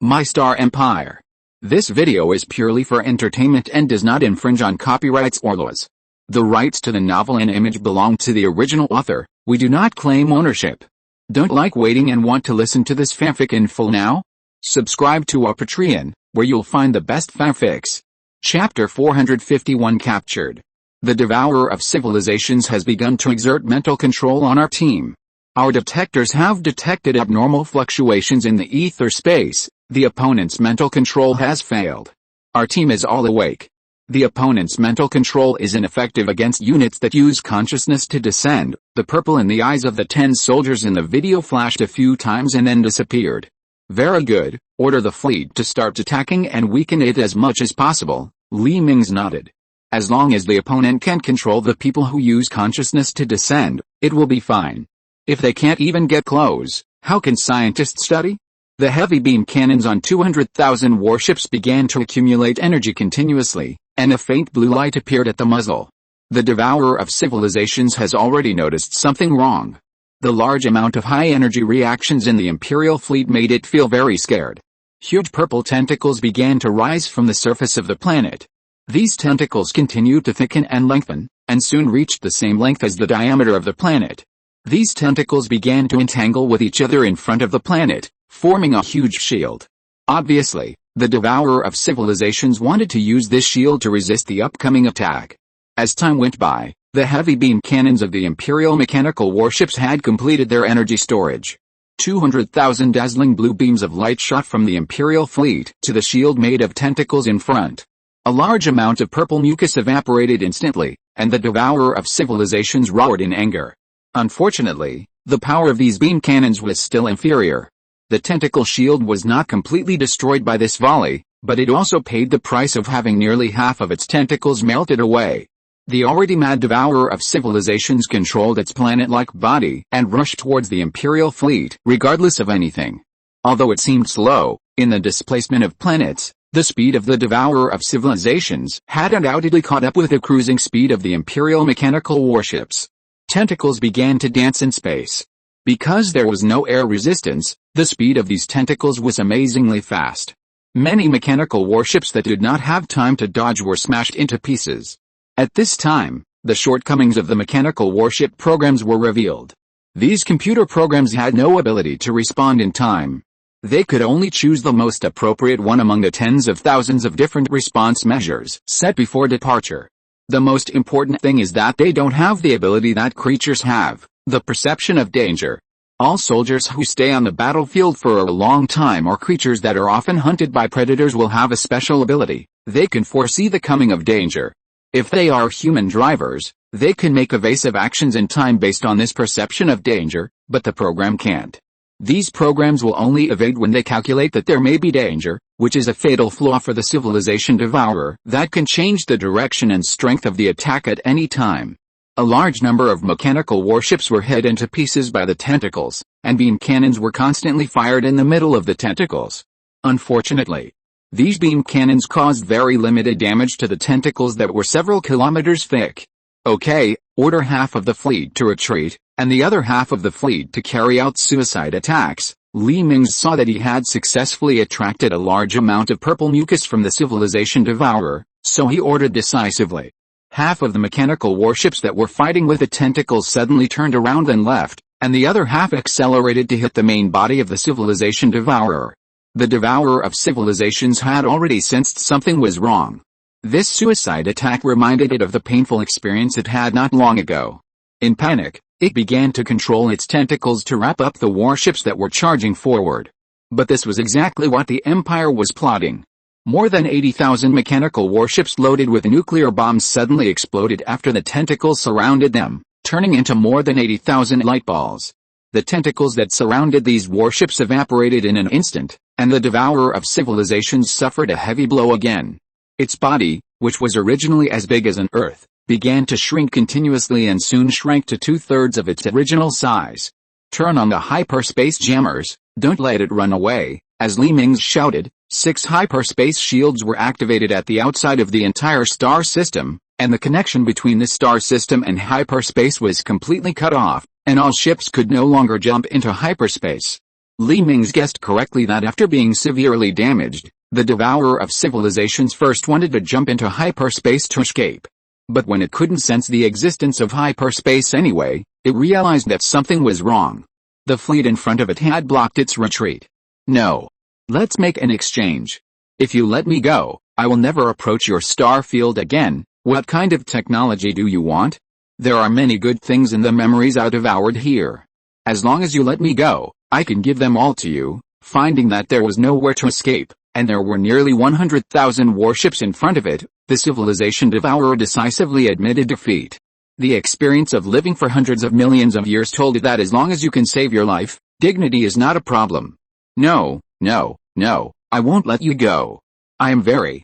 My Star Empire. This video is purely for entertainment and does not infringe on copyrights or laws. The rights to the novel and image belong to the original author. We do not claim ownership. Don't like waiting and want to listen to this fanfic in full now? Subscribe to our Patreon, where you'll find the best fanfics. Chapter 451 Captured. The Devourer of Civilizations has begun to exert mental control on our team. Our detectors have detected abnormal fluctuations in the ether space. The opponent's mental control has failed. Our team is all awake. The opponent's mental control is ineffective against units that use consciousness to descend. The purple in the eyes of the 10 soldiers in the video flashed a few times and then disappeared. Very good, order the fleet to start attacking and weaken it as much as possible. Mingze nodded. As long as the opponent can control the people who use consciousness to descend, it will be fine. If they can't even get close, how can scientists study? The heavy beam cannons on 200,000 warships began to accumulate energy continuously, and a faint blue light appeared at the muzzle. The Devourer of Civilizations has already noticed something wrong. The large amount of high-energy reactions in the Imperial fleet made it feel very scared. Huge purple tentacles began to rise from the surface of the planet. These tentacles continued to thicken and lengthen, and soon reached the same length as the diameter of the planet. These tentacles began to entangle with each other in front of the planet, forming a huge shield. Obviously, the Devourer of Civilizations wanted to use this shield to resist the upcoming attack. As time went by, the heavy beam cannons of the Imperial mechanical warships had completed their energy storage. 200,000 dazzling blue beams of light shot from the Imperial fleet to the shield made of tentacles in front. A large amount of purple mucus evaporated instantly, and the Devourer of Civilizations roared in anger. Unfortunately, the power of these beam cannons was still inferior. The tentacle shield was not completely destroyed by this volley, but it also paid the price of having nearly half of its tentacles melted away. The already mad Devourer of Civilizations controlled its planet-like body and rushed towards the Imperial fleet, regardless of anything. Although it seemed slow, in the displacement of planets, the speed of the Devourer of Civilizations had undoubtedly caught up with the cruising speed of the Imperial mechanical warships. Tentacles began to dance in space. Because there was no air resistance, the speed of these tentacles was amazingly fast. Many mechanical warships that did not have time to dodge were smashed into pieces. At this time, the shortcomings of the mechanical warship programs were revealed. These computer programs had no ability to respond in time. They could only choose the most appropriate one among the tens of thousands of different response measures set before departure. The most important thing is that they don't have the ability that creatures have, the perception of danger. All soldiers who stay on the battlefield for a long time or creatures that are often hunted by predators will have a special ability. They can foresee the coming of danger. If they are human drivers, they can make evasive actions in time based on this perception of danger, but the program can't. These programs will only evade when they calculate that there may be danger, which is a fatal flaw for the civilization devourer that can change the direction and strength of the attack at any time. A large number of mechanical warships were hit into pieces by the tentacles, and beam cannons were constantly fired in the middle of the tentacles. Unfortunately, these beam cannons caused very limited damage to the tentacles that were several kilometers thick. Okay, order half of the fleet to retreat, and the other half of the fleet to carry out suicide attacks. Mingze saw that he had successfully attracted a large amount of purple mucus from the civilization devourer, so he ordered decisively. Half of the mechanical warships that were fighting with the tentacles suddenly turned around and left, and the other half accelerated to hit the main body of the civilization devourer. The Devourer of Civilizations had already sensed something was wrong. This suicide attack reminded it of the painful experience it had not long ago. In panic, it began to control its tentacles to wrap up the warships that were charging forward. But this was exactly what the Empire was plotting. More than 80,000 mechanical warships loaded with nuclear bombs suddenly exploded after the tentacles surrounded them, turning into more than 80,000 light balls. The tentacles that surrounded these warships evaporated in an instant, and the Devourer of Civilizations suffered a heavy blow again. Its body, which was originally as big as an Earth, began to shrink continuously and soon shrank to 2/3 of its original size. Turn on the hyperspace jammers, don't let it run away, as Mingze shouted. 6 hyperspace shields were activated at the outside of the entire star system, and the connection between the star system and hyperspace was completely cut off, and all ships could no longer jump into hyperspace. Li Mingze guessed correctly that after being severely damaged, the devourer of civilizations first wanted to jump into hyperspace to escape. But when it couldn't sense the existence of hyperspace anyway, it realized that something was wrong. The fleet in front of it had blocked its retreat. No. Let's make an exchange. If you let me go, I will never approach your star field again. What kind of technology do you want? There are many good things in the memories I devoured here. As long as you let me go, I can give them all to you. Finding that there was nowhere to escape, and there were nearly 100,000 warships in front of it, the civilization devourer decisively admitted defeat. The experience of living for hundreds of millions of years told it that as long as you can save your life, dignity is not a problem. No, I won't let you go. I am very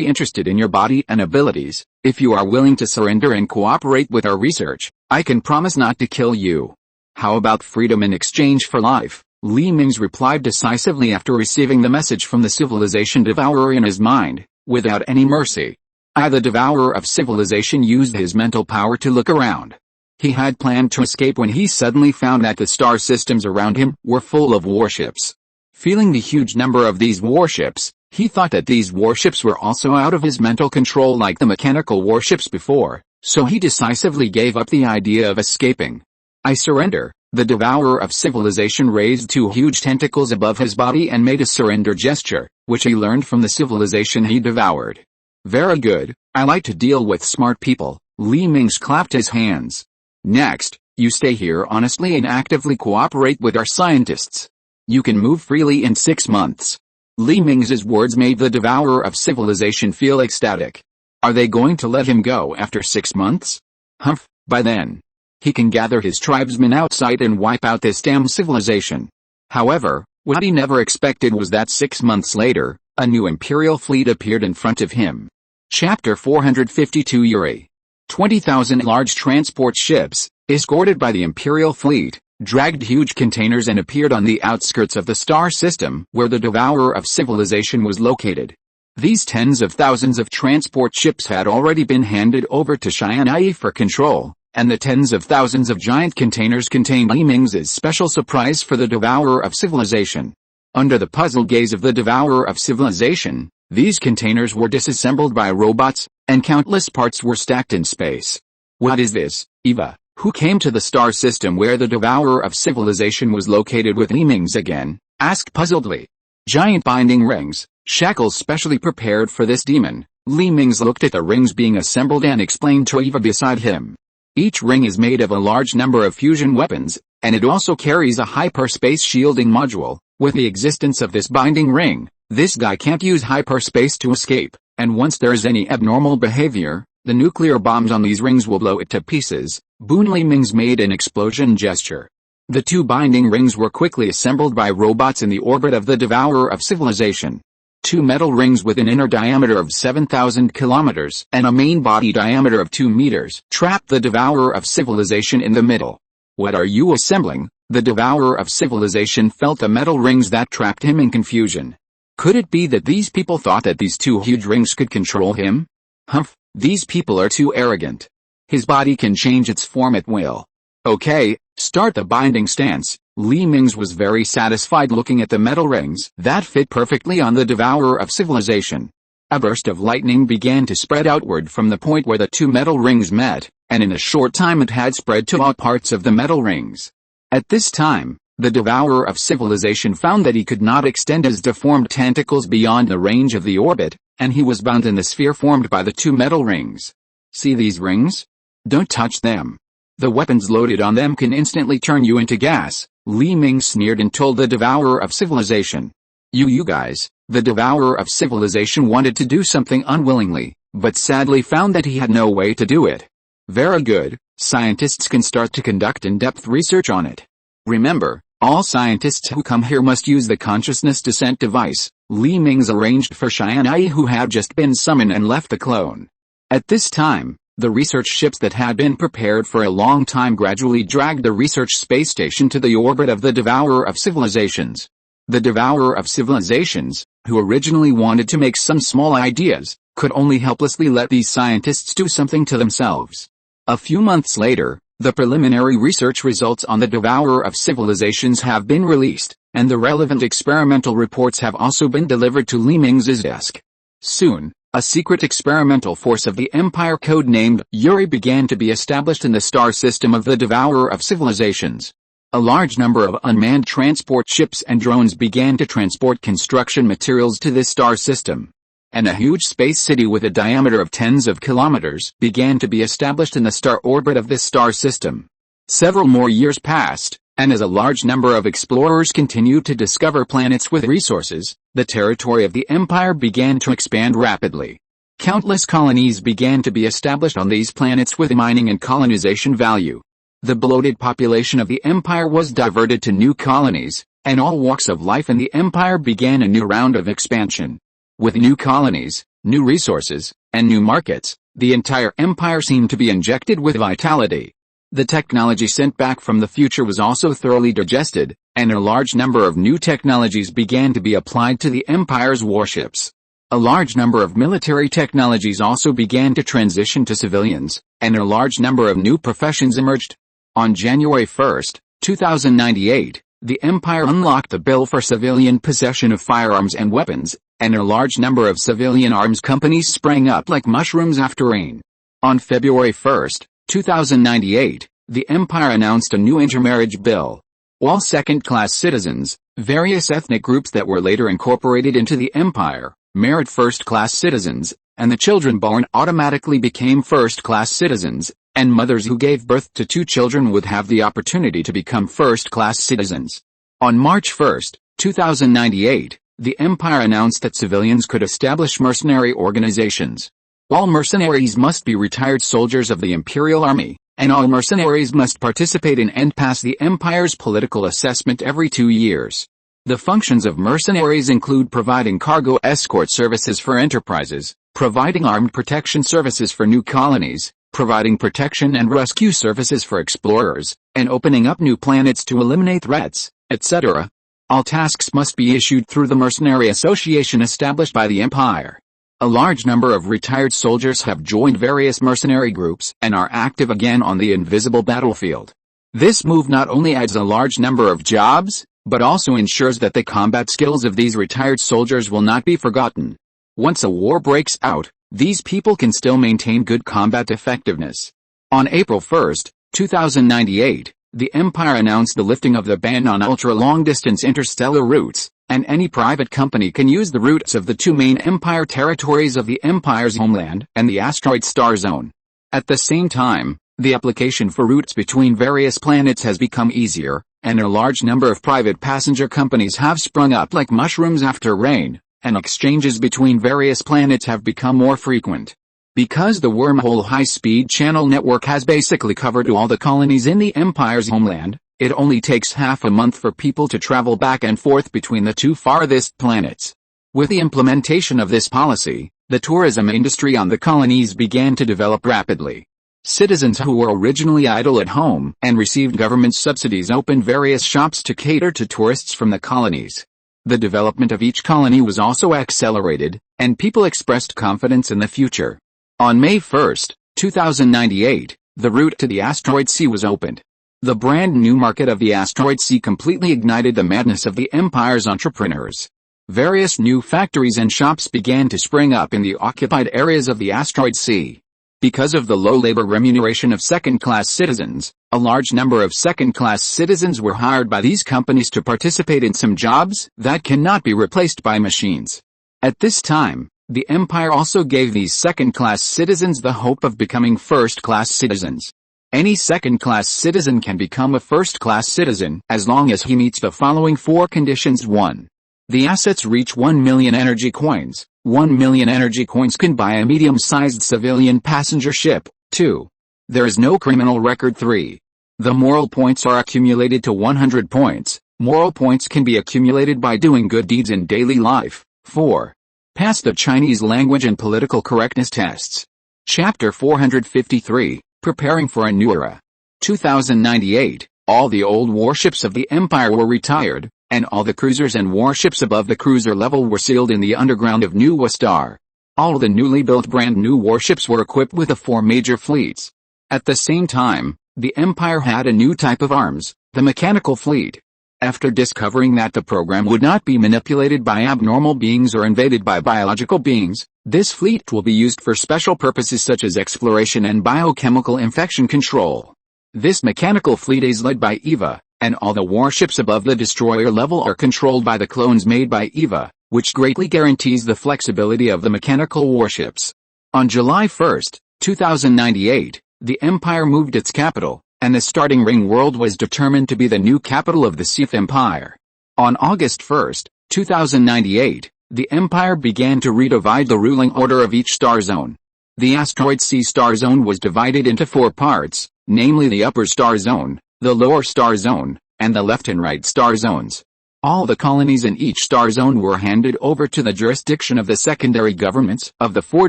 interested in your body and abilities. If you are willing to surrender and cooperate with our research, I can promise not to kill you. How about freedom in exchange for life? Li Mingze replied decisively after receiving the message from the civilization devourer in his mind, without any mercy. The devourer of civilization used his mental power to look around. He had planned to escape when he suddenly found that the star systems around him were full of warships. Feeling the huge number of these warships, he thought that these warships were also out of his mental control like the mechanical warships before, so he decisively gave up the idea of escaping. I surrender. The devourer of civilization raised two huge tentacles above his body and made a surrender gesture, which he learned from the civilization he devoured. Very good, I like to deal with smart people. Li Mingze clapped his hands. Next, you stay here honestly and actively cooperate with our scientists. You can move freely in 6 months. Li Mingze's words made the devourer of civilization feel ecstatic. Are they going to let him go after 6 months? Humph, by then he can gather his tribesmen outside and wipe out this damn civilization. However, what he never expected was that 6 months later, a new imperial fleet appeared in front of him. Chapter 452 Yuri. 20,000 large transport ships, escorted by the imperial fleet, dragged huge containers and appeared on the outskirts of the star system where the devourer of civilization was located. These tens of thousands of transport ships had already been handed over to Tianyi for control, and the tens of thousands of giant containers contained Li Mingze's special surprise for the devourer of civilization. Under the puzzled gaze of the devourer of civilization, these containers were disassembled by robots, and countless parts were stacked in space. What is this, Eva? Who came to the star system where the devourer of civilization was located with Li Mingze again? Asked puzzledly. Giant binding rings, shackles specially prepared for this demon. Li Mingze looked at the rings being assembled and explained to Eva beside him. Each ring is made of a large number of fusion weapons, and it also carries a hyperspace shielding module. With the existence of this binding ring, this guy can't use hyperspace to escape, and once there is any abnormal behavior, the nuclear bombs on these rings will blow it to pieces. Li Mingze made an explosion gesture. The two binding rings were quickly assembled by robots in the orbit of the devourer of civilization. Two metal rings with an inner diameter of 7,000 kilometers and a main body diameter of 2 meters trapped the devourer of civilization in the middle. What are you assembling? The devourer of civilization felt the metal rings that trapped him in confusion. Could it be that these people thought that these two huge rings could control him? Humph, these people are too arrogant. His body can change its form at will. Okay, start the binding stance. Li Mingze was very satisfied looking at the metal rings that fit perfectly on the devourer of civilization. A burst of lightning began to spread outward from the point where the two metal rings met, and in a short time it had spread to all parts of the metal rings. At this time, the devourer of civilization found that he could not extend his deformed tentacles beyond the range of the orbit, and he was bound in the sphere formed by the two metal rings. See these rings? Don't touch them. The weapons loaded on them can instantly turn you into gas. Li Mingze sneered and told the devourer of civilization. You guys. The devourer of civilization wanted to do something unwillingly, but sadly found that he had no way to do it. Very good, scientists can start to conduct in-depth research on it. Remember, all scientists who come here must use the consciousness descent device. Li Mingze arranged for Tianyi, who had just been summoned and left the clone. At this time, the research ships that had been prepared for a long time gradually dragged the research space station to the orbit of the devourer of civilizations. The devourer of civilizations, who originally wanted to make some small ideas, could only helplessly let these scientists do something to themselves. A few months later, the preliminary research results on the devourer of civilizations have been released. and the relevant experimental reports have also been delivered to Li Mingze's desk. Soon, a secret experimental force of the Empire code-named Yuri began to be established in the star system of the Devourer of Civilizations. A large number of unmanned transport ships and drones began to transport construction materials to this star system. And a huge space city with a diameter of tens of kilometers began to be established in the star orbit of this star system. Several more years passed, and as a large number of explorers continued to discover planets with resources, the territory of the Empire began to expand rapidly. Countless colonies began to be established on these planets with mining and colonization value. The bloated population of the Empire was diverted to new colonies, and all walks of life in the Empire began a new round of expansion. With new colonies, new resources, and new markets, the entire Empire seemed to be injected with vitality. The technology sent back from the future was also thoroughly digested, and a large number of new technologies began to be applied to the Empire's warships. A large number of military technologies also began to transition to civilians, and a large number of new professions emerged. On January 1, 2098, the Empire unlocked the bill for civilian possession of firearms and weapons, and a large number of civilian arms companies sprang up like mushrooms after rain. On February 1, 2098, the Empire announced a new intermarriage bill. All second-class citizens, various ethnic groups that were later incorporated into the Empire, married first-class citizens, and the children born automatically became first-class citizens, and mothers who gave birth to 2 children would have the opportunity to become first-class citizens. On March 1, 2098, the Empire announced that civilians could establish mercenary organizations. All mercenaries must be retired soldiers of the Imperial Army, and all mercenaries must participate in and pass the Empire's political assessment every 2 years. The functions of mercenaries include providing cargo escort services for enterprises, providing armed protection services for new colonies, providing protection and rescue services for explorers, and opening up new planets to eliminate threats, etc. All tasks must be issued through the mercenary association established by the Empire. A large number of retired soldiers have joined various mercenary groups and are active again on the invisible battlefield. This move not only adds a large number of jobs, but also ensures that the combat skills of these retired soldiers will not be forgotten. Once a war breaks out, these people can still maintain good combat effectiveness. On April 1, 2098, the Empire announced the lifting of the ban on ultra-long-distance interstellar routes, and any private company can use the routes of the 2 main Empire territories of the Empire's homeland and the asteroid star zone. At the same time, the application for routes between various planets has become easier, and a large number of private passenger companies have sprung up like mushrooms after rain, and exchanges between various planets have become more frequent. Because the wormhole high-speed channel network has basically covered all the colonies in the Empire's homeland, it only takes half a month for people to travel back and forth between the 2 farthest planets. With the implementation of this policy, the tourism industry on the colonies began to develop rapidly. Citizens who were originally idle at home and received government subsidies opened various shops to cater to tourists from the colonies. The development of each colony was also accelerated, and people expressed confidence in the future. On May 1, 2098, the route to the asteroid sea was opened. The brand new market of the asteroid sea completely ignited the madness of the Empire's entrepreneurs. Various new factories and shops began to spring up in the occupied areas of the asteroid sea. Because of the low labor remuneration of second-class citizens, a large number of second-class citizens were hired by these companies to participate in some jobs that cannot be replaced by machines. At this time, the Empire also gave these second-class citizens the hope of becoming first-class citizens. Any second-class citizen can become a first-class citizen as long as he meets the following 4 conditions. 1. The assets reach 1 million energy coins. 1 million energy coins can buy a medium-sized civilian passenger ship. 2. There is no criminal record. 3. The moral points are accumulated to 100 points. Moral points can be accumulated by doing good deeds in daily life. 4. Pass the Chinese language and political correctness tests. Chapter 453, Preparing for a New Era. 2098, all the old warships of the Empire were retired, and all the cruisers and warships above the cruiser level were sealed in the underground of New Star. All the newly built brand new warships were equipped with the 4 major fleets. At the same time, the Empire had a new type of arms, the mechanical fleet. After discovering that the program would not be manipulated by abnormal beings or invaded by biological beings, this fleet will be used for special purposes such as exploration and biochemical infection control. This mechanical fleet is led by EVA, and all the warships above the destroyer level are controlled by the clones made by EVA, which greatly guarantees the flexibility of the mechanical warships. On July 1, 2098, the Empire moved its capital, and the starting ring world was determined to be the new capital of the Sith Empire. On August 1, 2098, the Empire began to redivide the ruling order of each star zone. The asteroid C star zone was divided into 4 parts, namely the upper star zone, the lower star zone, and the left and right star zones. All the colonies in each star zone were handed over to the jurisdiction of the secondary governments of the 4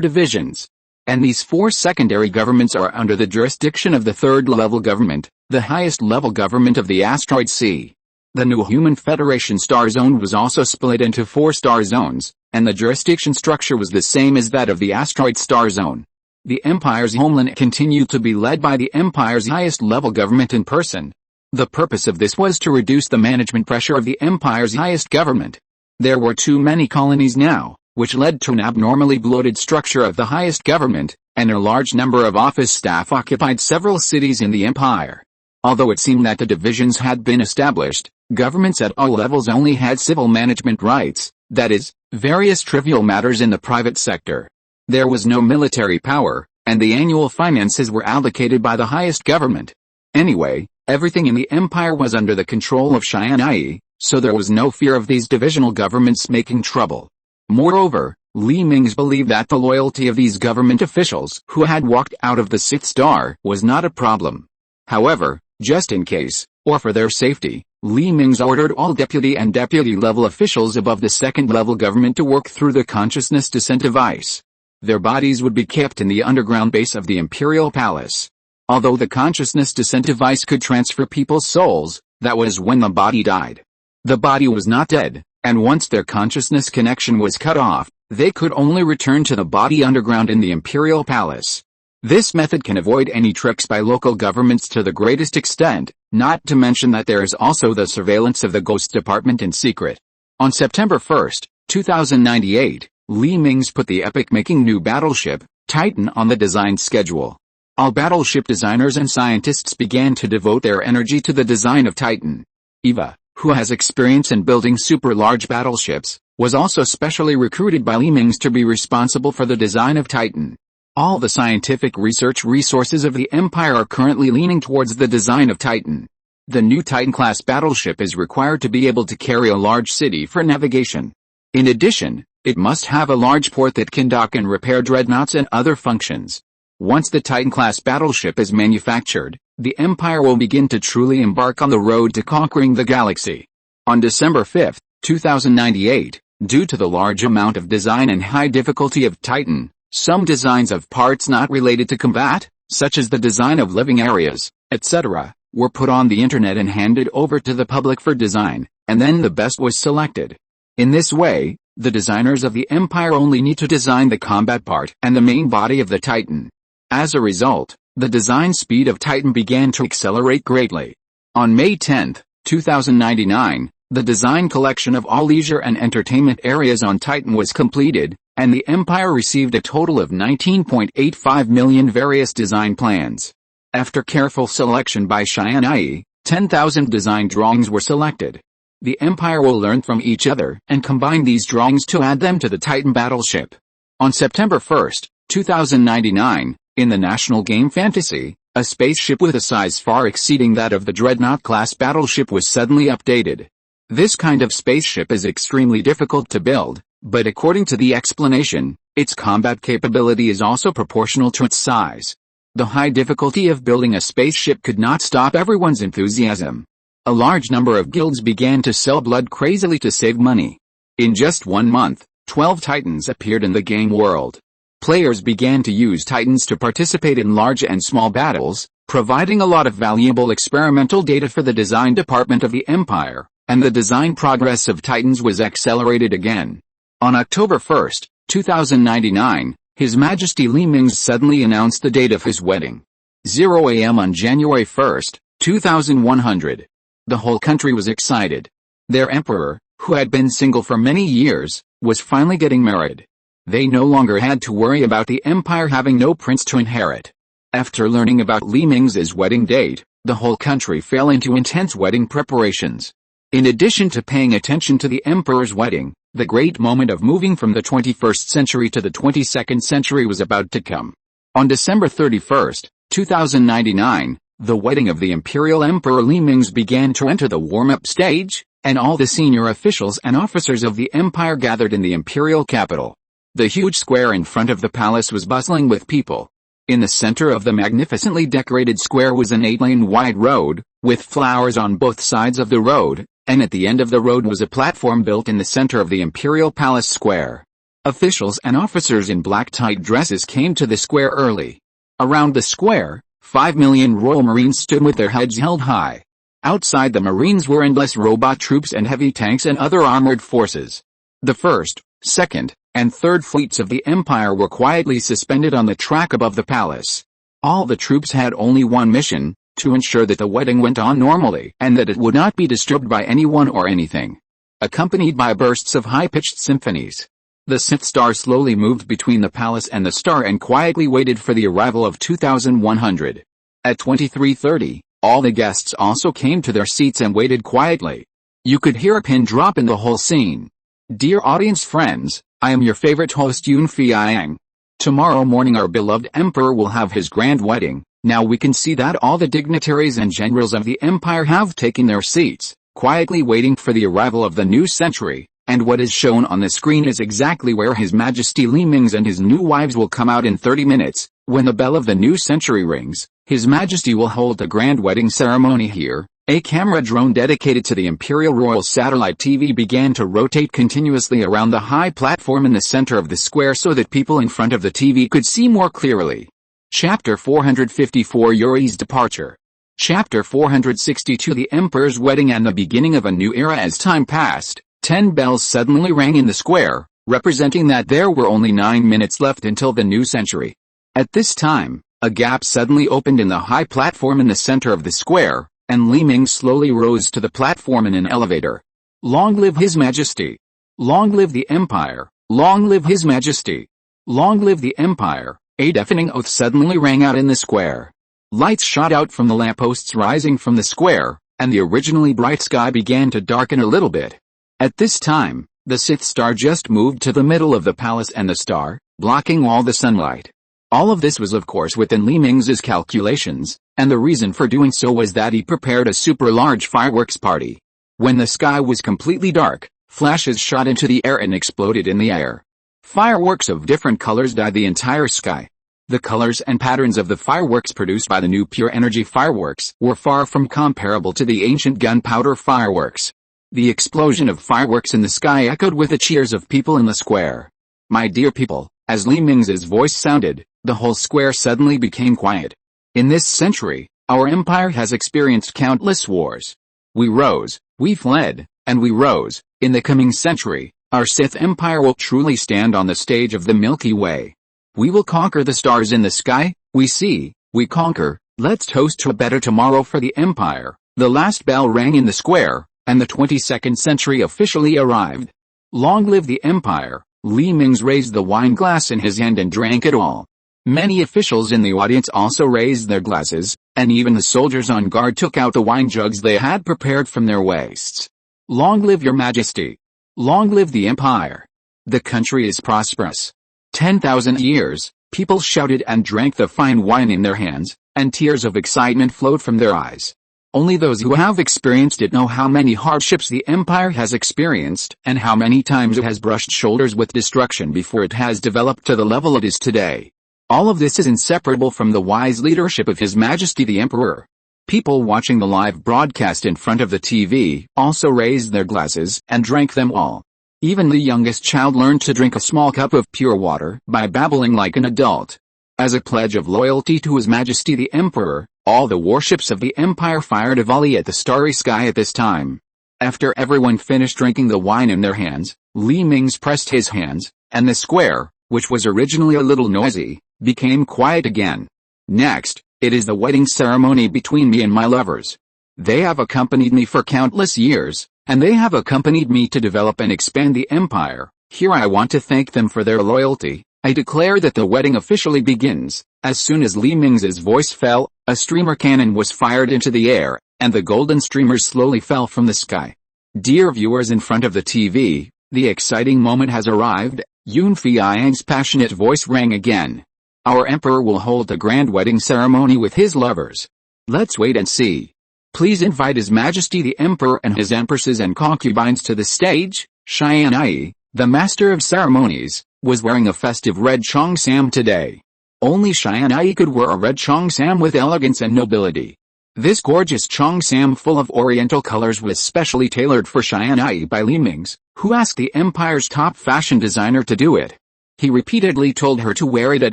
divisions. And these 4 secondary governments are under the jurisdiction of the 3rd level government, the highest level government of the asteroid C. The new Human Federation star zone was also split into 4 star zones, and the jurisdiction structure was the same as that of the asteroid star zone. The Empire's homeland continued to be led by the Empire's highest level government in person. The purpose of this was to reduce the management pressure of the Empire's highest government. There were too many colonies now, which led to an abnormally bloated structure of the highest government, and a large number of office staff occupied several cities in the Empire. Although it seemed that the divisions had been established, governments at all levels only had civil management rights, that is, various trivial matters in the private sector. There was no military power, and the annual finances were allocated by the highest government. Anyway, everything in the Empire was under the control of Tianyi, so there was no fear of these divisional governments making trouble. Moreover, Mingze believed that the loyalty of these government officials who had walked out of the Sith Star was not a problem. However, just in case, or for their safety, Mingze ordered all deputy and deputy-level officials above the 2nd level government to work through the consciousness descent device. Their bodies would be kept in the underground base of the Imperial Palace. Although the consciousness descent device could transfer people's souls, that was when the body died. The body was not dead, and once their consciousness connection was cut off, they could only return to the body underground in the Imperial Palace. This method can avoid any tricks by local governments to the greatest extent, not to mention that there is also the surveillance of the Ghost Department in secret. On September 1, 2098, Mingze put the epic-making new battleship, Titan, on the design schedule. All battleship designers and scientists began to devote their energy to the design of Titan. EVA, who has experience in building super-large battleships, was also specially recruited by Mingze to be responsible for the design of Titan. All the scientific research resources of the Empire are currently leaning towards the design of Titan. The new Titan-class battleship is required to be able to carry a large city for navigation. In addition, it must have a large port that can dock and repair dreadnoughts and other functions. Once the Titan-class battleship is manufactured, the Empire will begin to truly embark on the road to conquering the galaxy. On December 5, 2098, due to the large amount of design and high difficulty of Titan, some designs of parts not related to combat, such as the design of living areas, etc., were put on the internet and handed over to the public for design, and then the best was selected. In this way, the designers of the Empire only need to design the combat part and the main body of the Titan. As a result, the design speed of Titan began to accelerate greatly. On May 10, 2099, the design collection of all leisure and entertainment areas on Titan was completed, and the Empire received a total of 19.85 million various design plans. After careful selection by Tianyi, 10,000 design drawings were selected. The Empire will learn from each other and combine these drawings to add them to the Titan battleship. On September 1, 2099, in the national game Fantasy, a spaceship with a size far exceeding that of the Dreadnought-class battleship was suddenly updated. This kind of spaceship is extremely difficult to build, but according to the explanation, its combat capability is also proportional to its size. The high difficulty of building a spaceship could not stop everyone's enthusiasm. A large number of guilds began to sell blood crazily to save money. In just 1 month, 12 Titans appeared in the game world. Players began to use Titans to participate in large and small battles, providing a lot of valuable experimental data for the design department of the Empire, and the design progress of Titans was accelerated again. On October 1, 2099, His Majesty Mingze suddenly announced the date of his wedding. 0 a.m. on January 1, 2100. The whole country was excited. Their emperor, who had been single for many years, was finally getting married. They no longer had to worry about the empire having no prince to inherit. After learning about Li Mingze's wedding date, the whole country fell into intense wedding preparations. In addition to paying attention to the emperor's wedding, the great moment of moving from the 21st century to the 22nd century was about to come. On December 31, 2099, the wedding of the imperial emperor Li Mingze began to enter the warm-up stage, and all the senior officials and officers of the empire gathered in the imperial capital. The huge square in front of the palace was bustling with people. In the center of the magnificently decorated square was an 8-lane wide road, with flowers on both sides of the road, and at the end of the road was a platform built in the center of the imperial palace square. Officials and officers in black tight dresses came to the square early. Around the square, 5 million Royal Marines stood with their heads held high. Outside the Marines were endless robot troops and heavy tanks and other armored forces. The 1st, 2nd, and 3rd fleets of the Empire were quietly suspended on the track above the palace. All the troops had only one mission, to ensure that the wedding went on normally and that it would not be disturbed by anyone or anything. Accompanied by bursts of high-pitched symphonies, the Sith Star slowly moved between the palace and the star and quietly waited for the arrival of 2100. At 23:30, all the guests also came to their seats and waited quietly. You could hear a pin drop in the whole scene. Dear audience friends, I am your favorite host Yun Fiang. Tomorrow morning our beloved emperor will have his grand wedding. Now we can see that all the dignitaries and generals of the empire have taken their seats, quietly waiting for the arrival of the new century, and what is shown on the screen is exactly where His Majesty Li Mingze and his new wives will come out in 30 minutes. When the bell of the new century rings, His Majesty will hold a grand wedding ceremony here. A camera drone dedicated to the Imperial Royal Satellite TV began to rotate continuously around the high platform in the center of the square so that people in front of the TV could see more clearly. Chapter 454 Yuri's Departure. Chapter 462 The Emperor's Wedding and the Beginning of a New Era. As time passed, 10 bells suddenly rang in the square, representing that there were only 9 minutes left until the new century. At this time, a gap suddenly opened in the high platform in the center of the square, and Li Mingze slowly rose to the platform in an elevator. Long live His Majesty! Long live the Empire! Long live His Majesty! Long live the Empire! A deafening oath suddenly rang out in the square. Lights shot out from the lampposts rising from the square, and the originally bright sky began to darken a little bit. At this time, the Sith Star just moved to the middle of the palace and the star, blocking all the sunlight. All of this was of course within Li Mingze's calculations, and the reason for doing so was that he prepared a super large fireworks party. When the sky was completely dark, flashes shot into the air and exploded in the air. Fireworks of different colors dyed the entire sky. The colors and patterns of the fireworks produced by the new pure energy fireworks were far from comparable to the ancient gunpowder fireworks. The explosion of fireworks in the sky echoed with the cheers of people in the square. My dear people, as Li Mingze's voice sounded, the whole square suddenly became quiet. In this century, our empire has experienced countless wars. We rose, we fled, and we rose. In the coming century, our Sith Empire will truly stand on the stage of the Milky Way. We will conquer the stars in the sky, we see, we conquer. Let's toast to a better tomorrow for the Empire. The last bell rang in the square, and the 22nd century officially arrived. Long live the Empire! Li Mingze raised the wine glass in his hand and drank it all. Many officials in the audience also raised their glasses, and even the soldiers on guard took out the wine jugs they had prepared from their waists. Long live your Majesty! Long live the Empire! The country is prosperous. 10,000 years, people shouted and drank the fine wine in their hands, and tears of excitement flowed from their eyes. Only those who have experienced it know how many hardships the Empire has experienced, and how many times it has brushed shoulders with destruction before it has developed to the level it is today. All of this is inseparable from the wise leadership of His Majesty the Emperor. People watching the live broadcast in front of the TV also raised their glasses and drank them all. Even the youngest child learned to drink a small cup of pure water by babbling like an adult. As a pledge of loyalty to His Majesty the Emperor, all the warships of the Empire fired a volley at the starry sky at this time. After everyone finished drinking the wine in their hands, Li Mingze pressed his hands, and the square, which was originally a little noisy, became quiet again. Next, it is the wedding ceremony between me and my lovers. They have accompanied me for countless years, and they have accompanied me to develop and expand the empire. Here I want to thank them for their loyalty. I declare that the wedding officially begins." As soon as Li Mingze's voice fell, a streamer cannon was fired into the air, and the golden streamers slowly fell from the sky. Dear viewers in front of the TV, the exciting moment has arrived. Yun Fiang's passionate voice rang again. "Our emperor will hold a grand wedding ceremony with his lovers. Let's wait and see. Please invite His Majesty the Emperor and his empresses and concubines to the stage." Tianyi, the master of ceremonies, was wearing a festive red cheongsam today. Only Tianyi could wear a red cheongsam with elegance and nobility. This gorgeous cheongsam full of oriental colors was specially tailored for Tianyi by Li Mingze, who asked the empire's top fashion designer to do it. He repeatedly told her to wear it at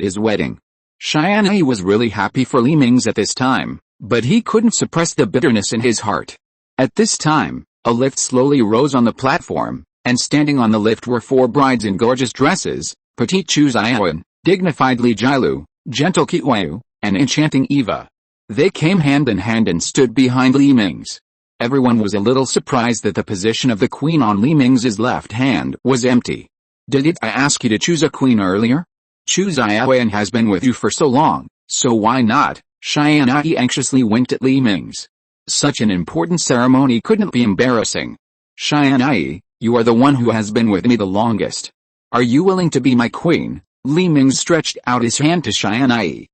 his wedding. Tianyi was really happy for Li Mingze at this time, but he couldn't suppress the bitterness in his heart. At this time, a lift slowly rose on the platform, and standing on the lift were 4 brides in gorgeous dresses: petite Chu Xiaoyan, dignified Li Jialu, gentle Qiyu, and enchanting Eva. They came hand in hand and stood behind Li Mingze. Everyone was a little surprised that the position of the queen on Li Mingze's left hand was empty. "Did I ask you to choose a queen earlier? Chu Xiaoyan has been with you for so long, so why not?" Tianyi anxiously winked at Li Mingze. Such an important ceremony couldn't be embarrassing. "Tianyi, you are the one who has been with me the longest. Are you willing to be my queen?" Li Mingze stretched out his hand to Tianyi.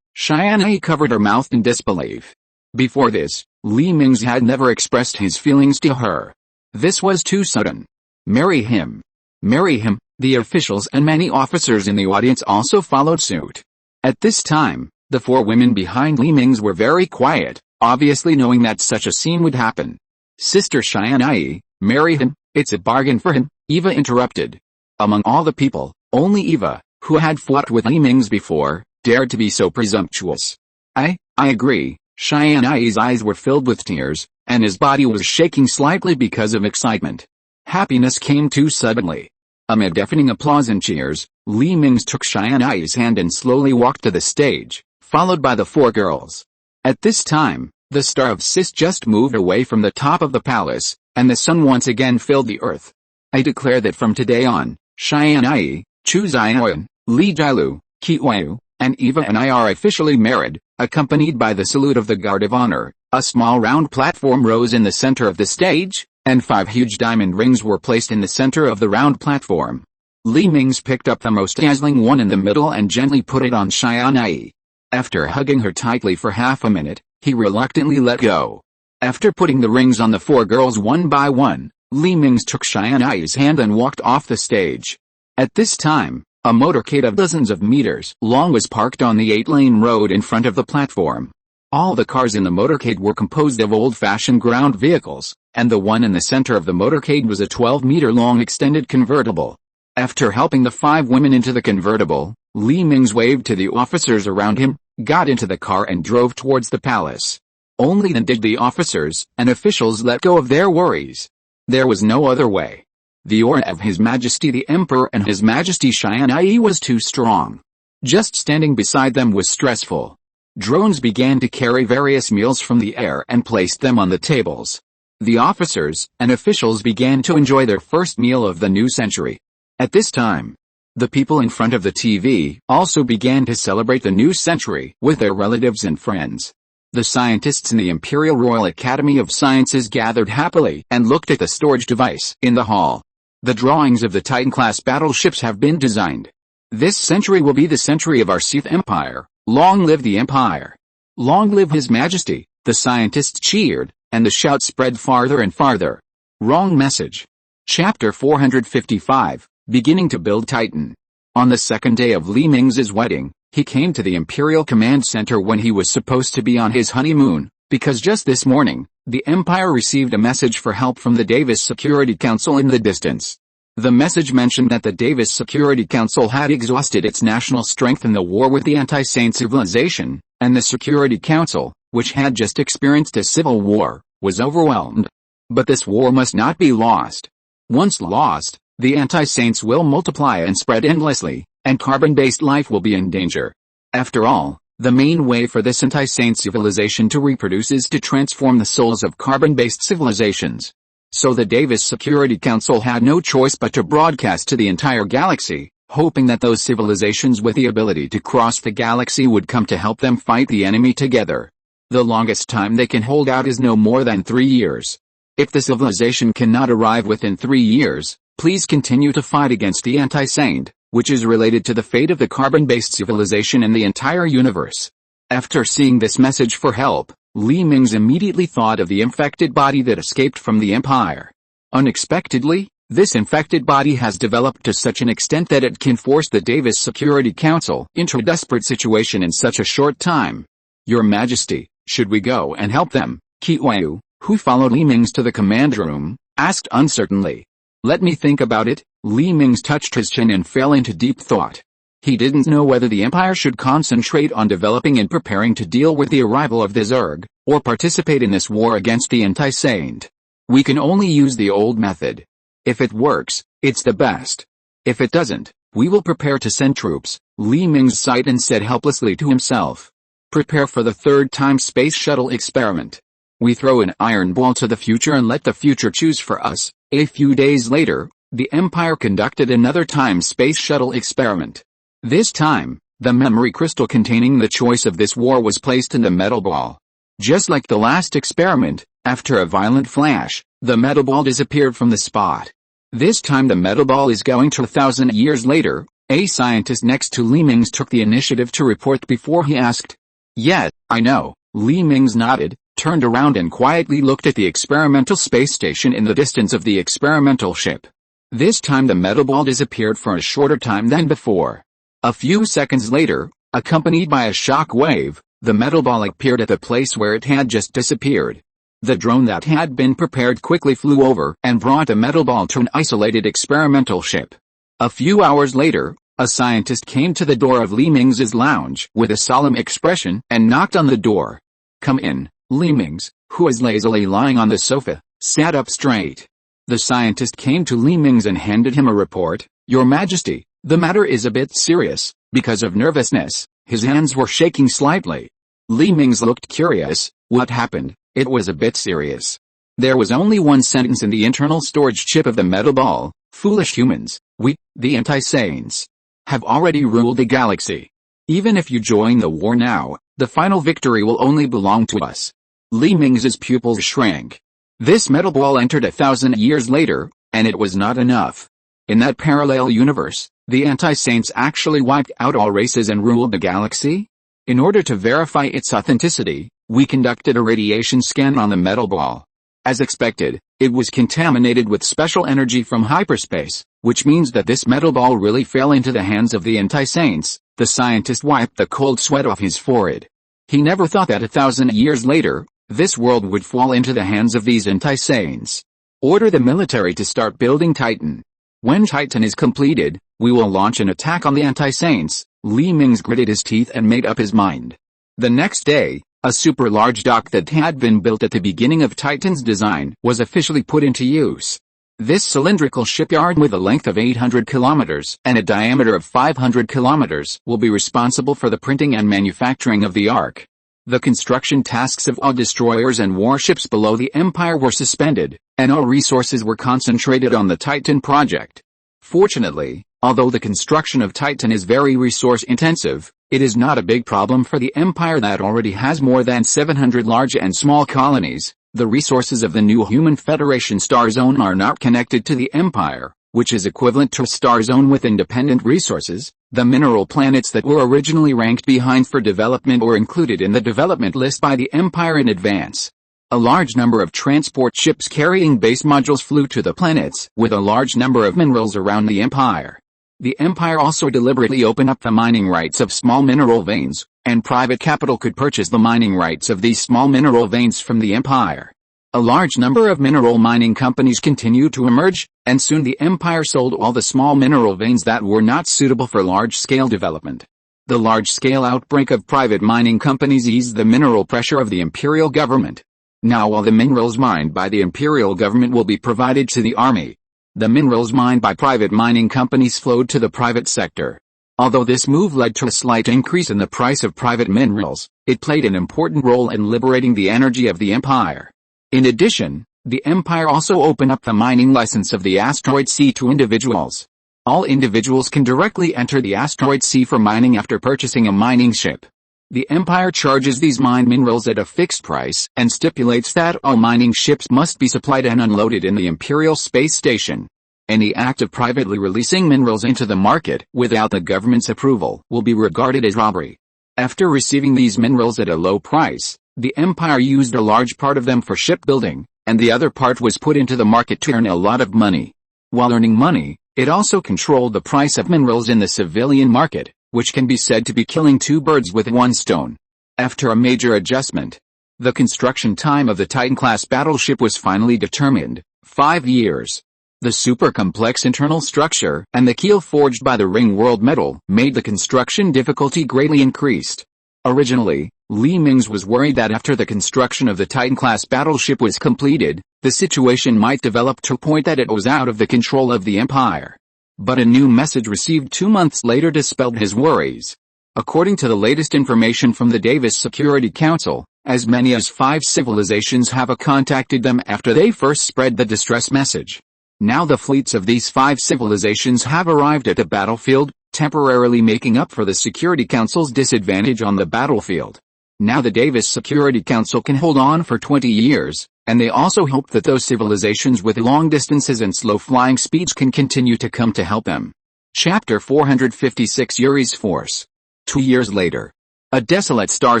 Tianyi covered her mouth in disbelief. Before this, Li Mingze had never expressed his feelings to her. This was too sudden. "Marry him. Marry him." The officials and many officers in the audience also followed suit. At this time, the 4 women behind Li Mingze were very quiet, obviously knowing that such a scene would happen. "Sister Tianyi, marry him, it's a bargain for him," Eva interrupted. Among all the people, only Eva, who had fought with Li Mingze before, dared to be so presumptuous. I agree." Tianyi's eyes were filled with tears, and his body was shaking slightly because of excitement. Happiness came too suddenly. Amid deafening applause and cheers, Li Mingze took Tianyi's hand and slowly walked to the stage, followed by the 4 girls. At this time, the star of Sis just moved away from the top of the palace, and the sun once again filled the earth. "I declare that from today on, Tianyi, Chu Xiaoyan, Li Jialu, Qiyu, and Eva and I are officially married." Accompanied by the salute of the Guard of Honor, a small round platform rose in the center of the stage, and 5 huge diamond rings were placed in the center of the round platform. Li Mingze picked up the most dazzling one in the middle and gently put it on Tianyi. After hugging her tightly for half a minute, he reluctantly let go. After putting the rings on the 4 girls one by one, Li Mingze took Tianyi's hand and walked off the stage. At this time, a motorcade of dozens of meters long was parked on the 8-lane road in front of the platform. All the cars in the motorcade were composed of old-fashioned ground vehicles, and the one in the center of the motorcade was a 12-meter-long extended convertible. After helping the 5 women into the convertible, Li Mingze waved to the officers around him, got into the car and drove towards the palace. Only then did the officers and officials let go of their worries. There was no other way. The aura of His Majesty the Emperor and His Majesty Tianyi was too strong. Just standing beside them was stressful. Drones began to carry various meals from the air and placed them on the tables. The officers and officials began to enjoy their first meal of the new century. At this time, the people in front of the TV also began to celebrate the new century with their relatives and friends. The scientists in the Imperial Royal Academy of Sciences gathered happily and looked at the storage device in the hall. The drawings of the Titan-class battleships have been designed. This century will be the century of our Sith Empire. Long live the Empire! Long live His Majesty! The scientists cheered, and the shout spread farther and farther. Wrong message. Chapter 455, Beginning to Build Titan. On the second day of Li Mingze's wedding, he came to the Imperial Command Center when he was supposed to be on his honeymoon, because just this morning, the Empire received a message for help from the Davis Security Council in the distance. The message mentioned that the Davis Security Council had exhausted its national strength in the war with the anti-sane civilization, and the Security Council, which had just experienced a civil war, was overwhelmed. But this war must not be lost. Once lost, the anti-saints will multiply and spread endlessly, and carbon-based life will be in danger. After all, The main way for this anti-sane civilization to reproduce is to transform the souls of carbon-based civilizations. So the Davis Security Council had no choice but to broadcast to the entire galaxy, hoping that those civilizations with the ability to cross the galaxy would come to help them fight the enemy together. The longest time they can hold out is no more than 3 years. If the civilization cannot arrive within 3 years, please continue to fight against the anti-sane, which is related to the fate of the carbon-based civilization in the entire universe. After seeing this message for help, Mingze immediately thought of the infected body that escaped from the Empire. Unexpectedly, this infected body has developed to such an extent that it can force the Davis Security Council into a desperate situation in such a short time. Your Majesty, should we go and help them? Qiyu, who followed Mingze to the command room, asked uncertainly. Let me think about it. Mingze touched his chin and fell into deep thought. He didn't know whether the Empire should concentrate on developing and preparing to deal with the arrival of the Zerg, or participate in this war against the anti-sane. We can only use the old method. If it works, it's the best. If it doesn't, we will prepare to send troops. Mingze sighed and said helplessly to himself. Prepare for the third time space shuttle experiment. We throw an iron ball to the future and let the future choose for us. A few days later, the Empire conducted another time space shuttle experiment. This time, the memory crystal containing the choice of this war was placed in the metal ball. Just like the last experiment, after a violent flash, the metal ball disappeared from the spot. This time the metal ball is going to 1,000 years later. A scientist next to Mingze took the initiative to report before he asked. Yes, I know. Mingze nodded, turned around and quietly looked at the experimental space station in the distance of the experimental ship. This time the metal ball disappeared for a shorter time than before. A few seconds later, accompanied by a shock wave, the metal ball appeared at the place where it had just disappeared. The drone that had been prepared quickly flew over and brought the metal ball to an isolated experimental ship. A few hours later, a scientist came to the door of Mingze's lounge with a solemn expression and knocked on the door. Come in. Mingze, who was lazily lying on the sofa, sat up straight. The scientist came to Mingze and handed him a report. Your Majesty, the matter is a bit serious. Because of nervousness, his hands were shaking slightly. Mingze looked curious. What happened? It was a bit serious. There was only one sentence in the internal storage chip of the metal ball. Foolish humans, we, the anti-sanes, have already ruled the galaxy. Even if you join the war now, the final victory will only belong to us. Mingze's pupils shrank. This metal ball entered 1,000 years later, and it was not enough. In that parallel universe, the anti-saints actually wiped out all races and ruled the galaxy? In order to verify its authenticity, we conducted a radiation scan on the metal ball. As expected, it was contaminated with special energy from hyperspace, which means that this metal ball really fell into the hands of the anti-saints. The scientist wiped the cold sweat off his forehead. He never thought that 1,000 years later, this world would fall into the hands of these anti-saints. Order the military to start building Titan. When Titan is completed, we will launch an attack on the anti-saints. Mingze gritted his teeth and made up his mind. The next day, a super-large dock that had been built at the beginning of Titan's design was officially put into use. This cylindrical shipyard with a length of 800 kilometers and a diameter of 500 kilometers will be responsible for the printing and manufacturing of the Ark. The construction tasks of all destroyers and warships below the Empire were suspended, and all resources were concentrated on the Titan project. Fortunately, although the construction of Titan is very resource-intensive, it is not a big problem for the Empire that already has more than 700 large and small colonies. The resources of the new Human Federation star zone are not connected to the Empire, which is equivalent to a star zone with independent resources. The mineral planets that were originally ranked behind for development were included in the development list by the Empire in advance. A large number of transport ships carrying base modules flew to the planets with a large number of minerals around the Empire. The Empire also deliberately opened up the mining rights of small mineral veins, and private capital could purchase the mining rights of these small mineral veins from the Empire. A large number of mineral mining companies continued to emerge, and soon the Empire sold all the small mineral veins that were not suitable for large-scale development. The large-scale outbreak of private mining companies eased the mineral pressure of the imperial government. Now all the minerals mined by the imperial government will be provided to the army. The minerals mined by private mining companies flowed to the private sector. Although this move led to a slight increase in the price of private minerals, it played an important role in liberating the energy of the empire. In addition, the empire also opened up the mining license of the asteroid sea to individuals. All individuals can directly enter the asteroid sea for mining after purchasing a mining ship. The empire charges these mined minerals at a fixed price and stipulates that all mining ships must be supplied and unloaded in the Imperial Space Station. Any act of privately releasing minerals into the market without the government's approval will be regarded as robbery. After receiving these minerals at a low price, the empire used a large part of them for shipbuilding, and the other part was put into the market to earn a lot of money. While earning money, it also controlled the price of minerals in the civilian market, which can be said to be killing two birds with one stone. After a major adjustment, the construction time of the Titan-class battleship was finally determined, 5 years. The super-complex internal structure and the keel forged by the ring world metal made the construction difficulty greatly increased. Originally, Li Mingze was worried that after the construction of the Titan-class battleship was completed, the situation might develop to a point that it was out of the control of the empire. But a new message received 2 months later dispelled his worries. According to the latest information from the Davis Security Council, as many as 5 civilizations have contacted them after they first spread the distress message. Now the fleets of these 5 civilizations have arrived at the battlefield, temporarily making up for the Security Council's disadvantage on the battlefield. Now the Davis Security Council can hold on for 20 years, and they also hope that those civilizations with long distances and slow flying speeds can continue to come to help them. Chapter 456 Yuri's Force. 2 years later. A desolate star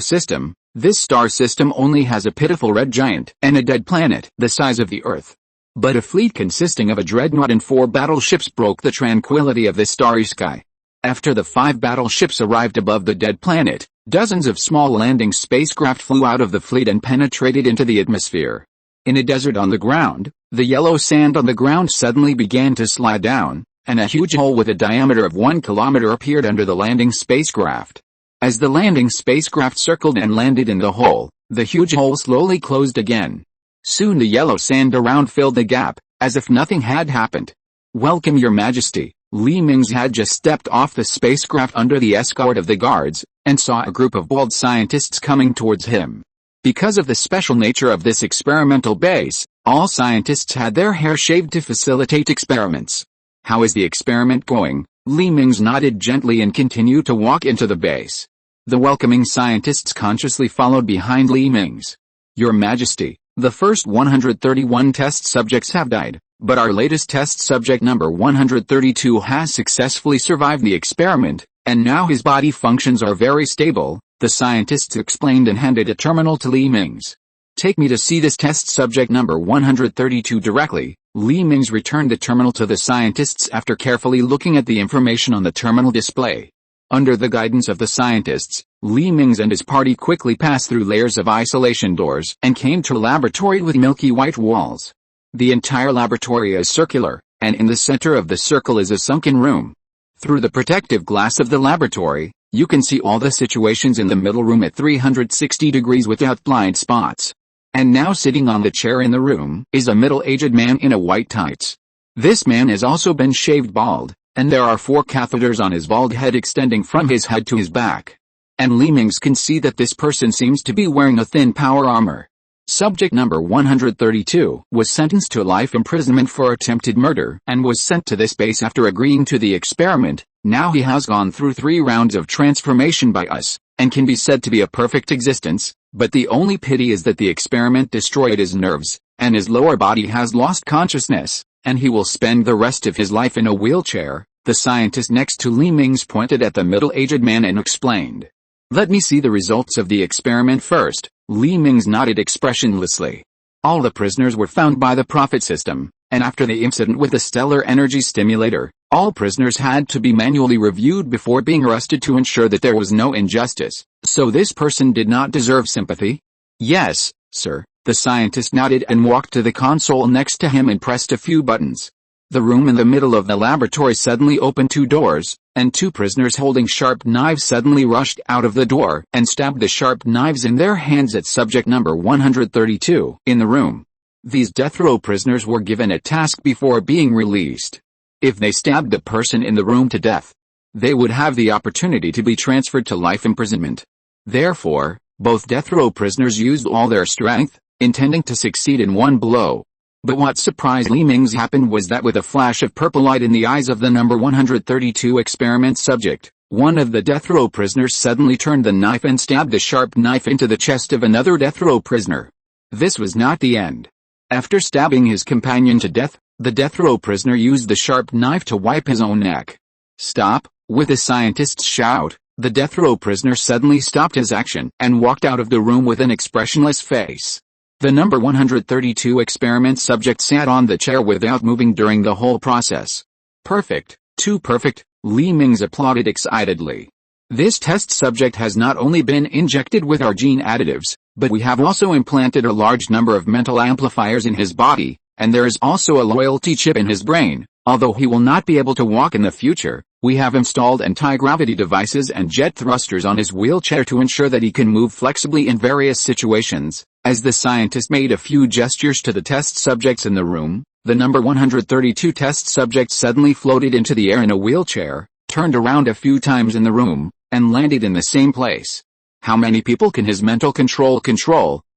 system. This star system only has a pitiful red giant and a dead planet the size of the Earth. But a fleet consisting of a dreadnought and 4 battleships broke the tranquility of this starry sky. After the 5 battleships arrived above the dead planet, dozens of small landing spacecraft flew out of the fleet and penetrated into the atmosphere. In a desert on the ground, the yellow sand on the ground suddenly began to slide down, and a huge hole with a diameter of 1 kilometer appeared under the landing spacecraft. As the landing spacecraft circled and landed in the hole, the huge hole slowly closed again. Soon the yellow sand around filled the gap, as if nothing had happened. "Welcome, Your Majesty." Li Mingze had just stepped off the spacecraft under the escort of the guards, and saw a group of bald scientists coming towards him. Because of the special nature of this experimental base, all scientists had their hair shaved to facilitate experiments. "How is the experiment going?" Li Mingze nodded gently and continued to walk into the base. The welcoming scientists consciously followed behind Li Mingze. "Your Majesty, the first 131 test subjects have died, but our latest test subject number 132 has successfully survived the experiment, and now his body functions are very stable," the scientists explained and handed a terminal to Li Mingze. "Take me to see this test subject number 132 directly." Li Mingze returned the terminal to the scientists after carefully looking at the information on the terminal display. Under the guidance of the scientists, Li Mingze and his party quickly passed through layers of isolation doors and came to a laboratory with milky white walls. The entire laboratory is circular, and in the center of the circle is a sunken room. Through the protective glass of the laboratory, you can see all the situations in the middle room at 360 degrees without blind spots. And now sitting on the chair in the room is a middle-aged man in a white tights. This man has also been shaved bald, and there are 4 catheters on his bald head extending from his head to his back. And Li Mingze can see that this person seems to be wearing a thin power armor. Subject number 132 was sentenced to life imprisonment for attempted murder and was sent to this base after agreeing to the experiment. Now he has gone through 3 rounds of transformation by us, and can be said to be a perfect existence, but the only pity is that the experiment destroyed his nerves, and his lower body has lost consciousness, and he will spend the rest of his life in a wheelchair. The scientist next to Li Mingze pointed at the middle-aged man and explained. "Let me see the results of the experiment first." Li Mingze nodded expressionlessly. All the prisoners were found by the Prophet system, and after the incident with the stellar energy stimulator, all prisoners had to be manually reviewed before being arrested to ensure that there was no injustice. "So this person did not deserve sympathy?" "Yes, sir." The scientist nodded and walked to the console next to him and pressed a few buttons. The room in the middle of the laboratory suddenly opened 2 doors, and 2 prisoners holding sharp knives suddenly rushed out of the door and stabbed the sharp knives in their hands at subject number 132 in the room. These death row prisoners were given a task before being released. If they stabbed the person in the room to death, they would have the opportunity to be transferred to life imprisonment. Therefore, both death row prisoners used all their strength, intending to succeed in one blow. But what surprised Mingze happened was that with a flash of purple light in the eyes of the number 132 experiment subject, one of the death row prisoners suddenly turned the knife and stabbed the sharp knife into the chest of another death row prisoner. This was not the end. After stabbing his companion to death, the death row prisoner used the sharp knife to wipe his own neck. Stop! With a scientist's shout, the death row prisoner suddenly stopped his action and walked out of the room with an expressionless face. The number 132 experiment subject sat on the chair without moving during the whole process. Perfect, too perfect, Mingze applauded excitedly. This test subject has not only been injected with our gene additives, but we have also implanted a large number of mental amplifiers in his body, and there is also a loyalty chip in his brain. Although he will not be able to walk in the future, we have installed anti-gravity devices and jet thrusters on his wheelchair to ensure that he can move flexibly in various situations. As the scientist made a few gestures to the test subjects in the room, the number 132 test subject suddenly floated into the air in a wheelchair, turned around a few times in the room, and landed in the same place. How many people can his mental control?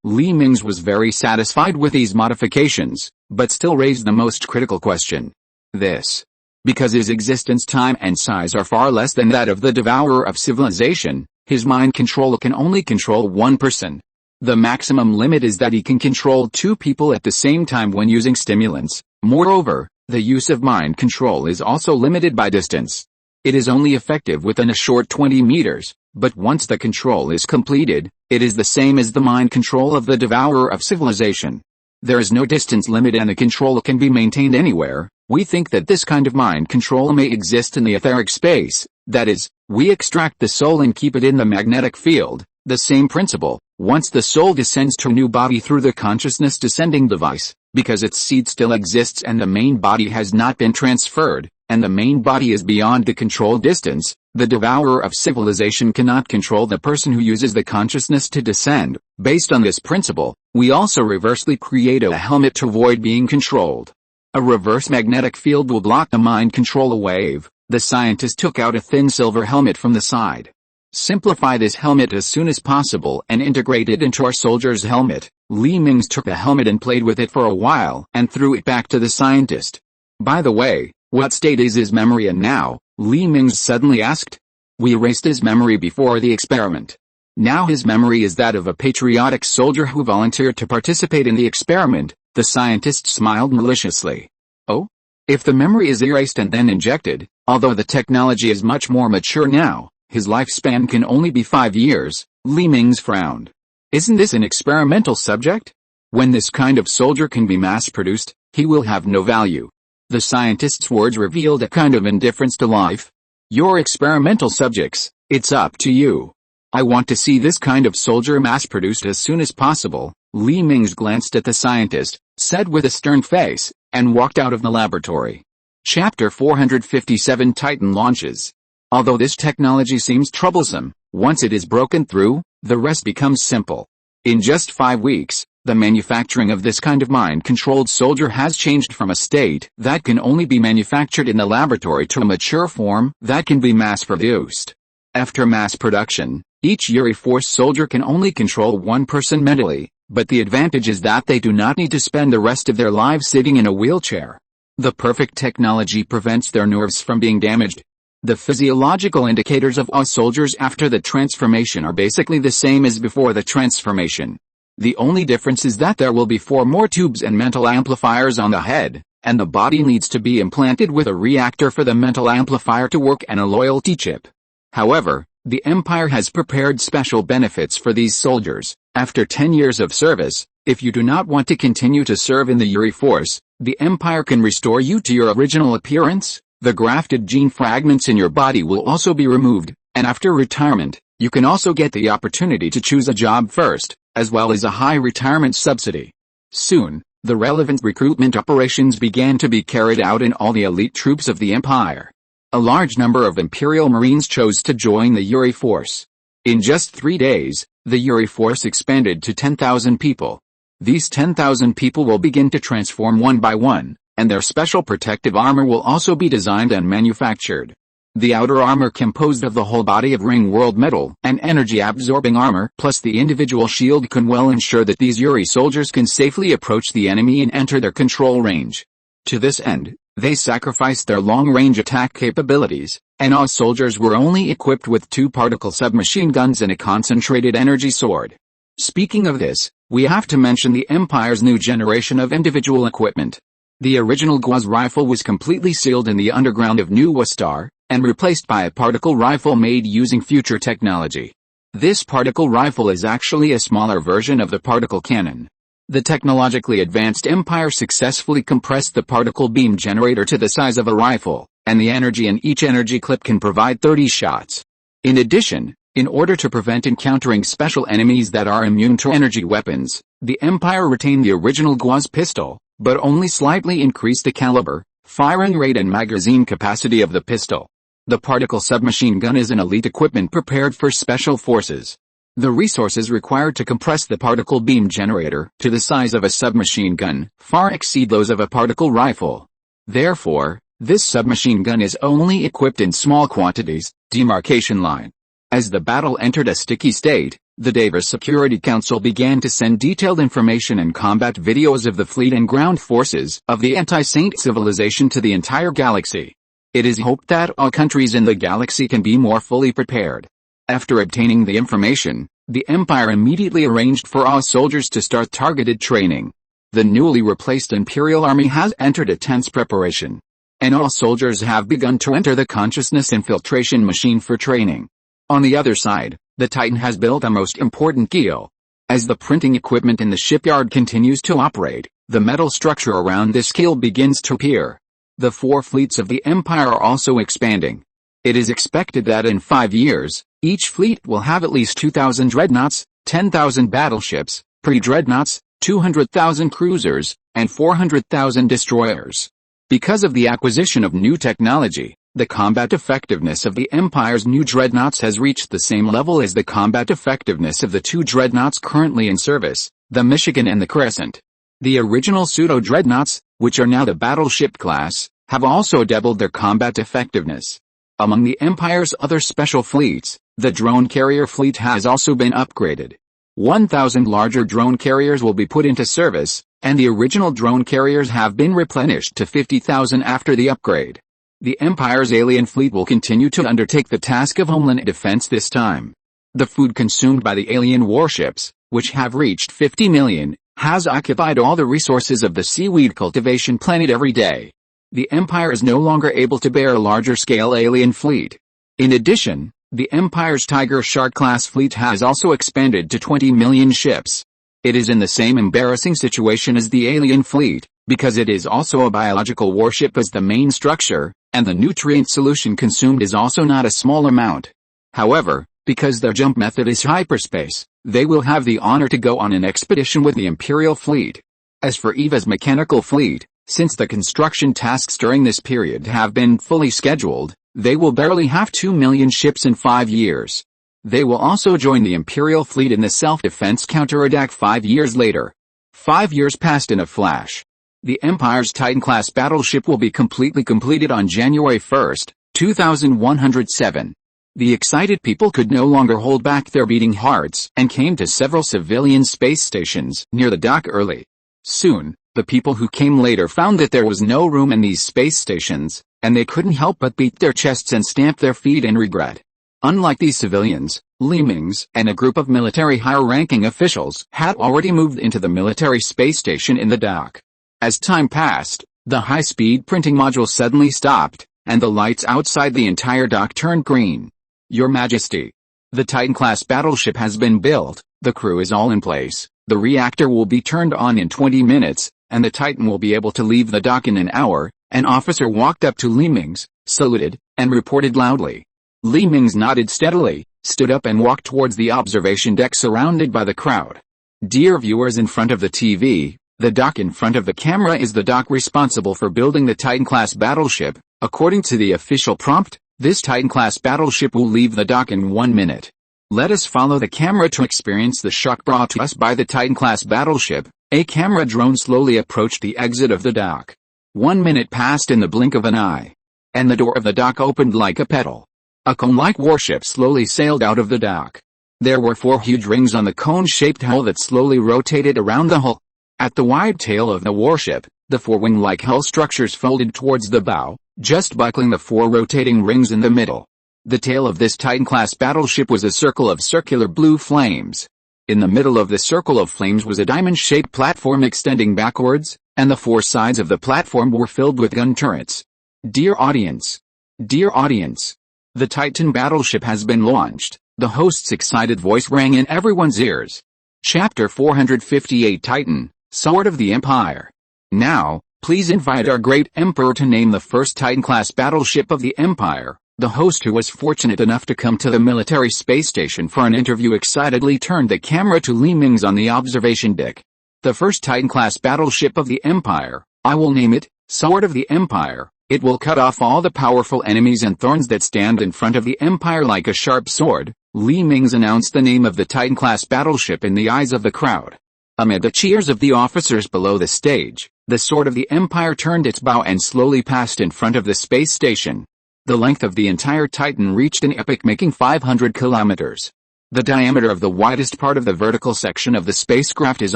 Mingze was very satisfied with these modifications, but still raised the most critical question. This. Because his existence time and size are far less than that of the devourer of civilization, his mind control can only control one person. The maximum limit is that he can control two people at the same time when using stimulants. Moreover, the use of mind control is also limited by distance. It is only effective within a short 20 meters, but once the control is completed, it is the same as the mind control of the devourer of civilization. There is no distance limit and the control can be maintained anywhere. We think that this kind of mind control may exist in the etheric space, that is, we extract the soul and keep it in the magnetic field. The same principle, once the soul descends to a new body through the consciousness descending device, because its seed still exists and the main body has not been transferred, and the main body is beyond the control distance, the devourer of civilization cannot control the person who uses the consciousness to descend. Based on this principle, we also reversely create a helmet to avoid being controlled. A reverse magnetic field will block the mind control wave. The scientist took out a thin silver helmet from the side. Simplify this helmet as soon as possible and integrate it into our soldier's helmet. Mingze took the helmet and played with it for a while and threw it back to the scientist. By the way, what state is his memory in now? Mingze suddenly asked. We erased his memory before the experiment. Now his memory is that of a patriotic soldier who volunteered to participate in the experiment. The scientist smiled maliciously. Oh? If the memory is erased and then injected, although the technology is much more mature now, his lifespan can only be 5 years, Mingze frowned. Isn't this an experimental subject? When this kind of soldier can be mass-produced, he will have no value. The scientist's words revealed a kind of indifference to life. You're experimental subjects, it's up to you. I want to see this kind of soldier mass-produced as soon as possible. Mingze glanced at the scientist, said with a stern face, and walked out of the laboratory. Chapter 457 Titan Launches. Although this technology seems troublesome, once it is broken through, the rest becomes simple. In just 5 weeks, the manufacturing of this kind of mind-controlled soldier has changed from a state that can only be manufactured in the laboratory to a mature form that can be mass-produced. After mass production, each Yuri Force soldier can only control one person mentally, but the advantage is that they do not need to spend the rest of their lives sitting in a wheelchair. The perfect technology prevents their nerves from being damaged. The physiological indicators of all soldiers after the transformation are basically the same as before the transformation. The only difference is that there will be 4 more tubes and mental amplifiers on the head, and the body needs to be implanted with a reactor for the mental amplifier to work and a loyalty chip. However, the Empire has prepared special benefits for these soldiers. After 10 years of service, if you do not want to continue to serve in the Yuri Force, the Empire can restore you to your original appearance. The grafted gene fragments in your body will also be removed, and after retirement, you can also get the opportunity to choose a job first, as well as a high retirement subsidy. Soon, the relevant recruitment operations began to be carried out in all the elite troops of the Empire. A large number of Imperial Marines chose to join the Yuri Force. In just 3 days, the Yuri Force expanded to 10,000 people. These 10,000 people will begin to transform one by one, and their special protective armor will also be designed and manufactured. The outer armor composed of the whole body of ring-world metal and energy-absorbing armor plus the individual shield can well ensure that these Yuri soldiers can safely approach the enemy and enter their control range. To this end, they sacrificed their long-range attack capabilities, and all soldiers were only equipped with 2 particle submachine guns and a concentrated energy sword. Speaking of this, we have to mention the Empire's new generation of individual equipment. The original Guaz rifle was completely sealed in the underground of New Wastar, and replaced by a particle rifle made using future technology. This particle rifle is actually a smaller version of the particle cannon. The technologically advanced Empire successfully compressed the particle beam generator to the size of a rifle, and the energy in each energy clip can provide 30 shots. In addition, in order to prevent encountering special enemies that are immune to energy weapons, the Empire retained the original Guaz pistol, but only slightly increased the caliber, firing rate and magazine capacity of the pistol. The particle submachine gun is an elite equipment prepared for special forces. The resources required to compress the particle beam generator to the size of a submachine gun far exceed those of a particle rifle. Therefore, this submachine gun is only equipped in small quantities. Demarcation line. As the battle entered a sticky state, the Davis Security Council began to send detailed information and combat videos of the fleet and ground forces of the anti-Saint civilization to the entire galaxy. It is hoped that all countries in the galaxy can be more fully prepared. After obtaining the information, the Empire immediately arranged for all soldiers to start targeted training. The newly replaced Imperial Army has entered a tense preparation, and all soldiers have begun to enter the consciousness infiltration machine for training. On the other side, the Titan has built a most important keel. As the printing equipment in the shipyard continues to operate, the metal structure around this keel begins to appear. The 4 fleets of the Empire are also expanding. It is expected that in 5 years, each fleet will have at least 2,000 dreadnoughts, 10,000 battleships, pre-dreadnoughts, 200,000 cruisers, and 400,000 destroyers. Because of the acquisition of new technology, the combat effectiveness of the Empire's new dreadnoughts has reached the same level as the combat effectiveness of the 2 dreadnoughts currently in service, the Michigan and the Crescent. The original pseudo-dreadnoughts, which are now the battleship class, have also doubled their combat effectiveness. Among the Empire's other special fleets, the drone carrier fleet has also been upgraded. 1,000 larger drone carriers will be put into service, and the original drone carriers have been replenished to 50,000 after the upgrade. The Empire's alien fleet will continue to undertake the task of homeland defense this time. The food consumed by the alien warships, which have reached 50 million, has occupied all the resources of the seaweed cultivation planet every day. The Empire is no longer able to bear a larger-scale alien fleet. In addition, the Empire's Tiger Shark-class fleet has also expanded to 20 million ships. It is in the same embarrassing situation as the alien fleet, because it is also a biological warship as the main structure, and the nutrient solution consumed is also not a small amount. However, because their jump method is hyperspace, they will have the honor to go on an expedition with the Imperial fleet. As for Eva's mechanical fleet, since the construction tasks during this period have been fully scheduled, they will barely have 2 million ships in 5 years. They will also join the Imperial fleet in the self-defense counterattack 5 years later. 5 years passed in a flash. The Empire's Titan-class battleship will be completely completed on January 1, 2107. The excited people could no longer hold back their beating hearts and came to several civilian space stations near the dock early. Soon, the people who came later found that there was no room in these space stations, and they couldn't help but beat their chests and stamp their feet in regret. Unlike these civilians, Mingze and a group of military higher-ranking officials had already moved into the military space station in the dock. As time passed, the high-speed printing module suddenly stopped, and the lights outside the entire dock turned green. Your Majesty, the Titan-class battleship has been built, the crew is all in place, the reactor will be turned on in 20 minutes, and the Titan will be able to leave the dock in an hour. An officer walked up to Mingze, saluted, and reported loudly. Mingze nodded steadily, stood up and walked towards the observation deck surrounded by the crowd. Dear viewers in front of the TV, the dock in front of the camera is the dock responsible for building the Titan-class battleship. According to the official prompt, this Titan-class battleship will leave the dock in 1 minute. Let us follow the camera to experience the shock brought to us by the Titan-class battleship. A camera drone slowly approached the exit of the dock. 1 minute passed in the blink of an eye. and the door of the dock opened like a petal. A cone-like warship slowly sailed out of the dock. There were 4 huge rings on the cone-shaped hull that slowly rotated around the hull. At the wide tail of the warship, the 4 wing-like hull structures folded towards the bow, just buckling the 4 rotating rings in the middle. The tail of this Titan-class battleship was a circle of circular blue flames. In the middle of the circle of flames was a diamond-shaped platform extending backwards, and the 4 sides of the platform were filled with gun turrets. Dear audience, the Titan battleship has been launched. The host's excited voice rang in everyone's ears. Chapter 458 Titan, Sword of the Empire. Now, please invite our great Emperor to name the first Titan-class battleship of the Empire. The host, who was fortunate enough to come to the military space station for an interview, excitedly turned the camera to Mingze on the observation deck. The first Titan-class battleship of the Empire. I will name it, Sword of the Empire. It will cut off all the powerful enemies and thorns that stand in front of the Empire like a sharp sword. Mingze announced the name of the Titan-class battleship in the eyes of the crowd. Amid the cheers of the officers below the stage, the Sword of the Empire turned its bow and slowly passed in front of the space station. The length of the entire Titan reached an epoch-making 500 kilometers. The diameter of the widest part of the vertical section of the spacecraft is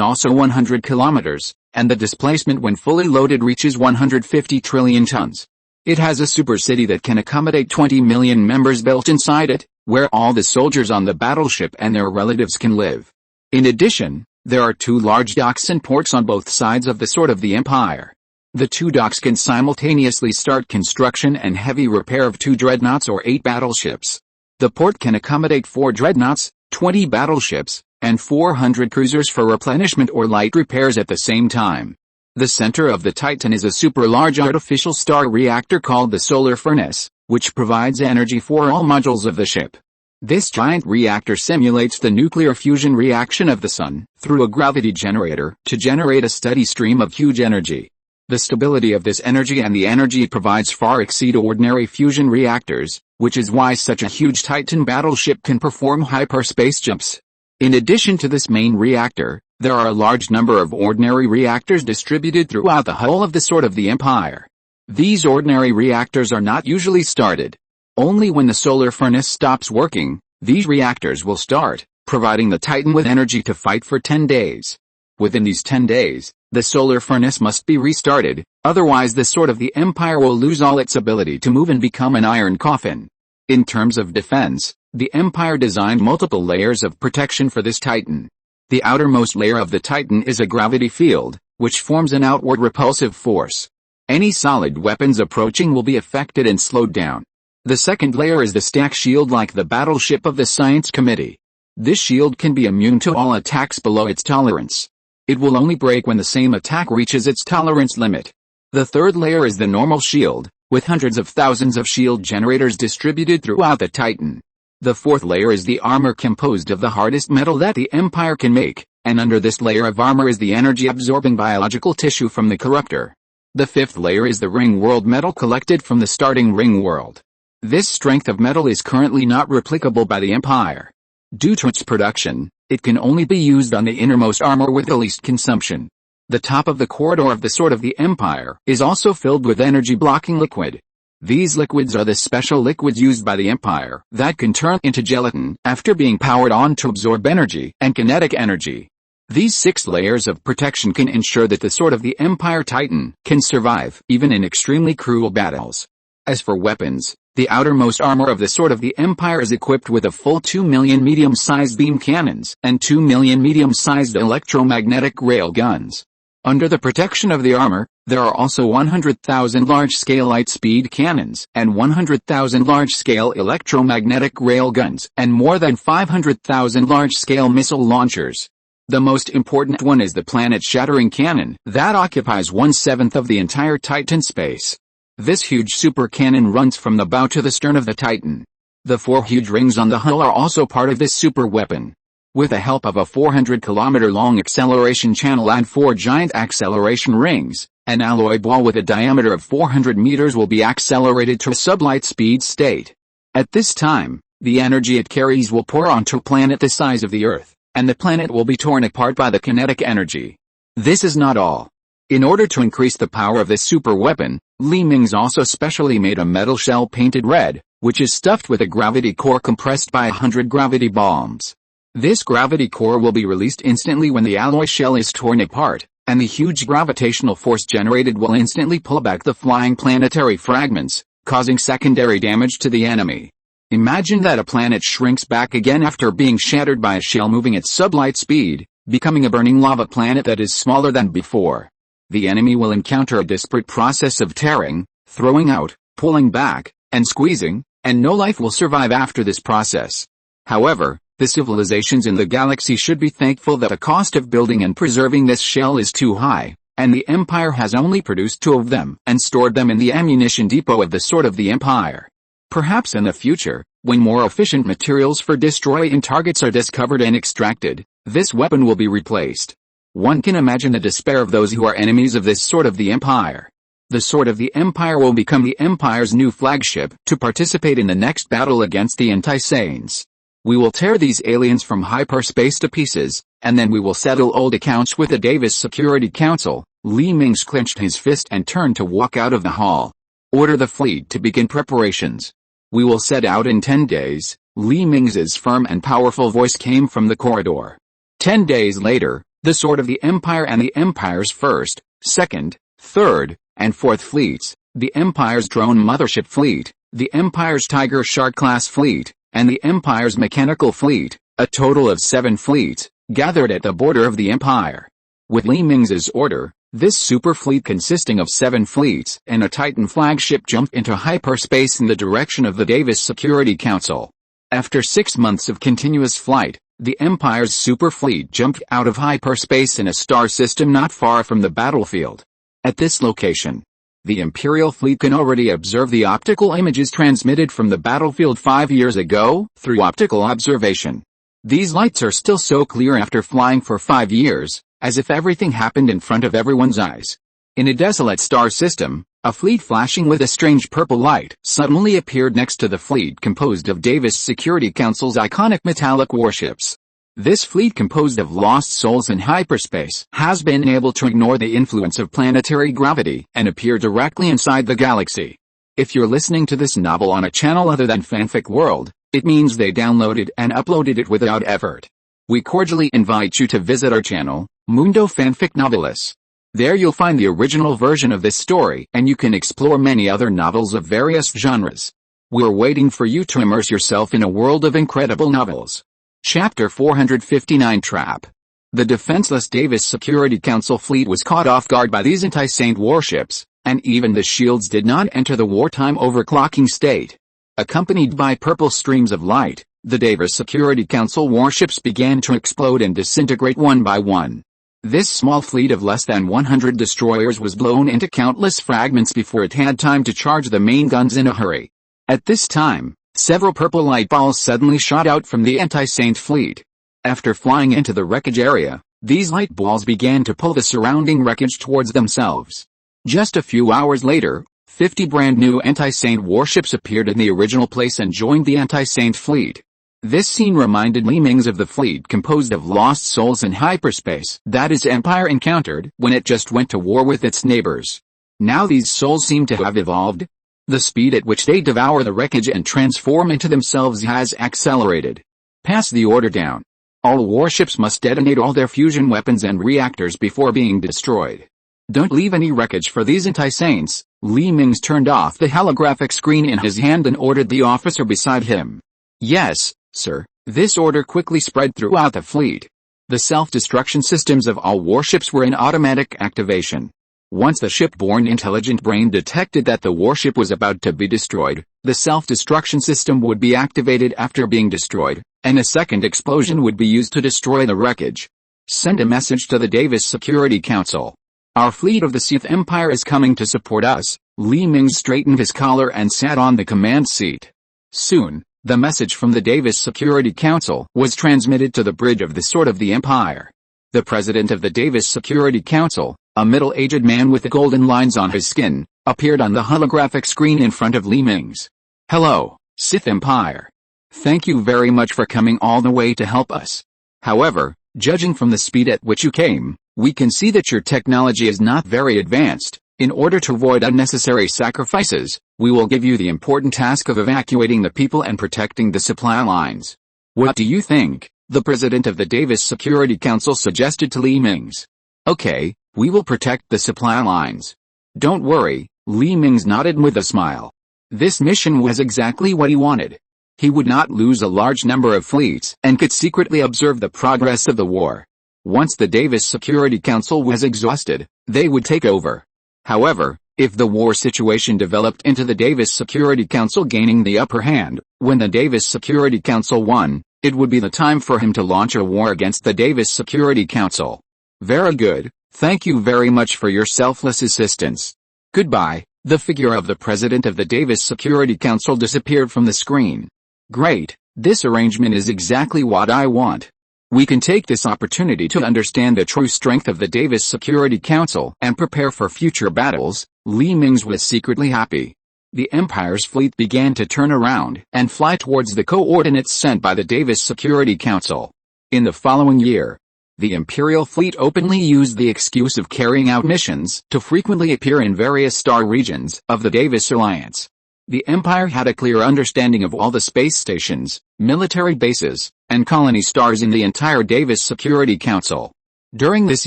also 100 kilometers, and the displacement when fully loaded reaches 150 trillion tons. It has a super city that can accommodate 20 million members built inside it, where all the soldiers on the battleship and their relatives can live. In addition, there are 2 large docks and ports on both sides of the Sword of the Empire. The 2 docks can simultaneously start construction and heavy repair of 2 dreadnoughts or 8 battleships. The port can accommodate 4 dreadnoughts, 20 battleships, and 400 cruisers for replenishment or light repairs at the same time. The center of the Titan is a super-large artificial star reactor called the solar furnace, which provides energy for all modules of the ship. This giant reactor simulates the nuclear fusion reaction of the sun through a gravity generator to generate a steady stream of huge energy. The stability of this energy and the energy it provides far exceed ordinary fusion reactors, which is why such a huge Titan battleship can perform hyperspace jumps. In addition to this main reactor, there are a large number of ordinary reactors distributed throughout the hull of the Sword of the Empire. These ordinary reactors are not usually started. Only when the solar furnace stops working, these reactors will start, providing the Titan with energy to fight for 10 days. Within these 10 days, the solar furnace must be restarted, otherwise the Sword of the Empire will lose all its ability to move and become an iron coffin. In terms of defense, the Empire designed multiple layers of protection for this Titan. The outermost layer of the Titan is a gravity field, which forms an outward repulsive force. Any solid weapons approaching will be affected and slowed down. The second layer is the stack shield like the battleship of the Science Committee. This shield can be immune to all attacks below its tolerance. It will only break when the same attack reaches its tolerance limit. The third layer is the normal shield, with hundreds of thousands of shield generators distributed throughout the Titan. The fourth layer is the armor composed of the hardest metal that the Empire can make, and under this layer of armor is the energy-absorbing biological tissue from the corruptor. The fifth layer is the ring world metal collected from the starting ring world. This strength of metal is currently not replicable by the Empire. Due to its production, it can only be used on the innermost armor with the least consumption. The top of the corridor of the Sword of the Empire is also filled with energy-blocking liquid. These liquids are the special liquids used by the Empire that can turn into gelatin after being powered on to absorb energy and kinetic energy. These 6 layers of protection can ensure that the Sword of the Empire Titan can survive even in extremely cruel battles. As for weapons, the outermost armor of the Sword of the Empire is equipped with a full 2 million medium-sized beam cannons and 2 million medium-sized electromagnetic railguns. Under the protection of the armor, there are also 100,000 large-scale light-speed cannons and 100,000 large-scale electromagnetic railguns and more than 500,000 large-scale missile launchers. The most important one is the planet-shattering cannon that occupies 1/7 of the entire Titan space. This huge super cannon runs from the bow to the stern of the Titan. The 4 huge rings on the hull are also part of this super weapon. With the help of a 400-kilometer-long acceleration channel and 4 giant acceleration rings, an alloy ball with a diameter of 400 meters will be accelerated to a sublight speed state. At this time, the energy it carries will pour onto a planet the size of the Earth, and the planet will be torn apart by the kinetic energy. This is not all. In order to increase the power of this super weapon, Li Mingze also specially made a metal shell painted red, which is stuffed with a gravity core compressed by 100 gravity bombs. This gravity core will be released instantly when the alloy shell is torn apart, and the huge gravitational force generated will instantly pull back the flying planetary fragments, causing secondary damage to the enemy. Imagine that a planet shrinks back again after being shattered by a shell moving at sublight speed, becoming a burning lava planet that is smaller than before. The enemy will encounter a disparate process of tearing, throwing out, pulling back, and squeezing, and no life will survive after this process. However, the civilizations in the galaxy should be thankful that the cost of building and preserving this shell is too high, and the Empire has only produced 2 of them and stored them in the ammunition depot of the Sword of the Empire. Perhaps in the future, when more efficient materials for destroying targets are discovered and extracted, this weapon will be replaced. One can imagine the despair of those who are enemies of this Sword of the Empire. The Sword of the Empire will become the Empire's new flagship to participate in the next battle against the Anti-Saints. We will tear these aliens from hyperspace to pieces, and then we will settle old accounts with the Davis Security Council. Li Mingze clenched his fist and turned to walk out of the hall. Order the fleet to begin preparations. We will set out in 10 days, Li Mingze's firm and powerful voice came from the corridor. 10 days later, the Sword of the Empire and the Empire's 1st, 2nd, 3rd, and 4th fleets, the Empire's drone mothership fleet, the Empire's Tiger Shark-class fleet, and the Empire's mechanical fleet, a total of 7 fleets, gathered at the border of the Empire. With Li Mingze's order, this super fleet consisting of 7 fleets and a Titan flagship jumped into hyperspace in the direction of the Davis Security Council. After 6 months of continuous flight, the Empire's super fleet jumped out of hyperspace in a star system not far from the battlefield. At this location, the Imperial fleet can already observe the optical images transmitted from the battlefield 5 years ago through optical observation. These lights are still so clear after flying for 5 years, as if everything happened in front of everyone's eyes. In a desolate star system, a fleet flashing with a strange purple light suddenly appeared next to the fleet composed of Davis Security Council's iconic metallic warships. This fleet composed of lost souls in hyperspace has been able to ignore the influence of planetary gravity and appear directly inside the galaxy. If you're listening to this novel on a channel other than Fanfic World, it means they downloaded and uploaded it without effort. We cordially invite you to visit our channel, Mundo Fanfic Novelis. There you'll find the original version of this story and you can explore many other novels of various genres. We're waiting for you to immerse yourself in a world of incredible novels. Chapter 459 Trap. The defenseless Davis Security Council fleet was caught off guard by these anti-saint warships, and even the shields did not enter the wartime overclocking state. Accompanied by purple streams of light, the Davis Security Council warships began to explode and disintegrate one by one. This small fleet of less than 100 destroyers was blown into countless fragments before it had time to charge the main guns in a hurry. At this time, several purple light balls suddenly shot out from the anti-saint fleet. After flying into the wreckage area, these light balls began to pull the surrounding wreckage towards themselves. Just a few hours later, 50 brand new anti-saint warships appeared in the original place and joined the anti-saint fleet. This scene reminded Li Mingze of the fleet composed of lost souls in hyperspace that his empire encountered when it just went to war with its neighbors. Now these souls seem to have evolved. The speed at which they devour the wreckage and transform into themselves has accelerated. Pass the order down. All warships must detonate all their fusion weapons and reactors before being destroyed. Don't leave any wreckage for these anti-saints. Li Mingze turned off the holographic screen in his hand and ordered the officer beside him. Yes, sir. This order quickly spread throughout the fleet. The self-destruction systems of all warships were in automatic activation. Once the shipborne intelligent brain detected that the warship was about to be destroyed, the self-destruction system would be activated after being destroyed, and a second explosion would be used to destroy the wreckage. Send a message to the Davis Security Council. Our fleet of the Sith Empire is coming to support us. Li Mingze straightened his collar and sat on the command seat. Soon, the message from the Davis Security Council was transmitted to the bridge of the Sword of the Empire. The president of the Davis Security Council, a middle-aged man with golden lines on his skin, appeared on the holographic screen in front of Li Mingze. Hello, Sith Empire. Thank you very much for coming all the way to help us. However, judging from the speed at which you came, we can see that your technology is not very advanced. In order to avoid unnecessary sacrifices, we will give you the important task of evacuating the people and protecting the supply lines. What do you think? The president of the Davis Security Council suggested to Li Mingze. Okay, we will protect the supply lines. Don't worry, Li Mingze nodded with a smile. This mission was exactly what he wanted. He would not lose a large number of fleets and could secretly observe the progress of the war. Once the Davis Security Council was exhausted, they would take over. However, if the war situation developed into the Davis Security Council gaining the upper hand, when the Davis Security Council won, it would be the time for him to launch a war against the Davis Security Council. Very good, thank you very much for your selfless assistance. Goodbye. The figure of the president of the Davis Security Council disappeared from the screen. Great, this arrangement is exactly what I want. We can take this opportunity to understand the true strength of the Davis Security Council and prepare for future battles. Li Mingze was secretly happy. The Empire's fleet began to turn around and fly towards the coordinates sent by the Davis Security Council. In the following year, the Imperial fleet openly used the excuse of carrying out missions to frequently appear in various star regions of the Davis Alliance. The Empire had a clear understanding of all the space stations, military bases, and colony stars in the entire Davis Security Council. During this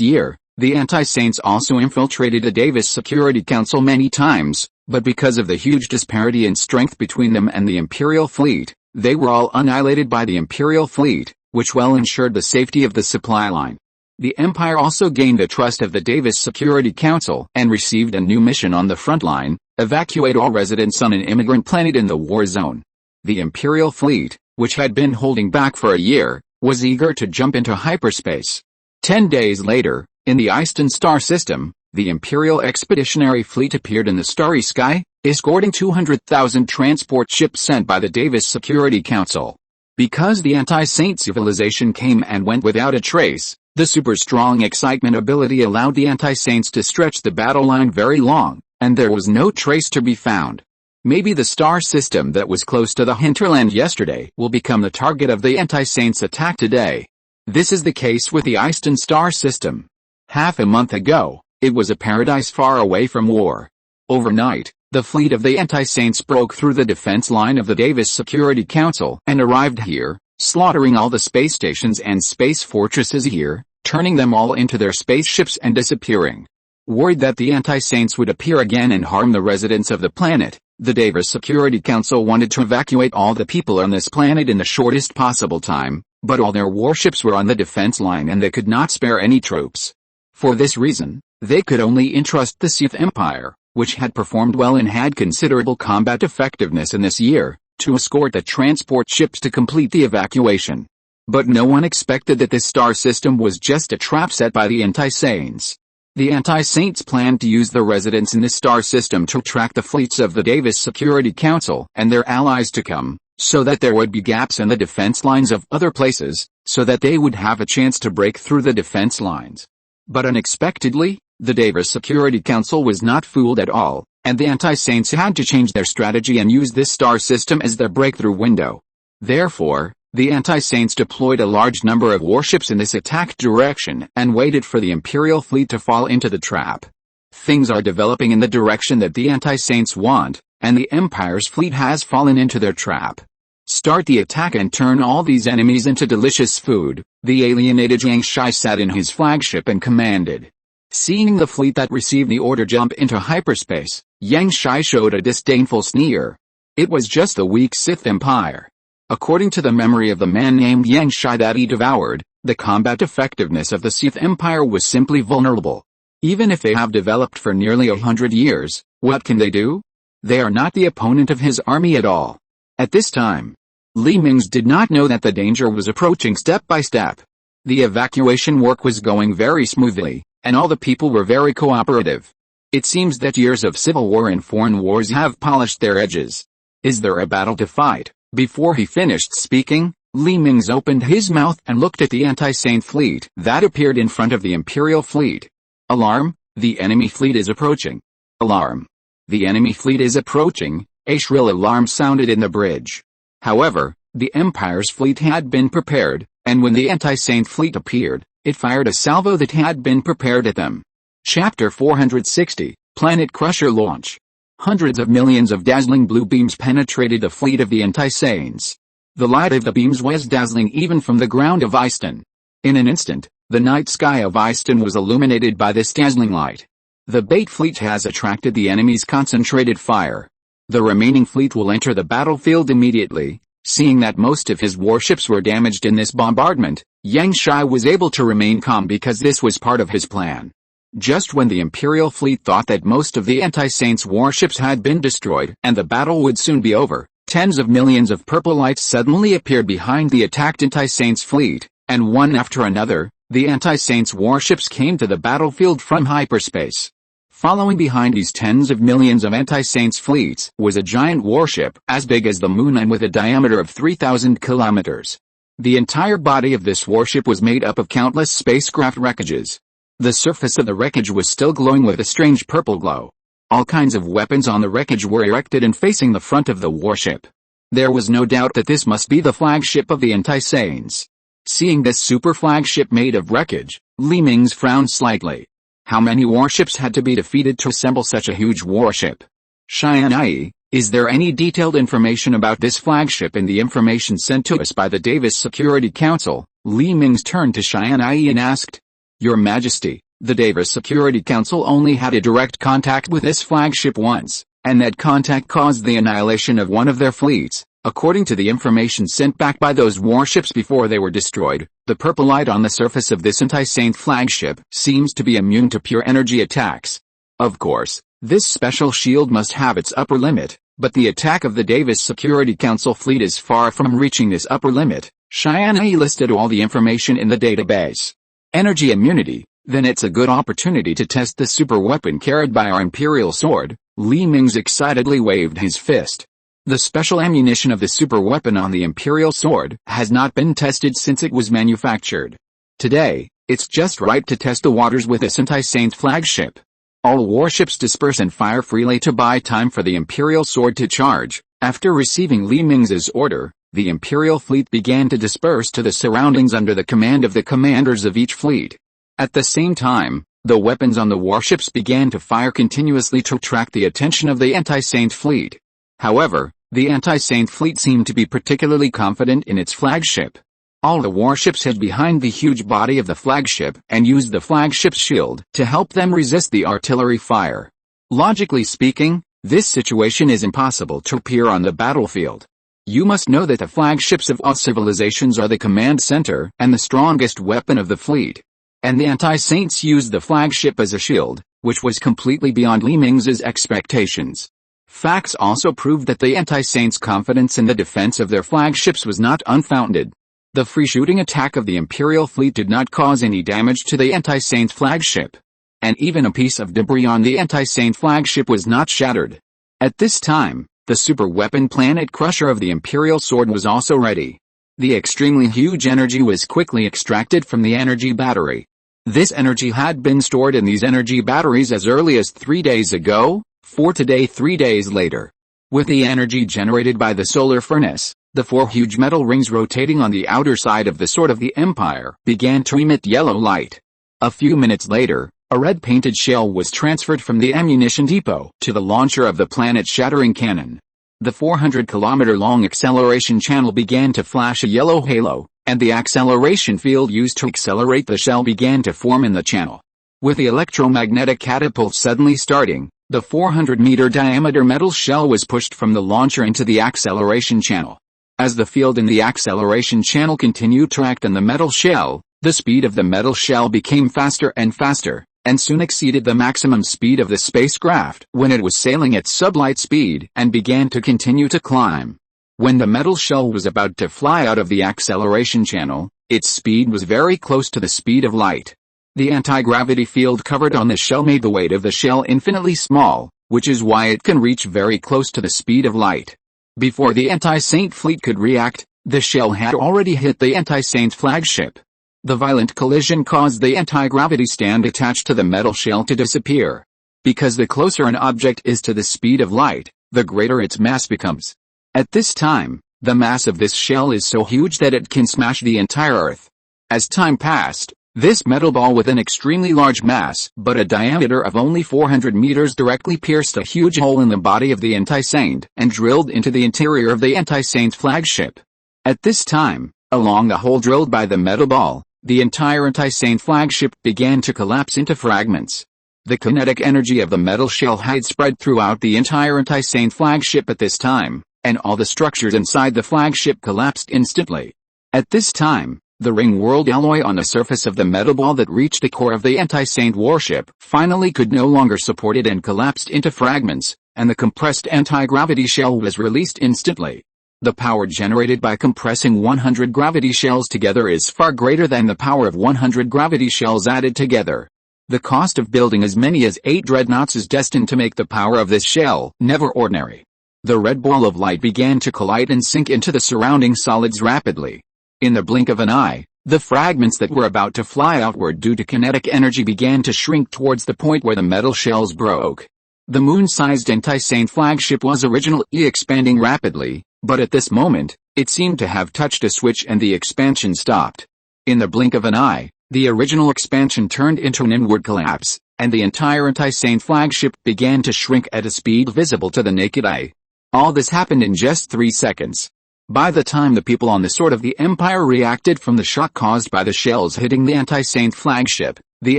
year, the Anti-Saints also infiltrated the Davis Security Council many times, but because of the huge disparity in strength between them and the Imperial fleet, they were all annihilated by the Imperial fleet, which well ensured the safety of the supply line. The Empire also gained the trust of the Davis Security Council and received a new mission on the front line: evacuate all residents on an immigrant planet in the war zone. The Imperial fleet, which had been holding back for a year, was eager to jump into hyperspace. 10 days later, in the Easton star system, the Imperial Expeditionary Fleet appeared in the starry sky, escorting 200,000 transport ships sent by the Davis Security Council. Because the anti-Saint civilization came and went without a trace, the super-strong excitement ability allowed the anti-Saints to stretch the battle line very long, and there was no trace to be found. Maybe the star system that was close to the hinterland yesterday will become the target of the anti-Saints attack today. This is the case with the Easton star system. Half a month ago, it was a paradise far away from war. Overnight, the fleet of the anti-Saints broke through the defense line of the Davis Security Council and arrived here, slaughtering all the space stations and space fortresses here, turning them all into their spaceships and disappearing. Worried that the anti-Saints would appear again and harm the residents of the planet, the Davis Security Council wanted to evacuate all the people on this planet in the shortest possible time, but all their warships were on the defense line and they could not spare any troops. For this reason, they could only entrust the Sith Empire, which had performed well and had considerable combat effectiveness in this year, to escort the transport ships to complete the evacuation. But no one expected that this star system was just a trap set by the anti-Saints. The anti-Saints planned to use the residents in this star system to track the fleets of the Davis Security Council and their allies to come, so that there would be gaps in the defense lines of other places, so that they would have a chance to break through the defense lines. But unexpectedly, the Davis Security Council was not fooled at all, and the anti-Saints had to change their strategy and use this star system as their breakthrough window. Therefore, the anti-Saints deployed a large number of warships in this attack direction and waited for the Imperial fleet to fall into the trap. Things are developing in the direction that the anti-Saints want, and the Empire's fleet has fallen into their trap. Start the attack and turn all these enemies into delicious food, the alienated Yang Shai sat in his flagship and commanded. Seeing the fleet that received the order jump into hyperspace, Yang Shai showed a disdainful sneer. It was just the weak Sith Empire. According to the memory of the man named Yang Shai that he devoured, the combat effectiveness of the Sith Empire was simply vulnerable. Even if they have developed for nearly 100 years, what can they do? They are not the opponent of his army at all. At this time, Li Mingze did not know that the danger was approaching step by step. The evacuation work was going very smoothly, and all the people were very cooperative. It seems that years of civil war and foreign wars have polished their edges. Is there a battle to fight? Before he finished speaking, Li Mingze opened his mouth and looked at the anti-Saint fleet that appeared in front of the Imperial fleet. Alarm! The enemy fleet is approaching. Alarm! The enemy fleet is approaching. A shrill alarm sounded in the bridge. However, the Empire's fleet had been prepared, and when the anti-Saint fleet appeared, it fired a salvo that had been prepared at them. Chapter 460, Planet Crusher launch. Hundreds of millions of dazzling blue beams penetrated the fleet of the anti-Saiyans. The light of the beams was dazzling even from the ground of Easton. In an instant, the night sky of Easton was illuminated by this dazzling light. The bait fleet has attracted the enemy's concentrated fire. The remaining fleet will enter the battlefield immediately. Seeing that most of his warships were damaged in this bombardment, Yang Shai was able to remain calm because this was part of his plan. Just when the Imperial fleet thought that most of the anti-Saints warships had been destroyed and the battle would soon be over, tens of millions of purple lights suddenly appeared behind the attacked anti-Saints fleet, and one after another, the anti-Saints warships came to the battlefield from hyperspace. Following behind these tens of millions of anti-Saints fleets was a giant warship as big as the moon and with a diameter of 3,000 kilometers. The entire body of this warship was made up of countless spacecraft wreckages. The surface of the wreckage was still glowing with a strange purple glow. All kinds of weapons on the wreckage were erected and facing the front of the warship. There was no doubt that this must be the flagship of the anti-Saiyans. Seeing this super flagship made of wreckage, Li Mingze frowned slightly. How many warships had to be defeated to assemble such a huge warship? Tianyi, is there any detailed information about this flagship in the information sent to us by the Davis Security Council? Li Mingze turned to Tianyi and asked. Your Majesty, the Davis Security Council only had a direct contact with this flagship once, and that contact caused the annihilation of one of their fleets. According to the information sent back by those warships before they were destroyed, the purple light on the surface of this anti-Saint flagship seems to be immune to pure energy attacks. Of course, this special shield must have its upper limit, but the attack of the Davis Security Council fleet is far from reaching this upper limit. Tianyi listed all the information in the database. Energy immunity, then it's a good opportunity to test the super weapon carried by our Imperial Sword. Li Mingze excitedly waved his fist. The special ammunition of the super weapon on the Imperial Sword has not been tested since it was manufactured. Today, it's just right to test the waters with this anti-Saint flagship. All warships disperse and fire freely to buy time for the Imperial Sword to charge. After receiving Li Mingze's order, the Imperial fleet began to disperse to the surroundings under the command of the commanders of each fleet. At the same time, the weapons on the warships began to fire continuously to attract the attention of the anti-Saint fleet. However, the anti-Saint fleet seemed to be particularly confident in its flagship. All the warships hid behind the huge body of the flagship and used the flagship's shield to help them resist the artillery fire. Logically speaking, this situation is impossible to appear on the battlefield. You must know that the flagships of all civilizations are the command center and the strongest weapon of the fleet. And the anti-Saints used the flagship as a shield, which was completely beyond Li Mingze's expectations. Facts also proved that the anti-Saints' confidence in the defense of their flagships was not unfounded. The free-shooting attack of the Imperial fleet did not cause any damage to the anti-Saint flagship. And even a piece of debris on the anti-Saint flagship was not shattered. At this time, the super weapon Planet Crusher of the Imperial Sword was also ready. The extremely huge energy was quickly extracted from the energy battery. This energy had been stored in these energy batteries as early as 3 days ago, for today 3 days later. With the energy generated by the solar furnace, the 4 huge metal rings rotating on the outer side of the Sword of the Empire began to emit yellow light. A few minutes later, a red-painted shell was transferred from the ammunition depot to the launcher of the planet-shattering cannon. The 400-kilometer-long acceleration channel began to flash a yellow halo, and the acceleration field used to accelerate the shell began to form in the channel. With the electromagnetic catapult suddenly starting, the 400-meter diameter metal shell was pushed from the launcher into the acceleration channel. As the field in the acceleration channel continued to act on the metal shell, the speed of the metal shell became faster and faster, and soon exceeded the maximum speed of the spacecraft when it was sailing at sublight speed and began to continue to climb. When the metal shell was about to fly out of the acceleration channel, its speed was very close to the speed of light. The anti-gravity field covered on the shell made the weight of the shell infinitely small, which is why it can reach very close to the speed of light. Before the anti-Saint fleet could react, the shell had already hit the anti-Saint flagship. The violent collision caused the anti-gravity stand attached to the metal shell to disappear. Because the closer an object is to the speed of light, the greater its mass becomes. At this time, the mass of this shell is so huge that it can smash the entire Earth. As time passed, This metal ball with an extremely large mass but a diameter of only 400 meters directly pierced a huge hole in the body of the anti-saint and drilled into the interior of the anti-saint's flagship. At this time, along the hole drilled by the metal ball, the entire anti-saint flagship began to collapse into fragments. The kinetic energy of the metal shell had spread throughout the entire anti-saint flagship at this time, and all the structures inside the flagship collapsed instantly. At this time, the ring-world alloy on the surface of the metal ball that reached the core of the anti-saint warship finally could no longer support it and collapsed into fragments, and the compressed anti-gravity shell was released instantly. The power generated by compressing 100 gravity shells together is far greater than the power of 100 gravity shells added together. The cost of building as many as 8 dreadnoughts is destined to make the power of this shell never ordinary. The red ball of light began to collide and sink into the surrounding solids rapidly. In the blink of an eye, the fragments that were about to fly outward due to kinetic energy began to shrink towards the point where the metal shells broke. The moon-sized anti-saint flagship was originally expanding rapidly, but at this moment, it seemed to have touched a switch and the expansion stopped. In the blink of an eye, the original expansion turned into an inward collapse, and the entire anti-saint flagship began to shrink at a speed visible to the naked eye. All this happened in just 3 seconds. By the time the people on the sword of the Empire reacted from the shock caused by the shells hitting the anti-saint flagship, the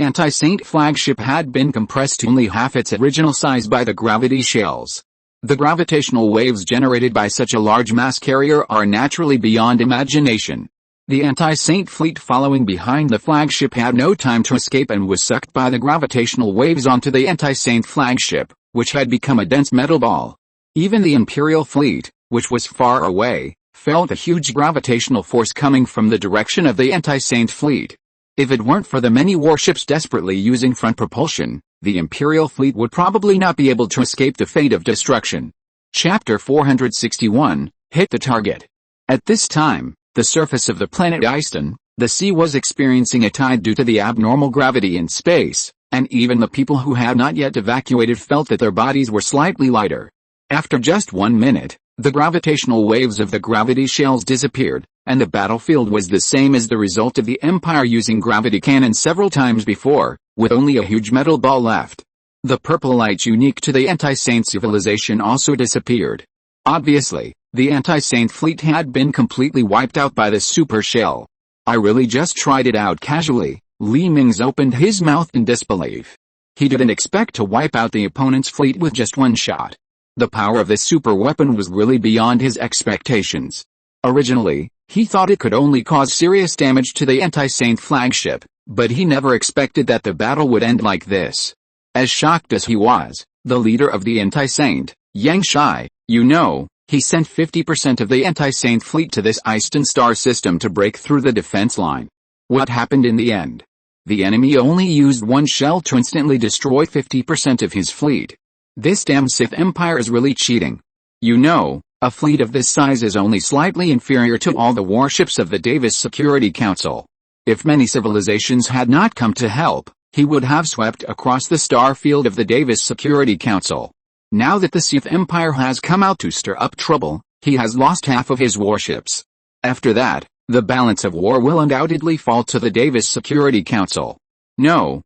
anti-saint flagship had been compressed to only half its original size by the gravity shells. The gravitational waves generated by such a large mass carrier are naturally beyond imagination. The anti-saint fleet following behind the flagship had no time to escape and was sucked by the gravitational waves onto the anti-saint flagship, which had become a dense metal ball. Even the Imperial fleet, which was far away, felt a huge gravitational force coming from the direction of the anti-saint fleet. If it weren't for the many warships desperately using front propulsion, the Imperial fleet would probably not be able to escape the fate of destruction. Chapter 461, Hit the Target. At this time, the surface of the planet Eiston, the sea was experiencing a tide due to the abnormal gravity in space, and even the people who had not yet evacuated felt that their bodies were slightly lighter. After just 1 minute, the gravitational waves of the gravity shells disappeared, and the battlefield was the same as the result of the Empire using gravity cannons several times before, with only a huge metal ball left. The purple light unique to the anti-saint civilization also disappeared. Obviously, the anti-saint fleet had been completely wiped out by the super shell. I really just tried it out casually. Mingze opened his mouth in disbelief. He didn't expect to wipe out the opponent's fleet with just one shot. The power of this super weapon was really beyond his expectations. Originally, he thought it could only cause serious damage to the anti-saint flagship, but he never expected that the battle would end like this. As shocked as he was, the leader of the anti-saint, Yang Shai, he sent 50% of the anti-saint fleet to this Eiston star system to break through the defense line. What happened in the end? The enemy only used one shell to instantly destroy 50% of his fleet. This damn Sith Empire is really cheating. A fleet of this size is only slightly inferior to all the warships of the Davis Security Council. If many civilizations had not come to help, he would have swept across the star field of the Davis Security Council. Now that the Sith Empire has come out to stir up trouble, he has lost half of his warships. After that, the balance of war will undoubtedly fall to the Davis Security Council. No,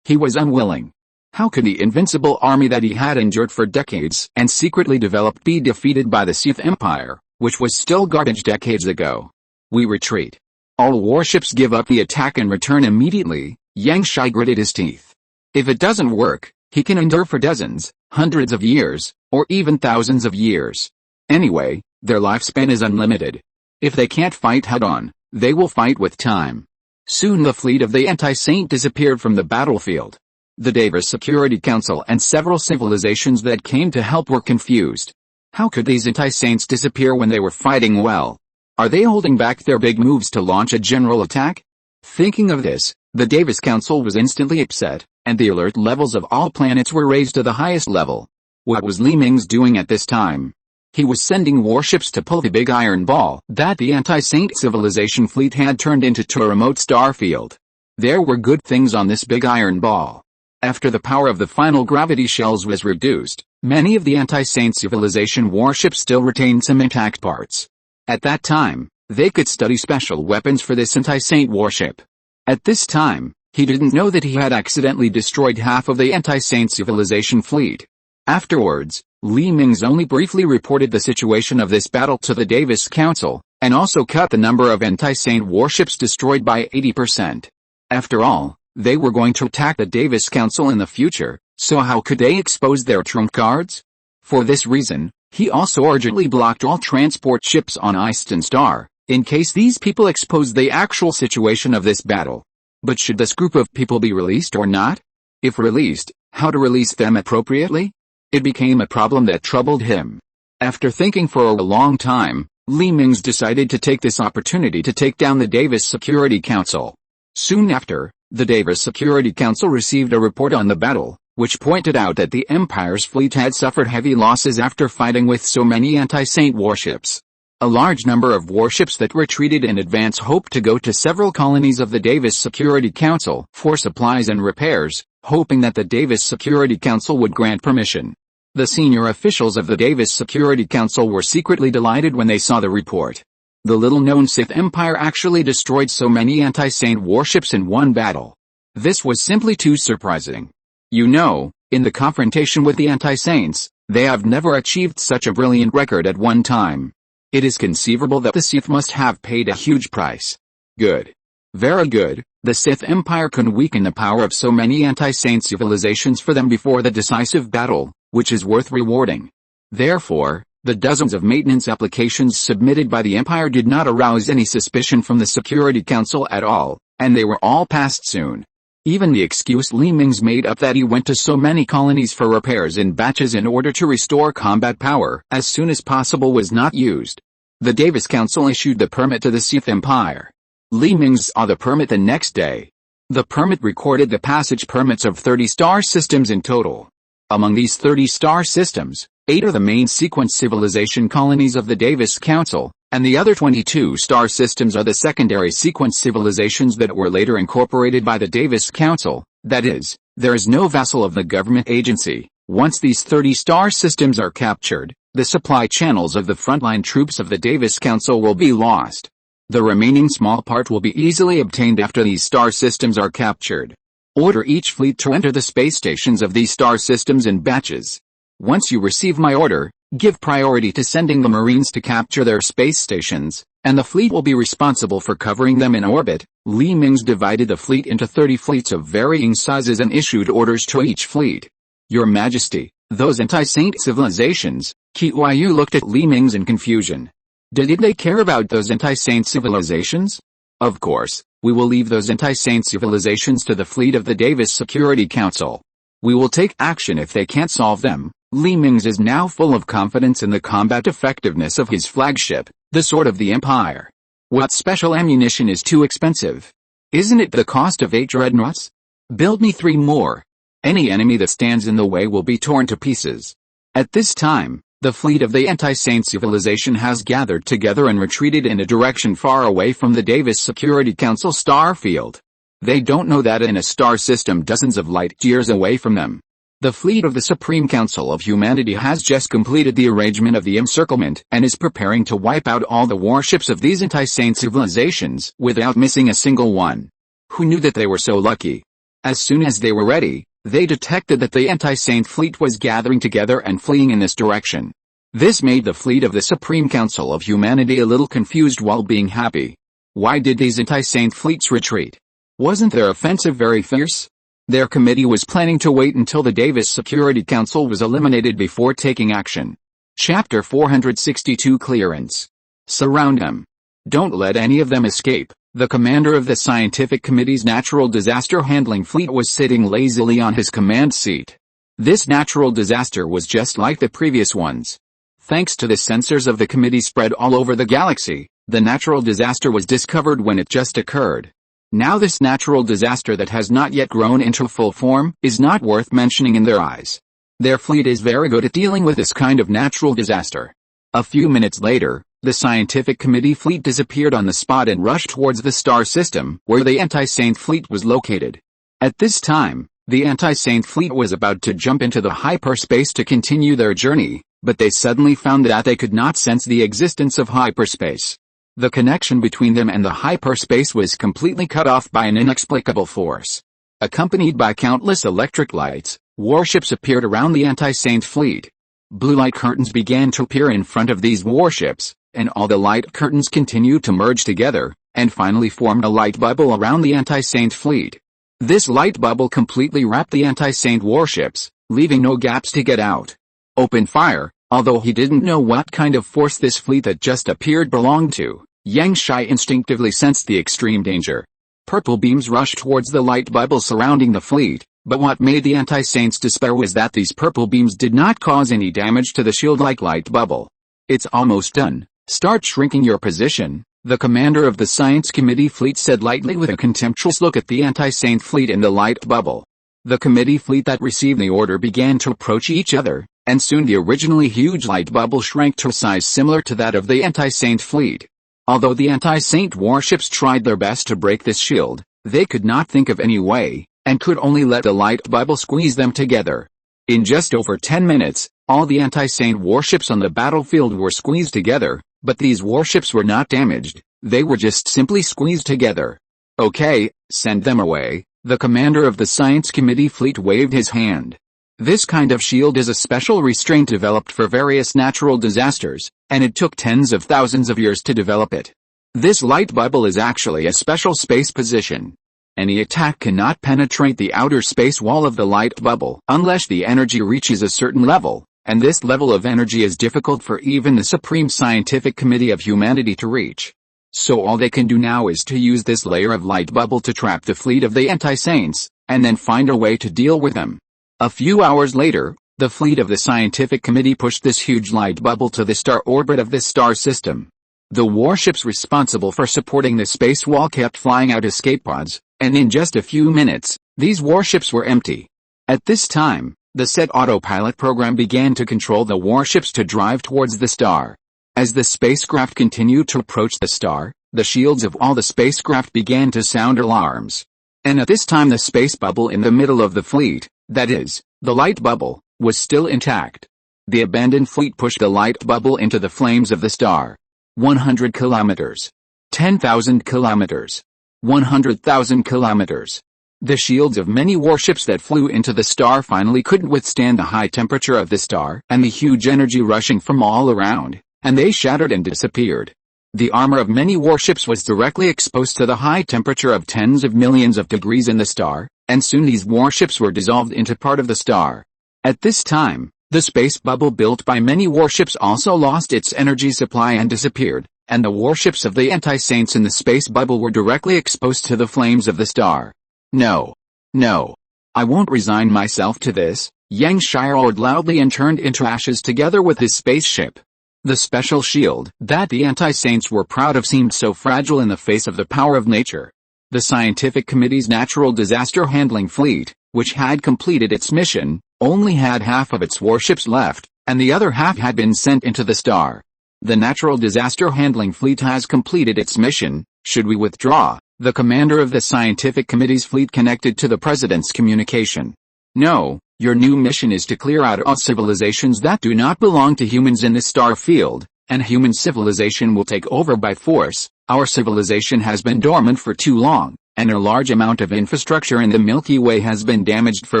he was unwilling. How could the invincible army that he had endured for decades and secretly developed be defeated by the Sith Empire, which was still garbage decades ago? We retreat. All warships give up the attack and return immediately. Yang Shai gritted his teeth. If it doesn't work, he can endure for dozens, hundreds of years, or even thousands of years. Anyway, their lifespan is unlimited. If they can't fight head-on, they will fight with time. Soon the fleet of the anti-saint disappeared from the battlefield. The Davis Security Council and several civilizations that came to help were confused. How could these anti-saints disappear when they were fighting well? Are they holding back their big moves to launch a general attack? Thinking of this, the Davis Council was instantly upset, and the alert levels of all planets were raised to the highest level. What was Mingze doing at this time? He was sending warships to pull the big iron ball that the anti-saint civilization fleet had turned into a remote star field. There were good things on this big iron ball. After the power of the final gravity shells was reduced, many of the anti-saint civilization warships still retained some intact parts. At that time, they could study special weapons for this anti-saint warship. At this time, he didn't know that he had accidentally destroyed half of the anti-Saint civilization fleet. Afterwards, Li Mingze only briefly reported the situation of this battle to the Davis Council, and also cut the number of anti-Saint warships destroyed by 80%. After all, they were going to attack the Davis Council in the future, so how could they expose their trump cards? For this reason, he also urgently blocked all transport ships on Eastern Star, in case these people exposed the actual situation of this battle. But should this group of people be released or not? If released, how to release them appropriately? It became a problem that troubled him. After thinking for a long time, Li Mingze decided to take this opportunity to take down the Davis Security Council. Soon after, the Davis Security Council received a report on the battle, which pointed out that the Empire's fleet had suffered heavy losses after fighting with so many anti-Saint warships. A large number of warships that retreated in advance hoped to go to several colonies of the Davis Security Council for supplies and repairs, hoping that the Davis Security Council would grant permission. The senior officials of the Davis Security Council were secretly delighted when they saw the report. The little-known Sith Empire actually destroyed so many anti-Saint warships in one battle. This was simply too surprising. You know, in the confrontation with the anti-Saints, they have never achieved such a brilliant record at one time. It is conceivable that the Sith must have paid a huge price. Good. Very good. The Sith Empire can weaken the power of so many anti-Saint civilizations for them before the decisive battle, which is worth rewarding. Therefore, the dozens of maintenance applications submitted by the Empire did not arouse any suspicion from the Security Council at all, and they were all passed soon. Even the excuse Li Mingze made up that he went to so many colonies for repairs in batches in order to restore combat power as soon as possible was not used. The Davis Council issued the permit to the Sith Empire. Li Mingze saw the permit the next day. The permit recorded the passage permits of 30 star systems in total. Among these 30 star systems, 8 are the main sequence civilization colonies of the Davis Council, and the other 22 star systems are the secondary sequence civilizations that were later incorporated by the Davis Council. That is, there is no vassal of the government agency. Once these 30 star systems are captured, the supply channels of the frontline troops of the Davis Council will be lost. The remaining small part will be easily obtained after these star systems are captured. Order each fleet to enter the space stations of these star systems in batches. Once you receive my order, give priority to sending the Marines to capture their space stations, and the fleet will be responsible for covering them in orbit. Li Mingze divided the fleet into 30 fleets of varying sizes and issued orders to each fleet. Your Majesty, those anti-Saint civilizations. Qi Yu looked at Li Mingze in confusion. Did they care about those anti-Saint civilizations? Of course, we will leave those anti-Saint civilizations to the fleet of the Davis Security Council. We will take action if they can't solve them. Li Mingze is now full of confidence in the combat effectiveness of his flagship, the Sword of the Empire. What special ammunition is too expensive? Isn't it the cost of 8 dreadnoughts? Build me 3 more. Any enemy that stands in the way will be torn to pieces. At this time, the fleet of the anti-Saint civilization has gathered together and retreated in a direction far away from the Davis Security Council star field. They don't know that in a star system dozens of light years away from them. The fleet of the Supreme Council of Humanity has just completed the arrangement of the encirclement and is preparing to wipe out all the warships of these anti-Saint civilizations without missing a single one. Who knew that they were so lucky? As soon as they were ready, they detected that the anti-Saint fleet was gathering together and fleeing in this direction. This made the fleet of the Supreme Council of Humanity a little confused while being happy. Why did these anti-Saint fleets retreat? Wasn't their offensive very fierce? Their committee was planning to wait until the Davis Security Council was eliminated before taking action. Chapter 462 Clearance. Surround them. Don't let any of them escape. The commander of the Scientific Committee's Natural Disaster Handling Fleet was sitting lazily on his command seat. This natural disaster was just like the previous ones. Thanks to the sensors of the committee spread all over the galaxy, the natural disaster was discovered when it just occurred. Now this natural disaster that has not yet grown into full form is not worth mentioning in their eyes. Their fleet is very good at dealing with this kind of natural disaster. A few minutes later, the Scientific Committee fleet disappeared on the spot and rushed towards the star system where the anti-Saint fleet was located. At this time, the anti-Saint fleet was about to jump into the hyperspace to continue their journey, but they suddenly found that they could not sense the existence of hyperspace. The connection between them and the hyperspace was completely cut off by an inexplicable force. Accompanied by countless electric lights, warships appeared around the anti-Saint fleet. Blue light curtains began to appear in front of these warships, and all the light curtains continued to merge together, and finally formed a light bubble around the anti-Saint fleet. This light bubble completely wrapped the anti-Saint warships, leaving no gaps to get out. Open fire. Although he didn't know what kind of force this fleet that just appeared belonged to, Yang Shai instinctively sensed the extreme danger. Purple beams rushed towards the light bubble surrounding the fleet, but what made the anti-Saints despair was that these purple beams did not cause any damage to the shield-like light bubble. "It's almost done. Start shrinking your position," the commander of the Science Committee fleet said lightly with a contemptuous look at the anti-Saint fleet in the light bubble. The committee fleet that received the order began to approach each other, and soon the originally huge light bubble shrank to a size similar to that of the anti-Saint fleet. Although the anti-Saint warships tried their best to break this shield, they could not think of any way, and could only let the light bubble squeeze them together. In just over 10 minutes, all the anti-Saint warships on the battlefield were squeezed together, but these warships were not damaged, they were just simply squeezed together. "Okay, send them away," the commander of the Science Committee fleet waved his hand. This kind of shield is a special restraint developed for various natural disasters, and it took tens of thousands of years to develop it. This light bubble is actually a special space position. Any attack cannot penetrate the outer space wall of the light bubble unless the energy reaches a certain level, and this level of energy is difficult for even the Supreme Scientific Committee of Humanity to reach. So all they can do now is to use this layer of light bubble to trap the fleet of the anti-Saints, and then find a way to deal with them. A few hours later, the fleet of the Scientific Committee pushed this huge light bubble to the star orbit of this star system. The warships responsible for supporting the space wall kept flying out escape pods, and in just a few minutes, these warships were empty. At this time, the set autopilot program began to control the warships to drive towards the star. As the spacecraft continued to approach the star, the shields of all the spacecraft began to sound alarms. And at this time the space bubble in the middle of the fleet, that is, the light bubble, was still intact. The abandoned fleet pushed the light bubble into the flames of the star. 100 kilometers. 10,000 kilometers. 100,000 kilometers. The shields of many warships that flew into the star finally couldn't withstand the high temperature of the star and the huge energy rushing from all around, and they shattered and disappeared. The armor of many warships was directly exposed to the high temperature of tens of millions of degrees in the star, and soon these warships were dissolved into part of the star. At this time, the space bubble built by many warships also lost its energy supply and disappeared, and the warships of the anti-Saints in the space bubble were directly exposed to the flames of the star. No. No. I won't resign myself to this, Yang Shai roared loudly and turned into ashes together with his spaceship. The special shield that the anti-Saints were proud of seemed so fragile in the face of the power of nature. The Scientific Committee's Natural Disaster Handling Fleet, which had completed its mission, only had half of its warships left, and the other half had been sent into the star. The Natural Disaster Handling Fleet has completed its mission. Should we withdraw? The commander of the Scientific Committee's fleet connected to the president's communication. No, your new mission is to clear out all civilizations that do not belong to humans in this star field, and human civilization will take over by force. Our civilization has been dormant for too long, and a large amount of infrastructure in the Milky Way has been damaged for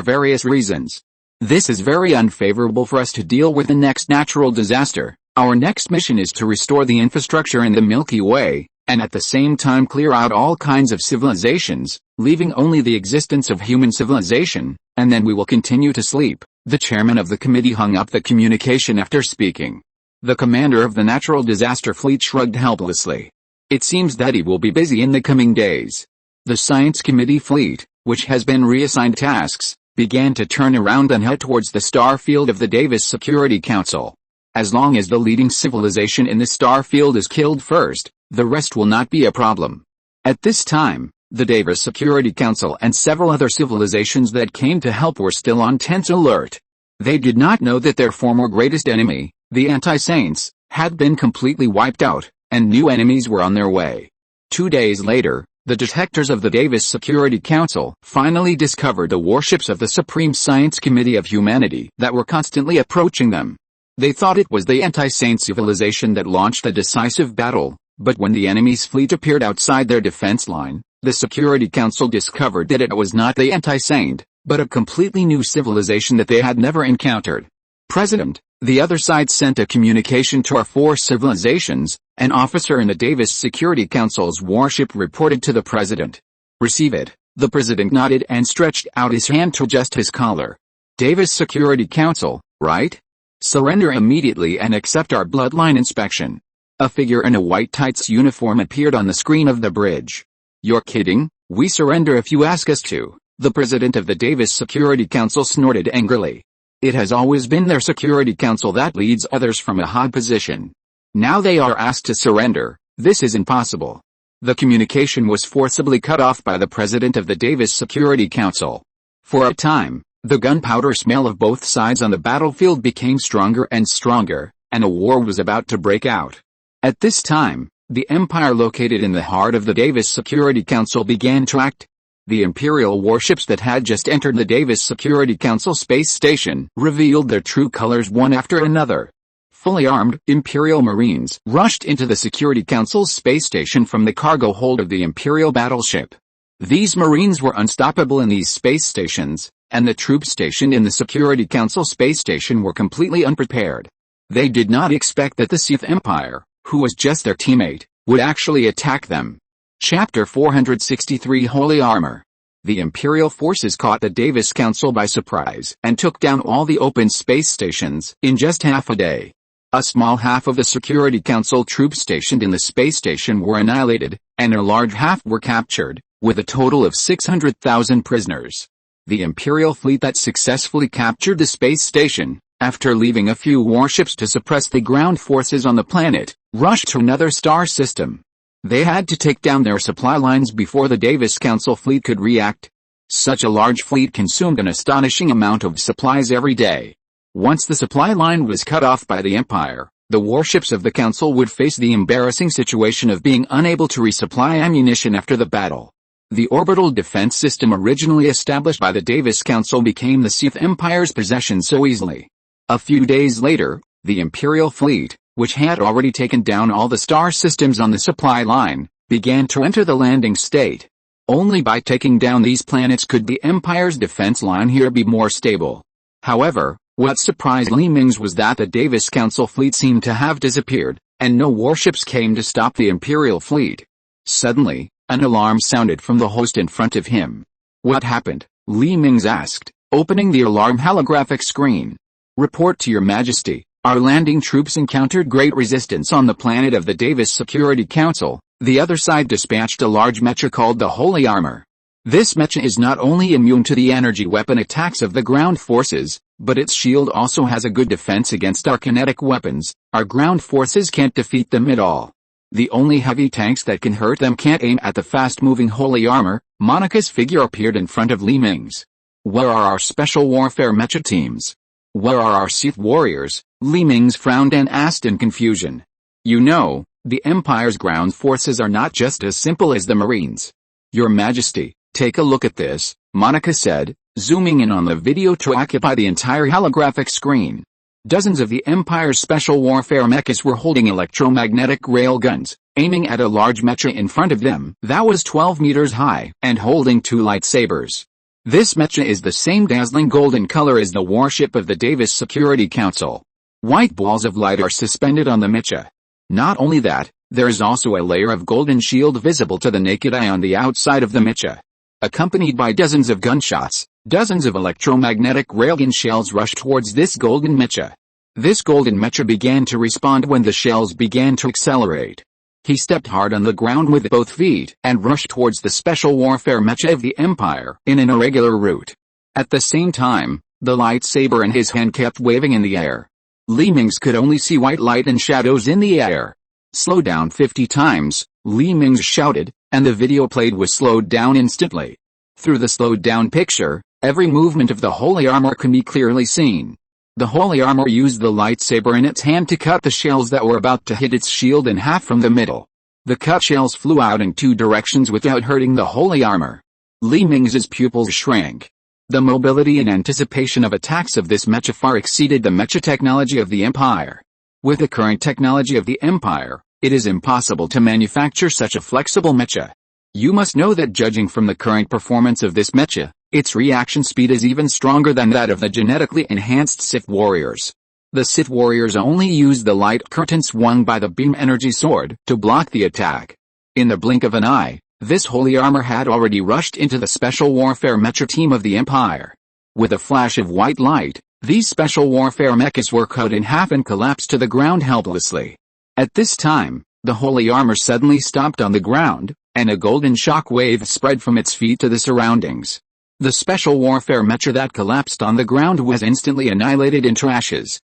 various reasons. This is very unfavorable for us to deal with the next natural disaster. Our next mission is to restore the infrastructure in the Milky Way, and at the same time clear out all kinds of civilizations, leaving only the existence of human civilization, and then we will continue to sleep. The chairman of the committee hung up the communication after speaking. The commander of the Natural Disaster Fleet shrugged helplessly. It seems that he will be busy in the coming days. The Science Committee fleet, which has been reassigned tasks, began to turn around and head towards the star field of the Davis Security Council. As long as the leading civilization in the star field is killed first, the rest will not be a problem. At this time, the Davis Security Council and several other civilizations that came to help were still on tense alert. They did not know that their former greatest enemy, the anti-Saints, had been completely wiped out, and new enemies were on their way. 2 days later, the detectors of the Davis Security Council finally discovered the warships of the Supreme Science Committee of Humanity that were constantly approaching them. They thought it was the anti-Saint civilization that launched the decisive battle, But when the enemy's fleet appeared outside their defense line, the Security Council discovered that it was not the anti-saint, but a completely new civilization that they had never encountered. President, the other side sent a communication to our four civilizations. An officer in the Davis Security Council's warship reported to the president. Receive it. The president nodded and stretched out his hand to adjust his collar. Davis Security Council, right? Surrender immediately and accept our bloodline inspection. A figure in a white tights uniform appeared on the screen of the bridge. You're kidding? We surrender if you ask us to, the president of the Davis Security Council snorted angrily. It has always been their Security Council that leads others from a high position. Now they are asked to surrender. This is impossible. The communication was forcibly cut off by the president of the Davis Security Council. For a time, the gunpowder smell of both sides on the battlefield became stronger and stronger, and a war was about to break out. At this time, the empire located in the heart of the Davis Security Council began to act. The Imperial warships that had just entered the Davis Security Council space station revealed their true colors one after another. Fully armed Imperial Marines rushed into the Security Council's space station from the cargo hold of the Imperial battleship. These Marines were unstoppable in these space stations, and the troops stationed in the Security Council space station were completely unprepared. They did not expect that the Sith Empire, who was just their teammate, would actually attack them. Chapter 463 Holy Armor. The Imperial forces caught the Davis Council by surprise and took down all the open space stations in just half a day. A small half of the Security Council troops stationed in the space station were annihilated, and a large half were captured, with a total of 600,000 prisoners. The Imperial fleet that successfully captured the space station, after leaving a few warships to suppress the ground forces on the planet, rushed to another star system. They had to take down their supply lines before the Davis Council fleet could react. Such a large fleet consumed an astonishing amount of supplies every day. Once the supply line was cut off by the Empire, the warships of the Council would face the embarrassing situation of being unable to resupply ammunition after the battle. The orbital defense system originally established by the Davis Council became the Sith Empire's possession so easily. A few days later, the Imperial fleet, which had already taken down all the star systems on the supply line, began to enter the landing state. Only by taking down these planets could the Empire's defense line here be more stable. However, what surprised Mingze was that the Davis Council fleet seemed to have disappeared, and no warships came to stop the Imperial fleet. Suddenly, an alarm sounded from the host in front of him. What happened? Mingze asked, opening the alarm holographic screen. Report to your majesty, our landing troops encountered great resistance on the planet of the Davis Security Council. The other side dispatched a large mecha called the Holy Armor. This mecha is not only immune to the energy weapon attacks of the ground forces, but its shield also has a good defense against our kinetic weapons. Our ground forces can't defeat them at all. The only heavy tanks that can hurt them can't aim at the fast-moving Holy Armor. Monica's figure appeared in front of Mingze. Where are our special warfare mecha teams? Where are our Sith warriors? Mingze frowned and asked in confusion. You know, the Empire's ground forces are not just as simple as the Marines. Your Majesty, take a look at this, Monica said, zooming in on the video to occupy the entire holographic screen. Dozens of the Empire's special warfare mechas were holding electromagnetic railguns, aiming at a large mecha in front of them that was 12 meters high and holding two lightsabers. This mecha is the same dazzling golden color as the warship of the Davis Security Council. White balls of light are suspended on the mecha. Not only that, there is also a layer of golden shield visible to the naked eye on the outside of the mecha. Accompanied by dozens of gunshots, dozens of electromagnetic railgun shells rushed towards this golden mecha. This golden mecha began to respond when the shells began to accelerate. He stepped hard on the ground with both feet and rushed towards the special warfare mecha of the Empire in an irregular route. At the same time, the lightsaber in his hand kept waving in the air. Mingze could only see white light and shadows in the air. Slow down 50 times, Mingze shouted, and the video played was slowed down instantly. Through the slowed down picture, every movement of the Holy Armor can be clearly seen. The Holy Armor used the lightsaber in its hand to cut the shells that were about to hit its shield in half from the middle. The cut shells flew out in two directions without hurting the Holy Armor. Mingze's pupils shrank. The mobility and anticipation of attacks of this mecha far exceeded the mecha technology of the Empire. With the current technology of the Empire, It is impossible to manufacture such a flexible mecha. You must know that judging from the current performance of this mecha, its reaction speed is even stronger than that of the genetically enhanced Sith warriors. The Sith warriors only use the light curtain swung by the beam energy sword to block the attack. In the blink of an eye, this holy armor had already rushed into the special warfare mecha team of the Empire. With a flash of white light, these special warfare mechas were cut in half and collapsed to the ground helplessly. At this time, the holy armor suddenly stopped on the ground, and a golden shock wave spread from its feet to the surroundings. The special warfare mecha that collapsed on the ground was instantly annihilated into ashes.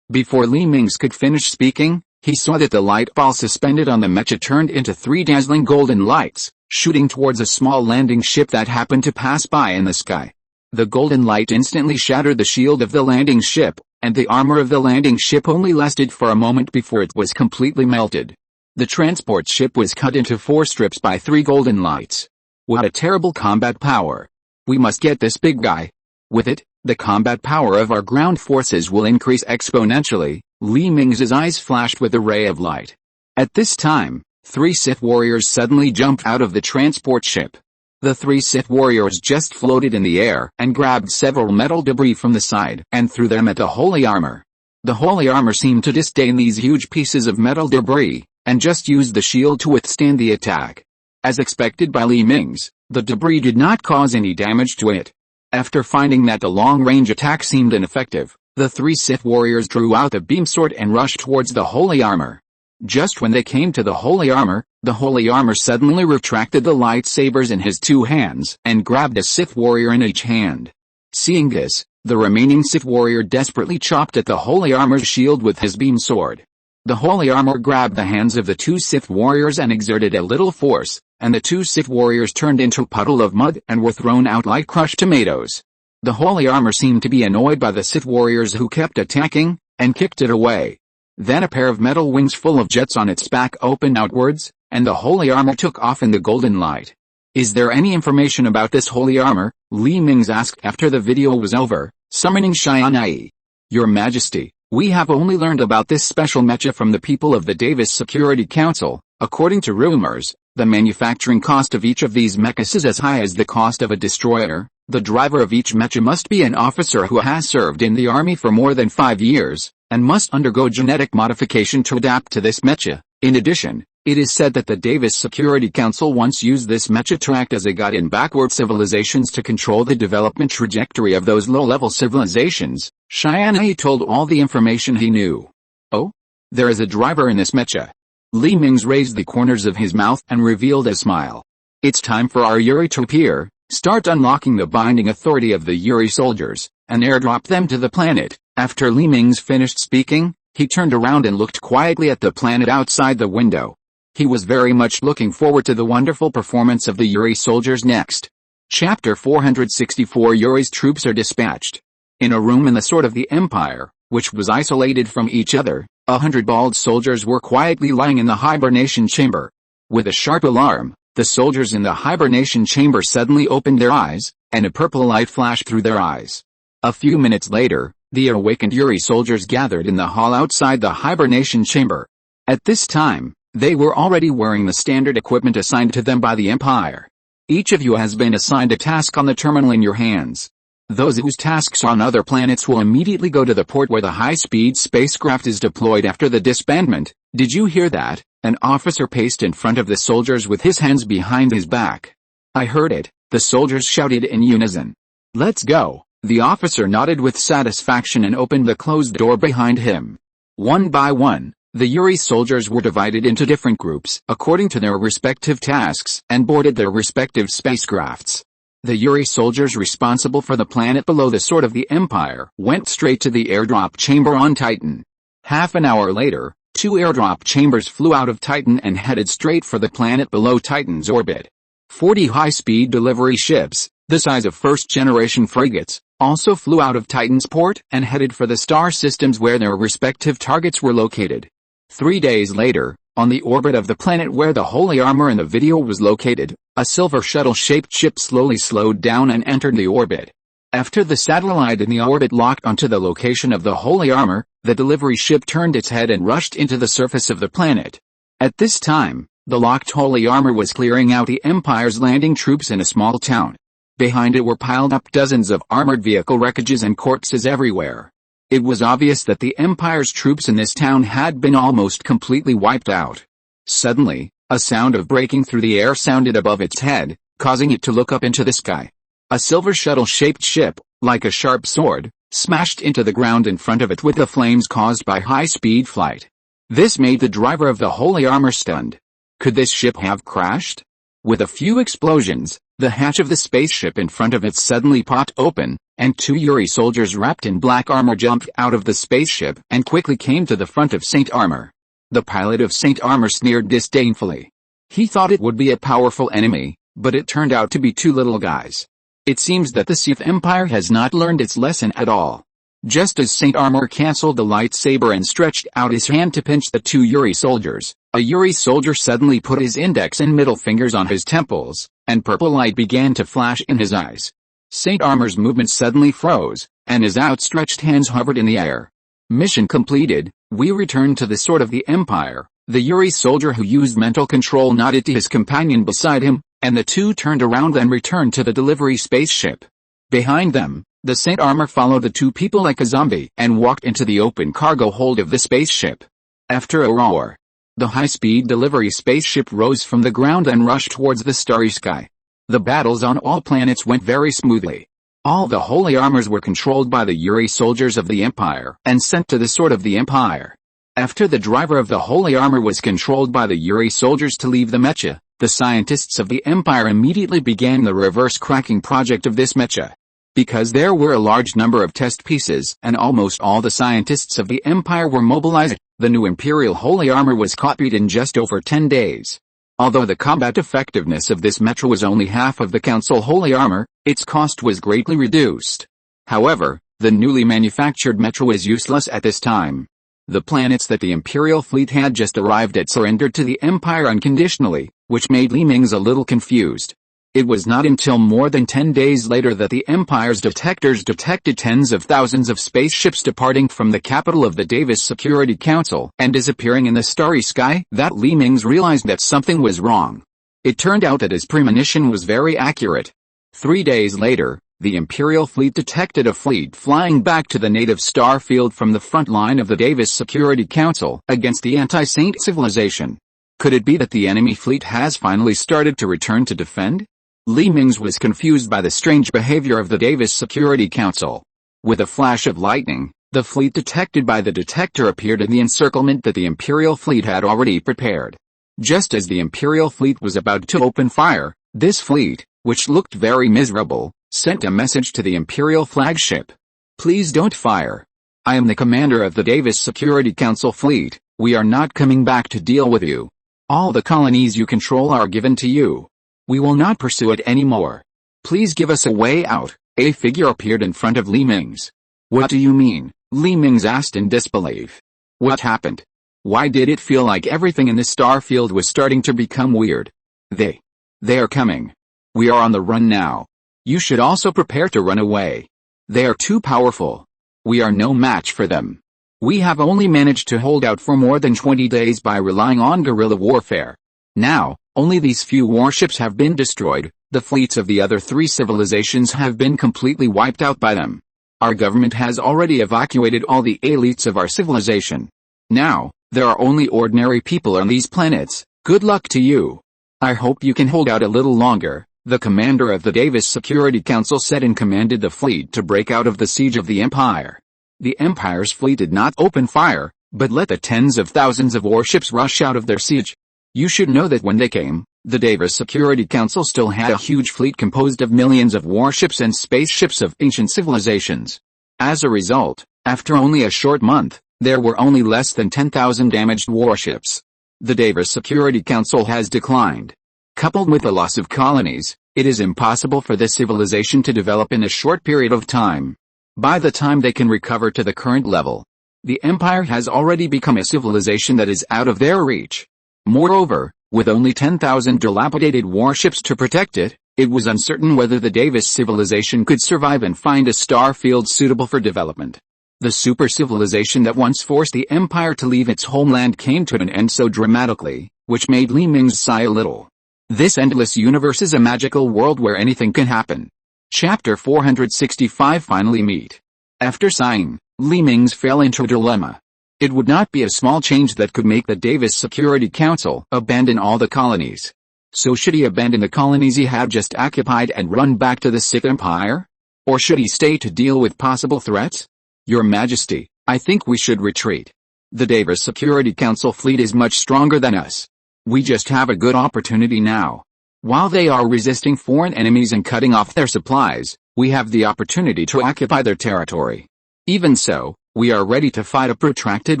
Before Li Mingze could finish speaking, he saw that the light ball suspended on the mecha turned into 3 dazzling golden lights, shooting towards a small landing ship that happened to pass by in the sky. The golden light instantly shattered the shield of the landing ship, and the armor of the landing ship only lasted for a moment before it was completely melted. The transport ship was cut into 4 strips by 3 golden lights. What a terrible combat power. We must get this big guy. With it, the combat power of our ground forces will increase exponentially. Li Mingze's eyes flashed with a ray of light. At this time, 3 Sith warriors suddenly jumped out of the transport ship. The 3 Sith warriors just floated in the air and grabbed several metal debris from the side and threw them at the holy armor. The holy armor seemed to disdain these huge pieces of metal debris, and just used the shield to withstand the attack. As expected by Li Mingze, the debris did not cause any damage to it. After finding that the long-range attack seemed ineffective, the 3 Sith warriors drew out the beam sword and rushed towards the holy armor. Just when they came to the holy armor suddenly retracted the lightsabers in his 2 hands and grabbed a Sith warrior in each hand. Seeing this, the remaining Sith warrior desperately chopped at the holy armor's shield with his beam sword. The holy armor grabbed the hands of the 2 Sith warriors and exerted a little force, and the 2 Sith warriors turned into a puddle of mud and were thrown out like crushed tomatoes. The holy armor seemed to be annoyed by the Sith warriors who kept attacking, and kicked it away. Then a pair of metal wings full of jets on its back opened outwards, and the holy armor took off in the golden light. Is there any information about this holy armor? Li Mingze asked after the video was over, summoning Tianyi. Your Majesty, we have only learned about this special mecha from the people of the Davis Security Council. According to rumors, the manufacturing cost of each of these mechas is as high as the cost of a destroyer. The driver of each mecha must be an officer who has served in the army for more than 5 years, and must undergo genetic modification to adapt to this mecha. In addition, it is said that the Davis Security Council once used this mecha to act as a guide in backward civilizations to control the development trajectory of those low-level civilizations. Tianyi told all the information he knew. Oh? There is a driver in this mecha. Li Mingze raised the corners of his mouth and revealed a smile. It's time for our Yuri to appear. Start unlocking the binding authority of the Yuri soldiers, and airdrop them to the planet. After Li Mingze finished speaking, he turned around and looked quietly at the planet outside the window. He was very much looking forward to the wonderful performance of the Yuri soldiers next. Chapter 464 Yuri's troops are dispatched. In a room in the sword of the Empire, which was isolated from each other, 100 bald soldiers were quietly lying in the hibernation chamber. With a sharp alarm, the soldiers in the hibernation chamber suddenly opened their eyes, and a purple light flashed through their eyes. A few minutes later, the awakened Yuri soldiers gathered in the hall outside the hibernation chamber. At this time, they were already wearing the standard equipment assigned to them by the Empire. Each of you has been assigned a task on the terminal in your hands. Those whose tasks on other planets will immediately go to the port where the high-speed spacecraft is deployed after the disbandment. Did you hear that? An officer paced in front of the soldiers with his hands behind his back. I heard it, the soldiers shouted in unison. Let's go. The officer nodded with satisfaction and opened the closed door behind him. One by one, the Yuri soldiers were divided into different groups according to their respective tasks and boarded their respective spacecrafts. The Yuri soldiers responsible for the planet below the sword of the Empire went straight to the airdrop chamber on Titan. Half an hour later, 2 airdrop chambers flew out of Titan and headed straight for the planet below Titan's orbit. 40 high-speed delivery ships, the size of first-generation frigates, also flew out of Titan's port and headed for the star systems where their respective targets were located. 3 days later, on the orbit of the planet where the holy armor in the video was located, a silver shuttle-shaped ship slowly slowed down and entered the orbit. After the satellite in the orbit locked onto the location of the holy armor, the delivery ship turned its head and rushed into the surface of the planet. At this time, the locked holy armor was clearing out the Empire's landing troops in a small town. Behind it were piled up dozens of armored vehicle wreckages and corpses everywhere. It was obvious that the Empire's troops in this town had been almost completely wiped out. Suddenly, a sound of breaking through the air sounded above its head, causing it to look up into the sky. A silver shuttle-shaped ship, like a sharp sword, smashed into the ground in front of it with the flames caused by high-speed flight. This made the driver of the holy armor stunned. Could this ship have crashed? With a few explosions, the hatch of the spaceship in front of it suddenly popped open, and 2 Yuri soldiers wrapped in black armor jumped out of the spaceship and quickly came to the front of Saint Armor. The pilot of Saint Armor sneered disdainfully. He thought it would be a powerful enemy, but it turned out to be 2 little guys. It seems that the Sith Empire has not learned its lesson at all. Just as Saint Armor canceled the lightsaber and stretched out his hand to pinch the 2 Yuri soldiers, a Yuri soldier suddenly put his index and middle fingers on his temples, and purple light began to flash in his eyes. Saint Armor's movement suddenly froze, and his outstretched hands hovered in the air. Mission completed, we return to the sword of the Empire. The Yuri soldier who used mental control nodded to his companion beside him, and the two turned around and returned to the delivery spaceship. Behind them, the Saint Armor followed the 2 people like a zombie and walked into the open cargo hold of the spaceship. After a roar, the high-speed delivery spaceship rose from the ground and rushed towards the starry sky. The battles on all planets went very smoothly. All the holy armors were controlled by the Yuri soldiers of the Empire and sent to the sword of the Empire. After the driver of the holy armor was controlled by the Yuri soldiers to leave the mecha, the scientists of the Empire immediately began the reverse cracking project of this mecha. Because there were a large number of test pieces and almost all the scientists of the Empire were mobilized, the new Imperial Holy Armor was copied in just over 10 days. Although the combat effectiveness of this mecha was only half of the Council Holy Armor, its cost was greatly reduced. However, the newly manufactured mecha was useless at this time. The planets that the Imperial fleet had just arrived at surrendered to the Empire unconditionally, which made Mingze a little confused. It was not until more than 10 days later that the Empire's detectors detected tens of thousands of spaceships departing from the capital of the Davis Security Council and disappearing in the starry sky that Mingze realized that something was wrong. It turned out that his premonition was very accurate. 3 days later, the Imperial fleet detected a fleet flying back to the native star field from the front line of the Davis Security Council against the anti-Saint civilization. Could it be that the enemy fleet has finally started to return to defend? Mingze was confused by the strange behavior of the Davis Security Council. With a flash of lightning, the fleet detected by the detector appeared in the encirclement that the Imperial fleet had already prepared. Just as the Imperial fleet was about to open fire, this fleet, which looked very miserable, sent a message to the Imperial flagship. Please don't fire. I am the commander of the Davis Security Council fleet. We are not coming back to deal with you. All the colonies you control are given to you. We will not pursue it anymore. Please give us a way out. A figure appeared in front of Mingze. What do you mean? Mingze asked in disbelief. What happened? Why did it feel like everything in the star field was starting to become weird? They are coming. We are on the run now. You should also prepare to run away. They are too powerful. We are no match for them. We have only managed to hold out for more than 20 days by relying on guerrilla warfare. Now, only these few warships have been destroyed. The fleets of the other 3 civilizations have been completely wiped out by them. Our government has already evacuated all the elites of our civilization. Now, there are only ordinary people on these planets. Good luck to you. I hope you can hold out a little longer, the commander of the Davis Security Council said and commanded the fleet to break out of the siege of the Empire. The Empire's fleet did not open fire, but let the tens of thousands of warships rush out of their siege. You should know that when they came, the Davis Security Council still had a huge fleet composed of millions of warships and spaceships of ancient civilizations. As a result, after only a short month, there were only less than 10,000 damaged warships. The Davis Security Council has declined. Coupled with the loss of colonies, it is impossible for this civilization to develop in a short period of time. By the time they can recover to the current level, the Empire has already become a civilization that is out of their reach. Moreover, With only 10,000 dilapidated warships to protect it, it was uncertain whether the Davis civilization could survive and find a star field suitable for development. The super civilization that once forced the Empire to leave its homeland came to an end so dramatically, which made Mingze sigh a little. This endless universe is a magical world where anything can happen. Chapter 465 Finally meet. After sighing, Mingze fell into a dilemma. It would not be a small change that could make the Davis Security Council abandon all the colonies. So should he abandon the colonies he had just occupied and run back to the Sith Empire? Or should he stay to deal with possible threats? Your Majesty, I think we should retreat. The Davis Security Council fleet is much stronger than us. We just have a good opportunity now. While they are resisting foreign enemies and cutting off their supplies, we have the opportunity to occupy their territory. Even so, we are ready to fight a protracted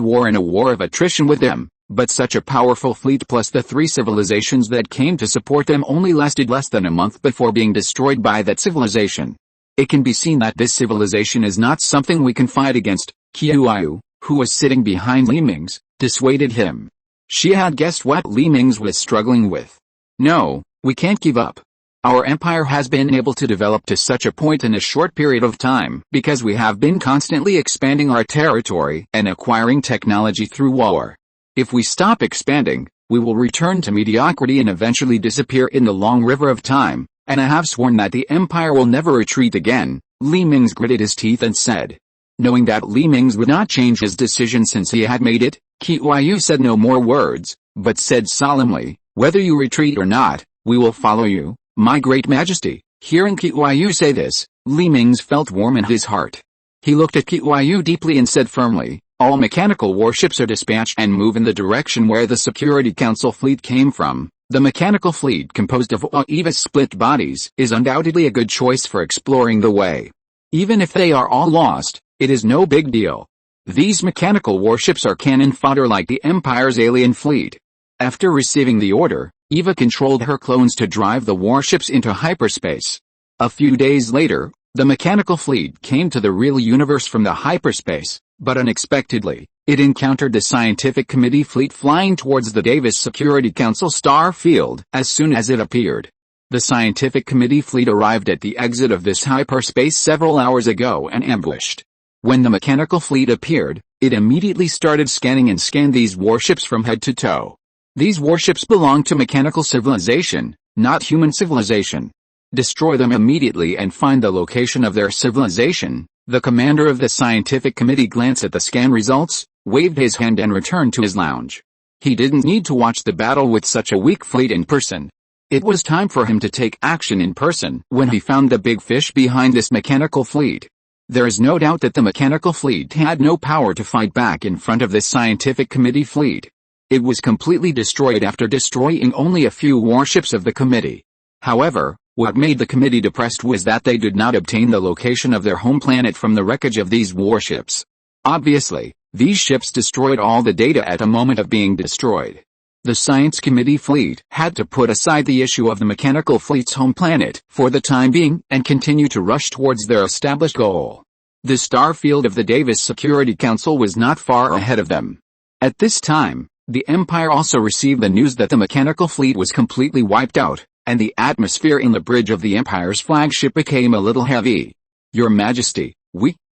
war and a war of attrition with them, but such a powerful fleet plus the 3 civilizations that came to support them only lasted less than a month before being destroyed by that civilization. It can be seen that this civilization is not something we can fight against. Qiuyu, who was sitting behind Mingze, dissuaded him. She had guessed what Mingze was struggling with. No, we can't give up. Our empire has been able to develop to such a point in a short period of time because we have been constantly expanding our territory and acquiring technology through war. If we stop expanding, we will return to mediocrity and eventually disappear in the long river of time, and I have sworn that the empire will never retreat again. Mingze gritted his teeth and said. Knowing that Mingze would not change his decision since he had made it, Qiuyu said no more words, but said solemnly, whether you retreat or not, we will follow you. My great majesty. Hearing Qiuyu say this, Mingze felt warm in his heart. He looked at Qiuyu deeply and said firmly, all mechanical warships are dispatched and move in the direction where the Security Council fleet came from. The mechanical fleet composed of Oiva's split bodies is undoubtedly a good choice for exploring the way. Even if they are all lost, it is no big deal. These mechanical warships are cannon fodder like the Empire's alien fleet. After receiving the order, Eva controlled her clones to drive the warships into hyperspace. A few days later, the mechanical fleet came to the real universe from the hyperspace, but unexpectedly, it encountered the scientific committee fleet flying towards the Davis Security Council star field as soon as it appeared. The scientific committee fleet arrived at the exit of this hyperspace several hours ago and ambushed. When the mechanical fleet appeared, it immediately started scanning and scanned these warships from head to toe. These warships belong to mechanical civilization, not human civilization. Destroy them immediately and find the location of their civilization. The commander of the scientific committee glanced at the scan results, waved his hand and returned to his lounge. He didn't need to watch the battle with such a weak fleet in person. It was time for him to take action in person when he found the big fish behind this mechanical fleet. There is no doubt that the mechanical fleet had no power to fight back in front of this scientific committee fleet. It was completely destroyed after destroying only a few warships of the committee. However, what made the committee depressed was that they did not obtain the location of their home planet from the wreckage of these warships. Obviously, these ships destroyed all the data at the moment of being destroyed. The Science Committee fleet had to put aside the issue of the mechanical fleet's home planet for the time being and continue to rush towards their established goal. The star field of the Davis Security Council was not far ahead of them. At this time, the Empire also received the news that the mechanical fleet was completely wiped out, and the atmosphere in the bridge of the Empire's flagship became a little heavy. Your Majesty,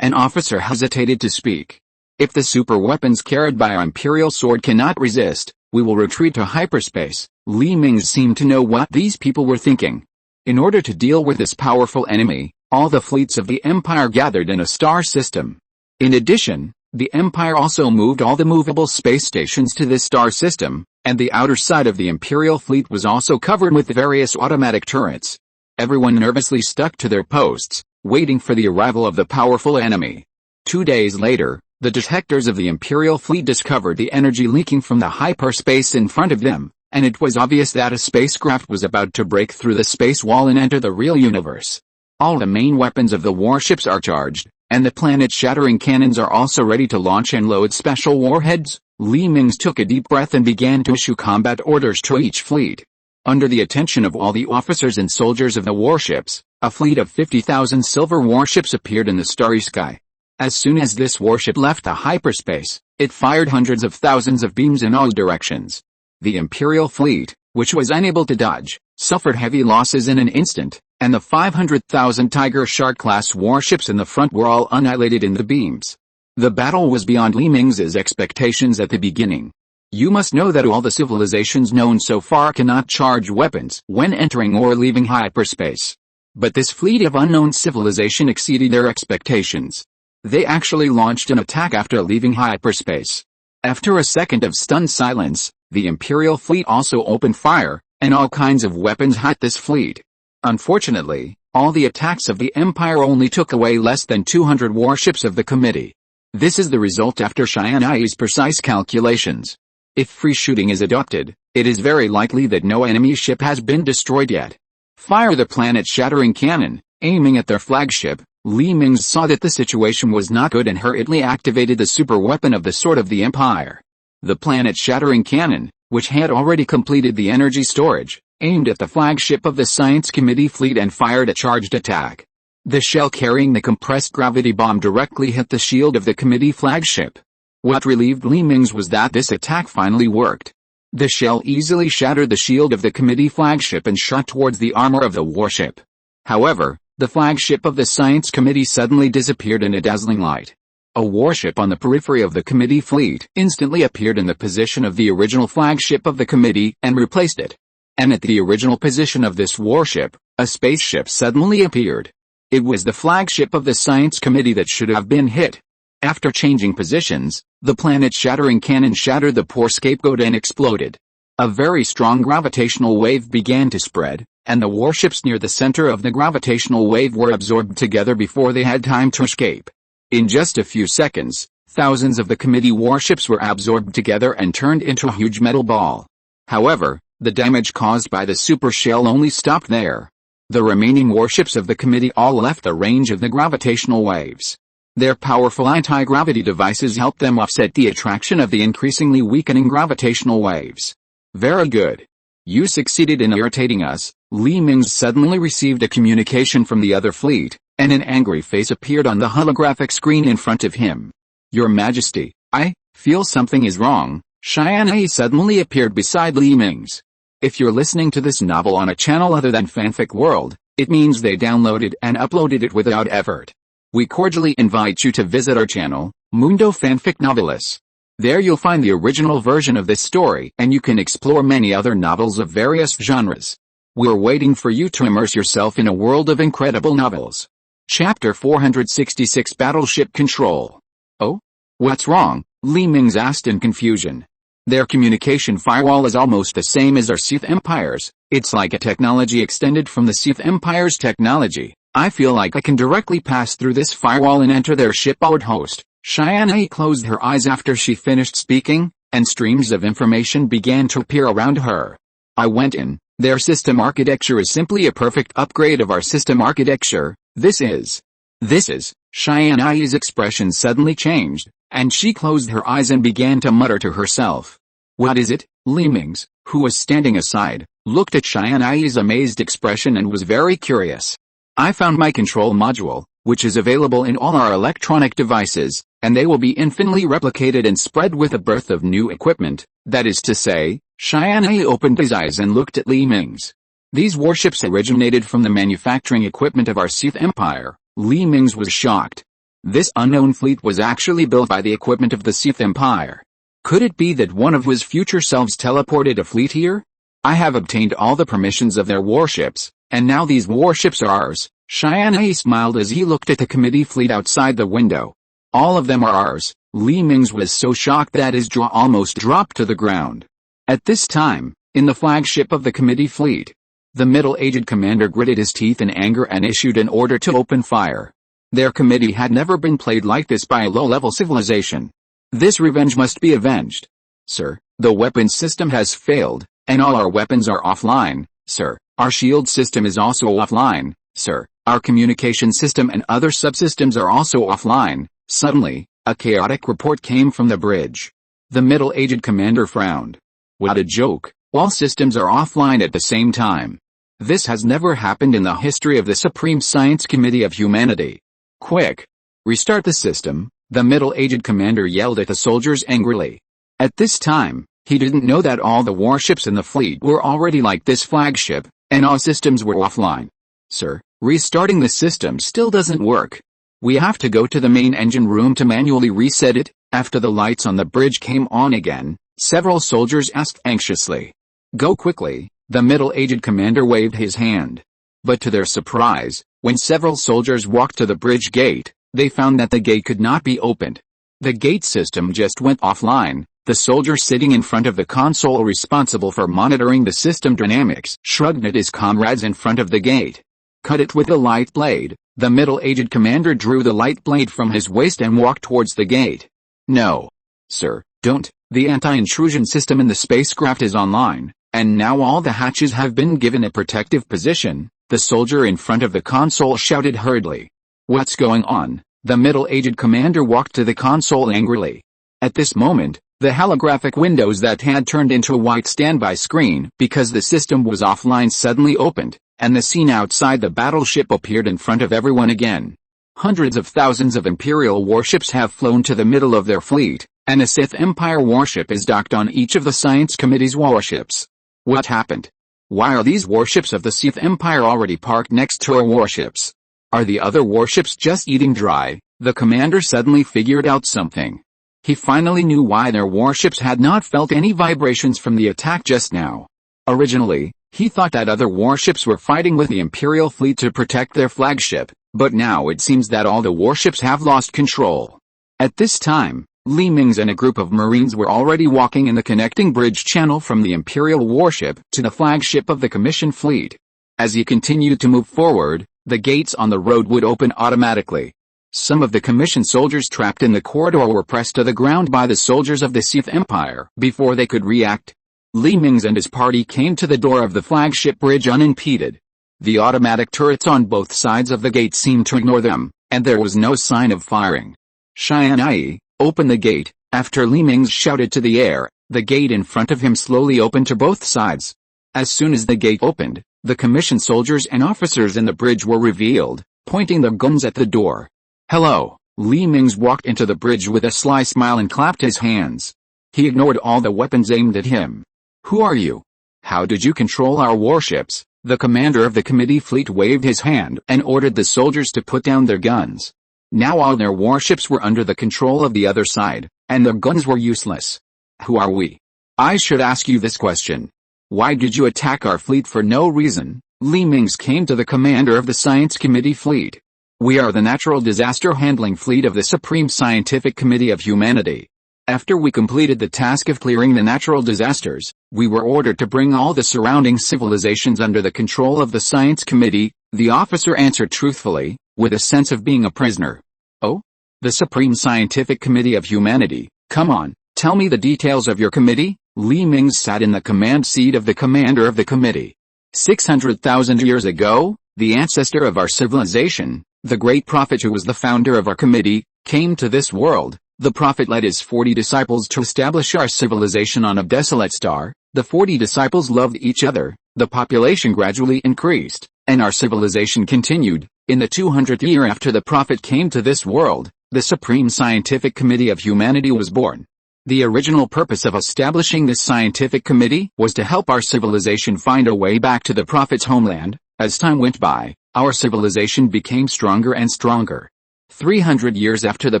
an officer hesitated to speak. If the super weapons carried by our Imperial sword cannot resist, we will retreat to hyperspace. Mingze seemed to know what these people were thinking. In order to deal with this powerful enemy, all the fleets of the Empire gathered in a star system. In addition, the Empire also moved all the movable space stations to this star system, and the outer side of the Imperial fleet was also covered with various automatic turrets. Everyone nervously stuck to their posts, waiting for the arrival of the powerful enemy. 2 days later, the detectors of the Imperial fleet discovered the energy leaking from the hyperspace in front of them, and it was obvious that a spacecraft was about to break through the space wall and enter the real universe. All the main weapons of the warships are charged, and the planet-shattering cannons are also ready to launch and load special warheads. Mingze took a deep breath and began to issue combat orders to each fleet. Under the attention of all the officers and soldiers of the warships, a fleet of 50,000 silver warships appeared in the starry sky. As soon as this warship left the hyperspace, it fired hundreds of thousands of beams in all directions. The Imperial fleet, which was unable to dodge, suffered heavy losses in an instant, and the 500,000 Tiger Shark-class warships in the front were all annihilated in the beams. The battle was beyond Li Mingze's expectations at the beginning. You must know that all the civilizations known so far cannot charge weapons when entering or leaving hyperspace. But this fleet of unknown civilization exceeded their expectations. They actually launched an attack after leaving hyperspace. After a second of stunned silence, the Imperial fleet also opened fire, and all kinds of weapons hit this fleet. Unfortunately, all the attacks of the Empire only took away less than 200 warships of the Committee. This is the result after Tianyi's precise calculations. If free shooting is adopted, it is very likely that no enemy ship has been destroyed yet. Fire the planet-shattering cannon, aiming at their flagship. Li Mingze saw that the situation was not good and hurriedly activated the super weapon of the Sword of the Empire. The planet-shattering cannon, which had already completed the energy storage, aimed at the flagship of the Science Committee fleet and fired a charged attack. The shell carrying the compressed gravity bomb directly hit the shield of the Committee flagship. What relieved Li Mingze was that this attack finally worked. The shell easily shattered the shield of the Committee flagship and shot towards the armor of the warship. However, the flagship of the Science Committee suddenly disappeared in a dazzling light. A warship on the periphery of the Committee fleet instantly appeared in the position of the original flagship of the Committee and replaced it. And at the original position of this warship, a spaceship suddenly appeared. It was the flagship of the Science Committee that should have been hit. After changing positions, the planet-shattering cannon shattered the poor scapegoat and exploded. A very strong gravitational wave began to spread, and the warships near the center of the gravitational wave were absorbed together before they had time to escape. In just a few seconds, thousands of the Committee warships were absorbed together and turned into a huge metal ball. However, the damage caused by the super shell only stopped there. The remaining warships of the Committee all left the range of the gravitational waves. Their powerful anti-gravity devices helped them offset the attraction of the increasingly weakening gravitational waves. Very good. You succeeded in irritating us. Li Mingze suddenly received a communication from the other fleet, and an angry face appeared on the holographic screen in front of him. Your Majesty, I feel something is wrong. Tianyi suddenly appeared beside Li Mingze. If you're listening to this novel on a channel other than Fanfic World, it means they downloaded and uploaded it without effort. We cordially invite you to visit our channel, Mundo Fanfic Novelis. There you'll find the original version of this story and you can explore many other novels of various genres. We're waiting for you to immerse yourself in a world of incredible novels. Chapter 466 Battleship Control. Oh? What's wrong? Li Mingze asked in confusion. Their communication firewall is almost the same as our Sith Empire's. It's like a technology extended from the Sith Empire's technology. I feel like I can directly pass through this firewall and enter their shipboard host. Tianyi closed her eyes after she finished speaking, and streams of information began to appear around her. I went in. Their system architecture is simply a perfect upgrade of our system architecture. This is. Tianyi's expression suddenly changed, and she closed her eyes and began to mutter to herself. What is it? Li Mingze, who was standing aside, looked at Tianyi's amazed expression and was very curious. I found my control module, which is available in all our electronic devices, and they will be infinitely replicated and spread with the birth of new equipment. That is to say, Tianyi opened his eyes and looked at Li Mingze. These warships originated from the manufacturing equipment of our Sith Empire. Li Mingze was shocked. This unknown fleet was actually built by the equipment of the Sith Empire. Could it be that one of his future selves teleported a fleet here? I have obtained all the permissions of their warships, and now these warships are ours. Tianyi smiled as he looked at the Committee fleet outside the window. All of them are ours. Li Mingze was so shocked that his jaw almost dropped to the ground. At this time, in the flagship of the Committee fleet, the middle-aged commander gritted his teeth in anger and issued an order to open fire. Their committee had never been played like this by a low-level civilization. This revenge must be avenged. Sir, the weapons system has failed, and all our weapons are offline. Sir, our shield system is also offline. Sir, our communication system and other subsystems are also offline. Suddenly, a chaotic report came from the bridge. The middle-aged commander frowned. What a joke. All systems are offline at the same time. This has never happened in the history of the Supreme Science Committee of Humanity. Quick! Restart the system, the middle-aged commander yelled at the soldiers angrily. At this time, He didn't know that all the warships in the fleet were already like this flagship, and all systems were offline. Sir, restarting the system still doesn't work. We have to go to the main engine room to manually reset it. After the lights on the bridge came on again, several soldiers asked anxiously. Go quickly, the middle-aged commander waved his hand. But to their surprise, when several soldiers walked to the bridge gate, they found that the gate could not be opened. The gate system just went offline. The soldier sitting in front of the console responsible for monitoring the system dynamics shrugged at his comrades in front of the gate. Cut it with a light blade. The middle-aged commander drew the light blade from his waist and walked towards the gate. No. Sir, don't. The anti-intrusion system in the spacecraft is online, and now all the hatches have been given a protective position, the soldier in front of the console shouted hurriedly. What's going on? The middle-aged commander walked to the console angrily. At this moment, the holographic windows that had turned into a white standby screen because the system was offline suddenly opened, and the scene outside the battleship appeared in front of everyone again. Hundreds of thousands of Imperial warships have flown to the middle of their fleet, and a Sith Empire warship is docked on each of the Science Committee's warships. What happened? Why are these warships of the Sith Empire already parked next to our warships? Are the other warships just eating dry? The commander suddenly figured out something. He finally knew why their warships had not felt any vibrations from the attack just now. Originally, he thought that other warships were fighting with the Imperial fleet to protect their flagship, but now it seems that all the warships have lost control. At this time, Mingze and a group of Marines were already walking in the connecting bridge channel from the Imperial warship to the flagship of the Commission fleet. As he continued to move forward, the gates on the road would open automatically. Some of the Commission soldiers trapped in the corridor were pressed to the ground by the soldiers of the Sith Empire before they could react. Mingze and his party came to the door of the flagship bridge unimpeded. The automatic turrets on both sides of the gate seemed to ignore them, and there was no sign of firing. Tianyi, open the gate. After Mingze shouted to the air, the gate in front of him slowly opened to both sides. As soon as the gate opened, the Commission soldiers and officers in the bridge were revealed, pointing their guns at the door. Hello. Mingze walked into the bridge with a sly smile and clapped his hands. He ignored all the weapons aimed at him. Who are you? How did you control our warships? The commander of the committee fleet waved his hand and ordered the soldiers to put down their guns. Now all their warships were under the control of the other side, and their guns were useless. Who are we? I should ask you this question. Why did you attack our fleet for no reason? Mingze came to the commander of the Science Committee fleet. We are the Natural Disaster Handling Fleet of the Supreme Scientific Committee of Humanity. After we completed the task of clearing the natural disasters, we were ordered to bring all the surrounding civilizations under the control of the Science Committee, the officer answered truthfully, with a sense of being a prisoner. Oh? The Supreme Scientific Committee of Humanity, come on, tell me the details of your committee? Mingze sat in the command seat of the commander of the committee. 600,000 years ago, the ancestor of our civilization, the great prophet who was the founder of our committee, came to this world. The prophet led his 40 disciples to establish our civilization on a desolate star. The 40 disciples loved each other, the population gradually increased, and our civilization continued. In the 200th year after the prophet came to this world, the Supreme Scientific Committee of Humanity was born. The original purpose of establishing this scientific committee was to help our civilization find a way back to the prophet's homeland. As time went by, our civilization became stronger and stronger. 300 years after the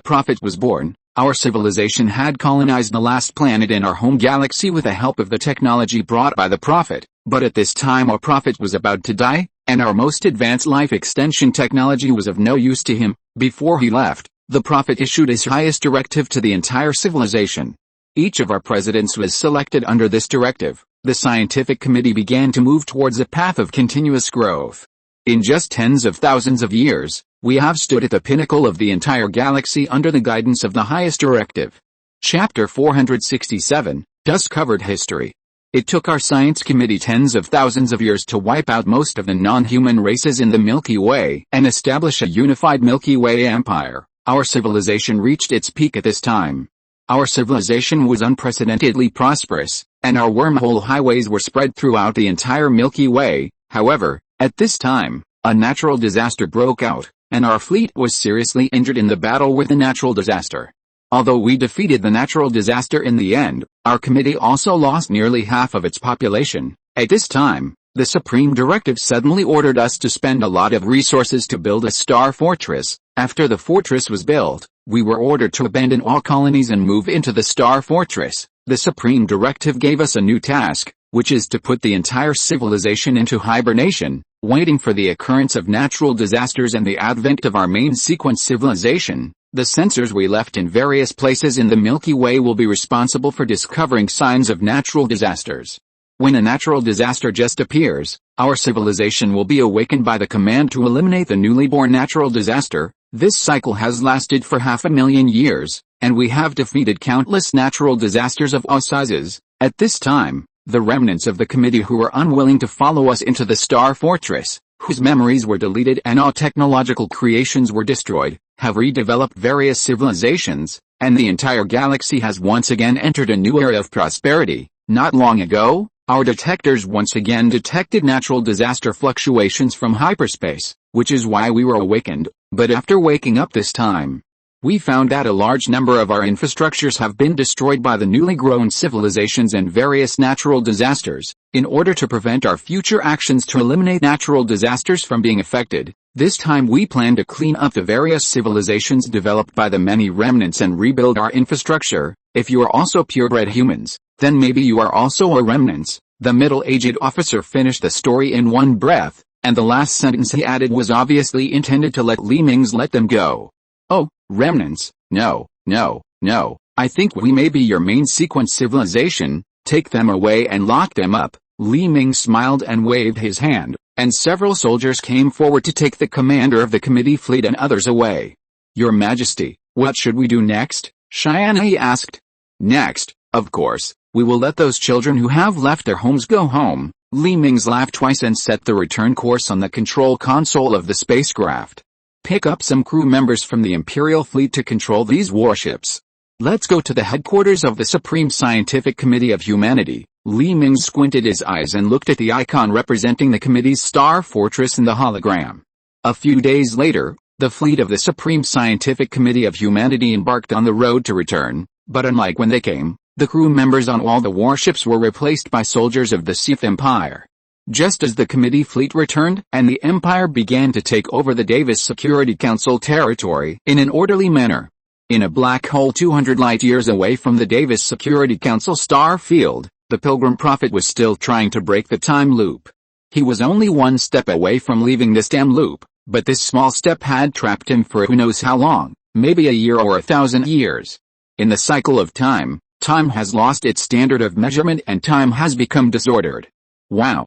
prophet was born, our civilization had colonized the last planet in our home galaxy with the help of the technology brought by the prophet, but at this time our prophet was about to die, and our most advanced life extension technology was of no use to him. Before he left, the prophet issued his highest directive to the entire civilization. Each of our presidents was selected under this directive. The scientific committee began to move towards a path of continuous growth. In just tens of thousands of years, we have stood at the pinnacle of the entire galaxy under the guidance of the highest directive. Chapter 467, Dust-Covered History. It took our science committee tens of thousands of years to wipe out most of the non-human races in the Milky Way and establish a unified Milky Way empire. Our civilization reached its peak at this time. Our civilization was unprecedentedly prosperous, and our wormhole highways were spread throughout the entire Milky Way. However, at this time, a natural disaster broke out, and our fleet was seriously injured in the battle with the natural disaster. Although we defeated the natural disaster in the end, our committee also lost nearly half of its population. At this time, the Supreme Directive suddenly ordered us to spend a lot of resources to build a star fortress. After the fortress was built, we were ordered to abandon all colonies and move into the star fortress. The Supreme Directive gave us a new task, which is to put the entire civilization into hibernation, waiting for the occurrence of natural disasters and the advent of our main sequence civilization. The sensors we left in various places in the Milky Way will be responsible for discovering signs of natural disasters. When a natural disaster just appears, our civilization will be awakened by the command to eliminate the newly born natural disaster. This cycle has lasted for 500,000 years, and we have defeated countless natural disasters of all sizes. At this time, the remnants of the committee who were unwilling to follow us into the star fortress, whose memories were deleted and all technological creations were destroyed, have redeveloped various civilizations, and the entire galaxy has once again entered a new era of prosperity. Not long ago, our detectors once again detected natural disaster fluctuations from hyperspace, which is why we were awakened, but after waking up this time, we found that a large number of our infrastructures have been destroyed by the newly grown civilizations and various natural disasters. In order to prevent our future actions to eliminate natural disasters from being affected, this time we plan to clean up the various civilizations developed by the many remnants and rebuild our infrastructure. If you are also purebred humans, then maybe you are also a remnants. The middle-aged officer finished the story in one breath, and the last sentence he added was obviously intended to let Mingze let them go. Oh, remnants, no, I think we may be your main sequence civilization. Take them away and lock them up. Mingze smiled and waved his hand, and several soldiers came forward to take the commander of the committee fleet and others away. Your Majesty, what should we do next? Tianyi asked. Next, of course, we will let those children who have left their homes go home. Mingze laughed twice and set the return course on the control console of the spacecraft. Pick up some crew members from the Imperial fleet to control these warships. Let's go to the headquarters of the Supreme Scientific Committee of Humanity. Mingze squinted his eyes and looked at the icon representing the committee's star fortress in the hologram. A few days later, the fleet of the Supreme Scientific Committee of Humanity embarked on the road to return, but unlike when they came, the crew members on all the warships were replaced by soldiers of the Sith Empire. Just as the committee fleet returned and the Empire began to take over the Davis Security Council territory in an orderly manner. In a black hole 200 light-years away from the Davis Security Council star field, the Pilgrim Prophet was still trying to break the time loop. He was only one step away from leaving this damn loop, but this small step had trapped him for who knows how long, maybe a year or 1,000 years. In the cycle of time, time has lost its standard of measurement and time has become disordered. Wow,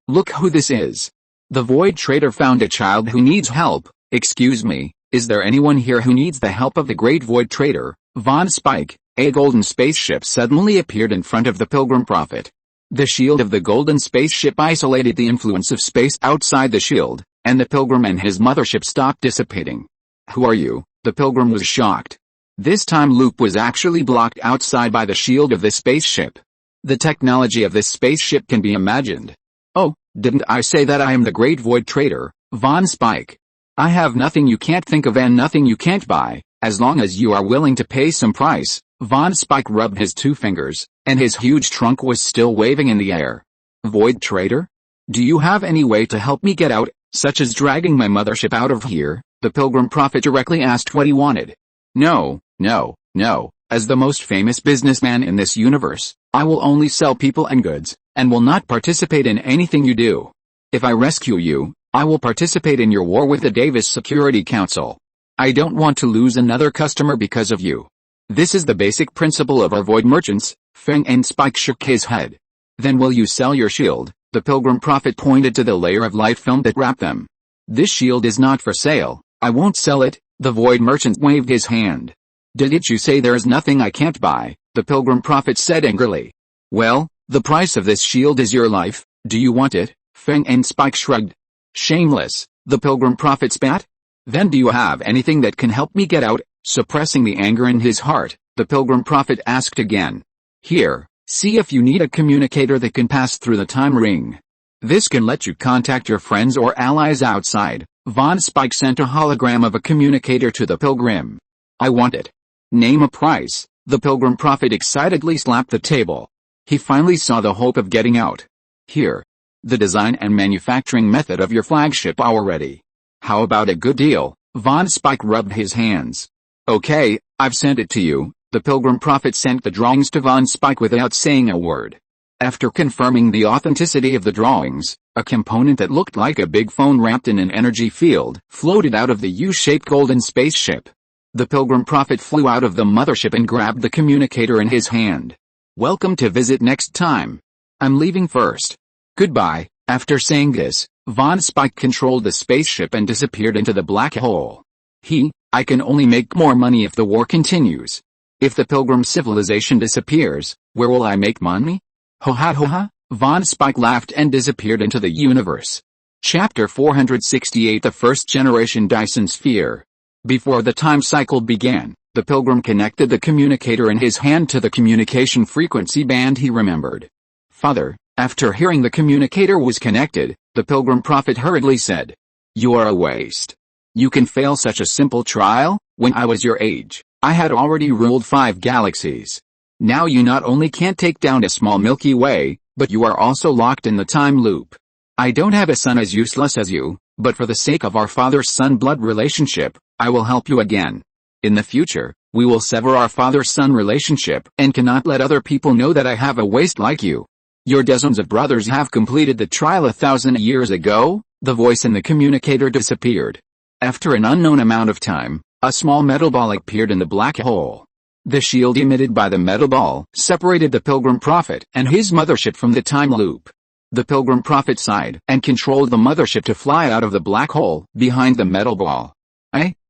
look who this is. The Void Trader found a child who needs help. Excuse me, is there anyone here who needs the help of the Great Void Trader? Von Spike, a golden spaceship suddenly appeared in front of the Pilgrim Prophet. The shield of the golden spaceship isolated the influence of space outside the shield, and the Pilgrim and his mothership stopped dissipating. Who are you? The Pilgrim was shocked. This time loop was actually blocked outside by the shield of the spaceship. The technology of this spaceship can be imagined. Oh, didn't I say that I am the Great Void Trader, Von Spike? I have nothing you can't think of and nothing you can't buy, as long as you are willing to pay some price. Von Spike rubbed his 2 fingers, and his huge trunk was still waving in the air. Void Trader? Do you have any way to help me get out, such as dragging my mothership out of here? The Pilgrim Prophet directly asked what he wanted. No. As the most famous businessman in this universe, I will only sell people and goods, and will not participate in anything you do. If I rescue you, I will participate in your war with the Davis Security Council. I don't want to lose another customer because of you. This is the basic principle of our void merchants. Feng and Spike shook his head. Then will you sell your shield? The Pilgrim Prophet pointed to the layer of light film that wrapped them. This shield is not for sale. I won't sell it. The void merchant waved his hand. Didn't you say there is nothing I can't buy? The Pilgrim Prophet said angrily. Well, the price of this shield is your life. Do you want it? Feng and Spike shrugged. Shameless, the Pilgrim Prophet spat. Then do you have anything that can help me get out? Suppressing the anger in his heart, the Pilgrim Prophet asked again. Here, see if you need a communicator that can pass through the time ring. This can let you contact your friends or allies outside. Von Spike sent a hologram of a communicator to the Pilgrim. I want it. Name a price. The Pilgrim Prophet excitedly slapped the table. He finally saw the hope of getting out. Here. The design and manufacturing method of your flagship are ready. How about a good deal? Von Spike rubbed his hands. Okay, I've sent it to you. The Pilgrim Prophet sent the drawings to Von Spike without saying a word. After confirming the authenticity of the drawings, a component that looked like a big phone wrapped in an energy field floated out of the U-shaped golden spaceship. The Pilgrim Prophet flew out of the mothership and grabbed the communicator in his hand. Welcome to visit next time. I'm leaving first. Goodbye. After saying this, Von Spike controlled the spaceship and disappeared into the black hole. I can only make more money if the war continues. If the Pilgrim civilization disappears, where will I make money? Ho ha ho ha. Von Spike laughed and disappeared into the universe. Chapter 468 The First Generation Dyson Sphere. Before the time cycle began, the Pilgrim connected the communicator in his hand to the communication frequency band he remembered. Father, after hearing the communicator was connected, the Pilgrim Prophet hurriedly said, "You are a waste. You can fail such a simple trial? When I was your age, I had already ruled 5 galaxies. Now you not only can't take down a small Milky Way, but you are also locked in the time loop. I don't have a son as useless as you, but for the sake of our father-son blood relationship, I will help you again. In the future, we will sever our father-son relationship and cannot let other people know that I have a waste like you. Your dozens of brothers have completed the trial 1,000 years ago." The voice in the communicator disappeared. After an unknown amount of time, a small metal ball appeared in the black hole. The shield emitted by the metal ball separated the Pilgrim Prophet and his mothership from the time loop. The Pilgrim Prophet sighed and controlled the mothership to fly out of the black hole behind the metal ball.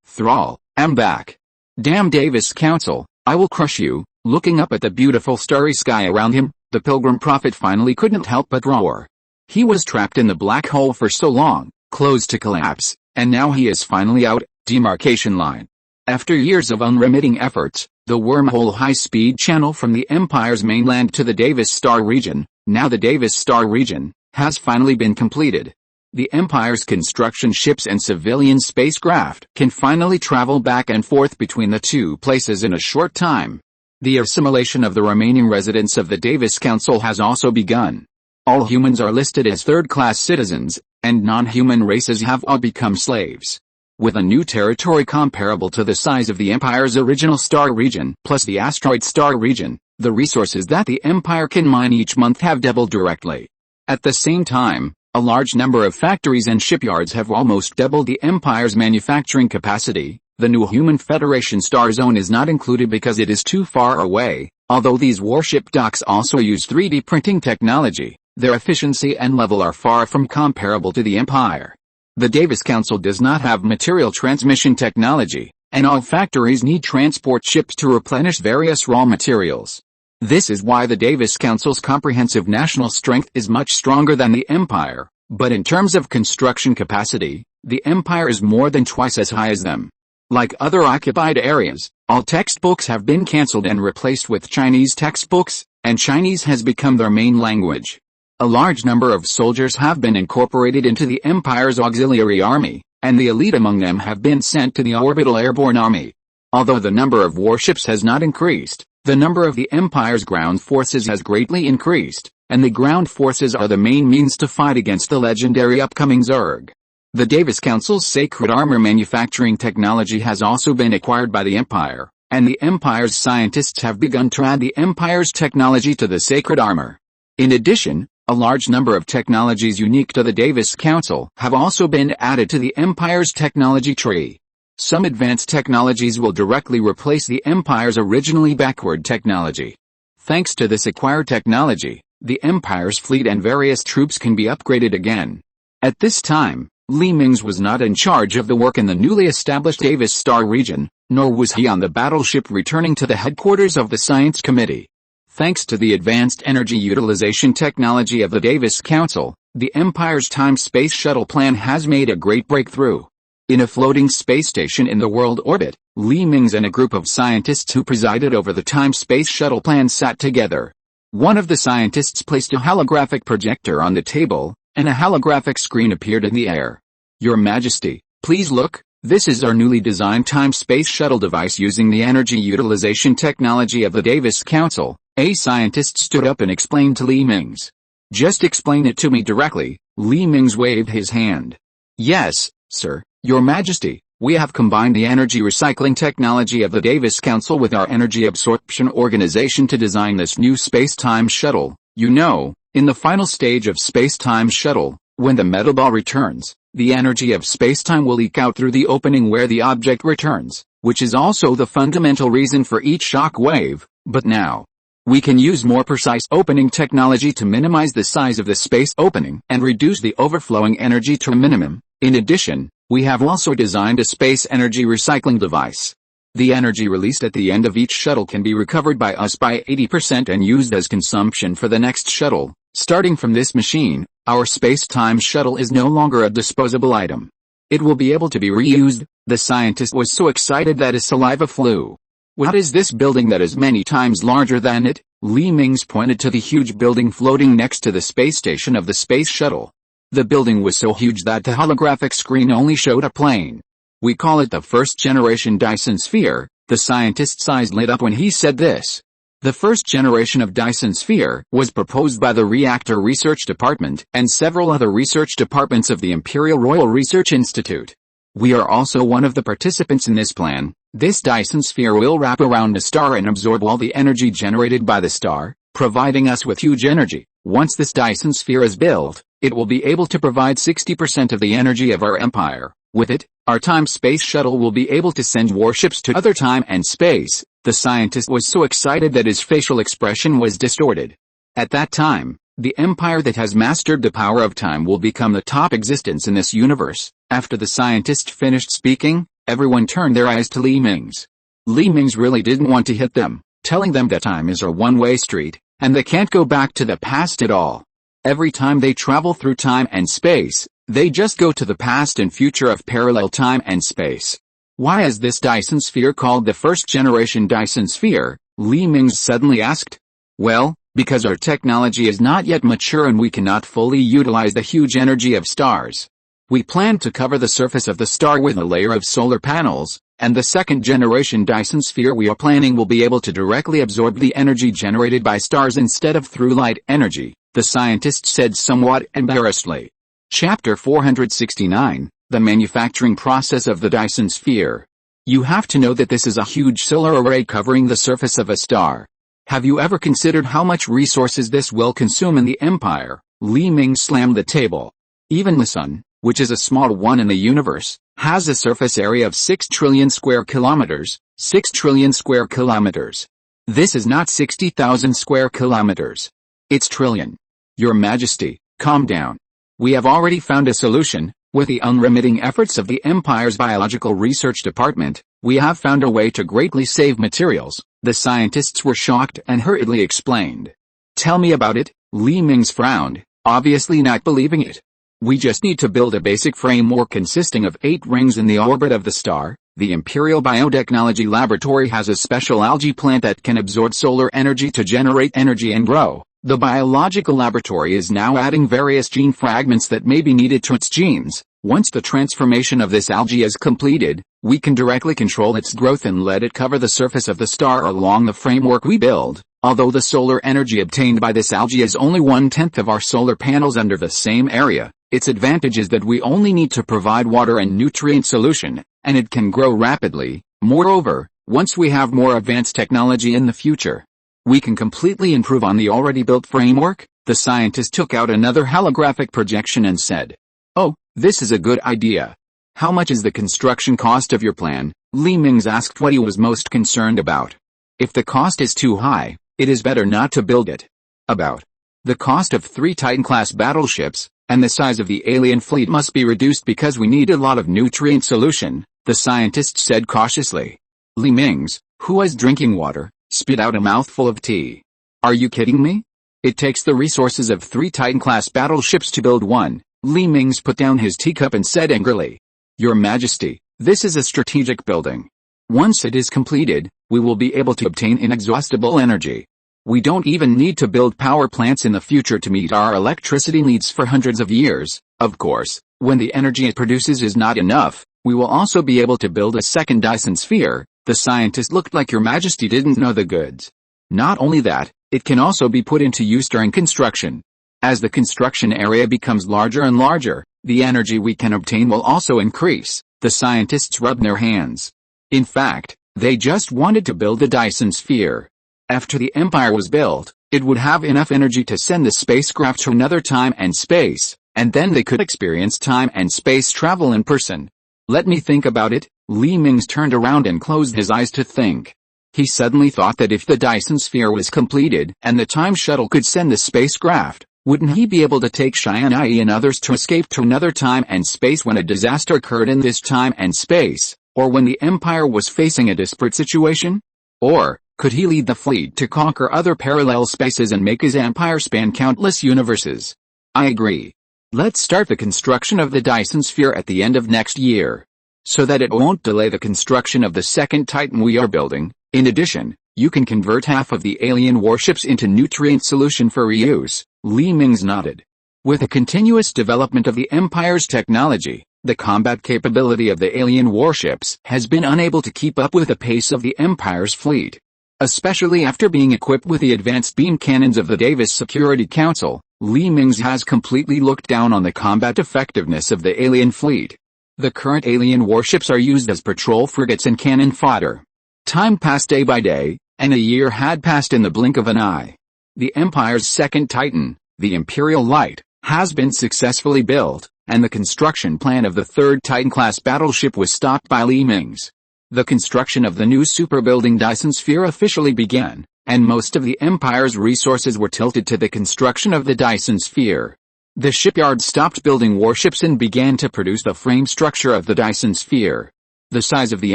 Thrall, I'm back. Damn Davis Council, I will crush you." Looking up at the beautiful starry sky around him, the Pilgrim Prophet finally couldn't help but roar. He was trapped in the black hole for so long, close to collapse, and now he is finally out, demarcation line. After years of unremitting efforts, the wormhole high-speed channel from the Empire's mainland to the Davis Star region, now the Davis Star region, has finally been completed. The Empire's construction ships and civilian spacecraft can finally travel back and forth between the two places in a short time. The assimilation of the remaining residents of the Davis Council has also begun. All humans are listed as third-class citizens, and non-human races have all become slaves. With a new territory comparable to the size of the Empire's original star region, plus the asteroid star region, the resources that the Empire can mine each month have doubled directly. At the same time, a large number of factories and shipyards have almost doubled the Empire's manufacturing capacity. The new Human Federation Star Zone is not included because it is too far away, although these warship docks also use 3D printing technology. Their efficiency and level are far from comparable to the Empire. The Davis Council does not have material transmission technology, and all factories need transport ships to replenish various raw materials. This is why the Davis Council's comprehensive national strength is much stronger than the Empire, but in terms of construction capacity, the Empire is more than twice as high as them. Like other occupied areas, all textbooks have been cancelled and replaced with Chinese textbooks, and Chinese has become their main language. A large number of soldiers have been incorporated into the Empire's auxiliary army, and the elite among them have been sent to the orbital airborne army. Although the number of warships has not increased, the number of the Empire's ground forces has greatly increased, and the ground forces are the main means to fight against the legendary upcoming Zerg. The Davis Council's sacred armor manufacturing technology has also been acquired by the Empire, and the Empire's scientists have begun to add the Empire's technology to the sacred armor. In addition, a large number of technologies unique to the Davis Council have also been added to the Empire's technology tree. Some advanced technologies will directly replace the Empire's originally backward technology. Thanks to this acquired technology, the Empire's fleet and various troops can be upgraded again. At this time, Mingze was not in charge of the work in the newly established Davis Star region, nor was he on the battleship returning to the headquarters of the Science Committee. Thanks to the advanced energy utilization technology of the Davis Council, the Empire's time-space shuttle plan has made a great breakthrough. In a floating space station in the world orbit, Mingze and a group of scientists who presided over the time-space shuttle plan sat together. One of the scientists placed a holographic projector on the table, and a holographic screen appeared in the air. "Your Majesty, please look," This is our newly designed time-space shuttle device using the energy utilization technology of the Davis Council, a scientist stood up and explained to Li Mingze. Just explain it to me directly, Li Mingze waved his hand. Yes, sir, Your Majesty, we have combined the energy recycling technology of the Davis Council with our energy absorption organization to design this new space-time shuttle. You know, in the final stage of space-time shuttle, when the metal ball returns, the energy of space-time will leak out through the opening where the object returns, which is also the fundamental reason for each shock wave. But now, we can use more precise opening technology to minimize the size of the space opening and reduce the overflowing energy to a minimum. In addition, we have also designed a space energy recycling device. The energy released at the end of each shuttle can be recovered by us by 80% and used as consumption for the next shuttle. Starting from this machine, our space-time shuttle is no longer a disposable item. It will be able to be reused. The scientist was so excited that his saliva flew. What is this building that is many times larger than it? Li Mingze pointed to the huge building floating next to the space station of the space shuttle. The building was so huge that the holographic screen only showed a plane. We call it the first-generation Dyson sphere. The scientist's eyes lit up when he said this. The first generation of Dyson sphere was proposed by the Reactor Research Department and several other research departments of the Imperial Royal Research Institute. We are also one of the participants in this plan. This Dyson sphere will wrap around a star and absorb all the energy generated by the star, providing us with huge energy. Once this Dyson sphere is built, it will be able to provide 60% of the energy of our empire. With it, our time-space shuttle will be able to send warships to other time and space. The scientist was so excited that his facial expression was distorted. At that time, the empire that has mastered the power of time will become the top existence in this universe. After the scientist finished speaking, everyone turned their eyes to Li Mingze. Li Mingze really didn't want to hit them, telling them that time is a one-way street, and they can't go back to the past at all. Every time they travel through time and space, they just go to the past and future of parallel time and space. Why is this Dyson sphere called the first-generation Dyson sphere? Li Mingze suddenly asked. Well, because our technology is not yet mature and we cannot fully utilize the huge energy of stars. We plan to cover the surface of the star with a layer of solar panels, and the second-generation Dyson sphere we are planning will be able to directly absorb the energy generated by stars instead of through light energy, the scientist said somewhat embarrassedly. Chapter 469, The Manufacturing Process of the Dyson Sphere. You have to know that this is a huge solar array covering the surface of a star. Have you ever considered how much resources this will consume in the empire? Li Mingze slammed the table. Even the sun, which is a small one in the universe, has a surface area of 6 trillion square kilometers. 6 trillion square kilometers. This is not 60,000 square kilometers. It's trillion. Your Majesty, calm down. We have already found a solution. With the unremitting efforts of the Empire's Biological Research Department, we have found a way to greatly save materials. The scientists were shocked and hurriedly explained. Tell me about it, Li Mingze frowned, obviously not believing it. We just need to build a basic framework consisting of 8 rings in the orbit of the star. The Imperial Biotechnology Laboratory has a special algae plant that can absorb solar energy to generate energy and grow. The biological laboratory is now adding various gene fragments that may be needed to its genes. Once the transformation of this algae is completed, we can directly control its growth and let it cover the surface of the star along the framework we build. Although the solar energy obtained by this algae is only 1/10 of our solar panels under the same area, its advantage is that we only need to provide water and nutrient solution, and it can grow rapidly. Moreover, once we have more advanced technology in the future, we can completely improve on the already built framework. The scientist took out another holographic projection and said, "Oh, this is a good idea. How much is the construction cost of your plan?" Li Mingze asked what he was most concerned about. If the cost is too high, it is better not to build it. About the cost of 3 Titan-class battleships, and the size of the alien fleet must be reduced because we need a lot of nutrient solution, the scientist said cautiously. Li Mingze, who was drinking water, spit out a mouthful of tea. Are you kidding me? It takes the resources of 3 Titan-class battleships to build one. Li Mingze put down his teacup and said angrily, Your Majesty, this is a strategic building. Once it is completed, we will be able to obtain inexhaustible energy. We don't even need to build power plants in the future to meet our electricity needs for hundreds of years. Of course, when the energy it produces is not enough, We will also be able to build a second Dyson sphere. The scientist looked like Your Majesty didn't know the goods. Not only that, it can also be put into use during construction. As the construction area becomes larger and larger, the energy we can obtain will also increase. The scientists rubbed their hands. In fact, they just wanted to build a Dyson sphere. After the Empire was built, it would have enough energy to send the spacecraft to another time and space, and then they could experience time and space travel in person. Let me think about it. Mingze turned around and closed his eyes to think. He suddenly thought that if the Dyson sphere was completed and the time shuttle could send the spacecraft, wouldn't he be able to take Tianyi and others to escape to another time and space when a disaster occurred in this time and space, or when the Empire was facing a desperate situation? Or, could he lead the fleet to conquer other parallel spaces and make his empire span countless universes? I agree. Let's start the construction of the Dyson sphere at the end of next year, so that it won't delay the construction of the second Titan we are building. In addition, you can convert half of the alien warships into nutrient solution for reuse. Mingze nodded. With the continuous development of the Empire's technology, the combat capability of the alien warships has been unable to keep up with the pace of the Empire's fleet. Especially after being equipped with the advanced beam cannons of the Davis Security Council, Mingze has completely looked down on the combat effectiveness of the alien fleet. The current alien warships are used as patrol frigates and cannon fodder. Time passed day by day, and a year had passed in the blink of an eye. The Empire's second Titan, the Imperial Light, has been successfully built, and the construction plan of the third Titan-class battleship was stopped by Mingze. The construction of the new superbuilding Dyson sphere officially began, and most of the Empire's resources were tilted to the construction of the Dyson sphere. The shipyard stopped building warships and began to produce the frame structure of the Dyson sphere. The size of the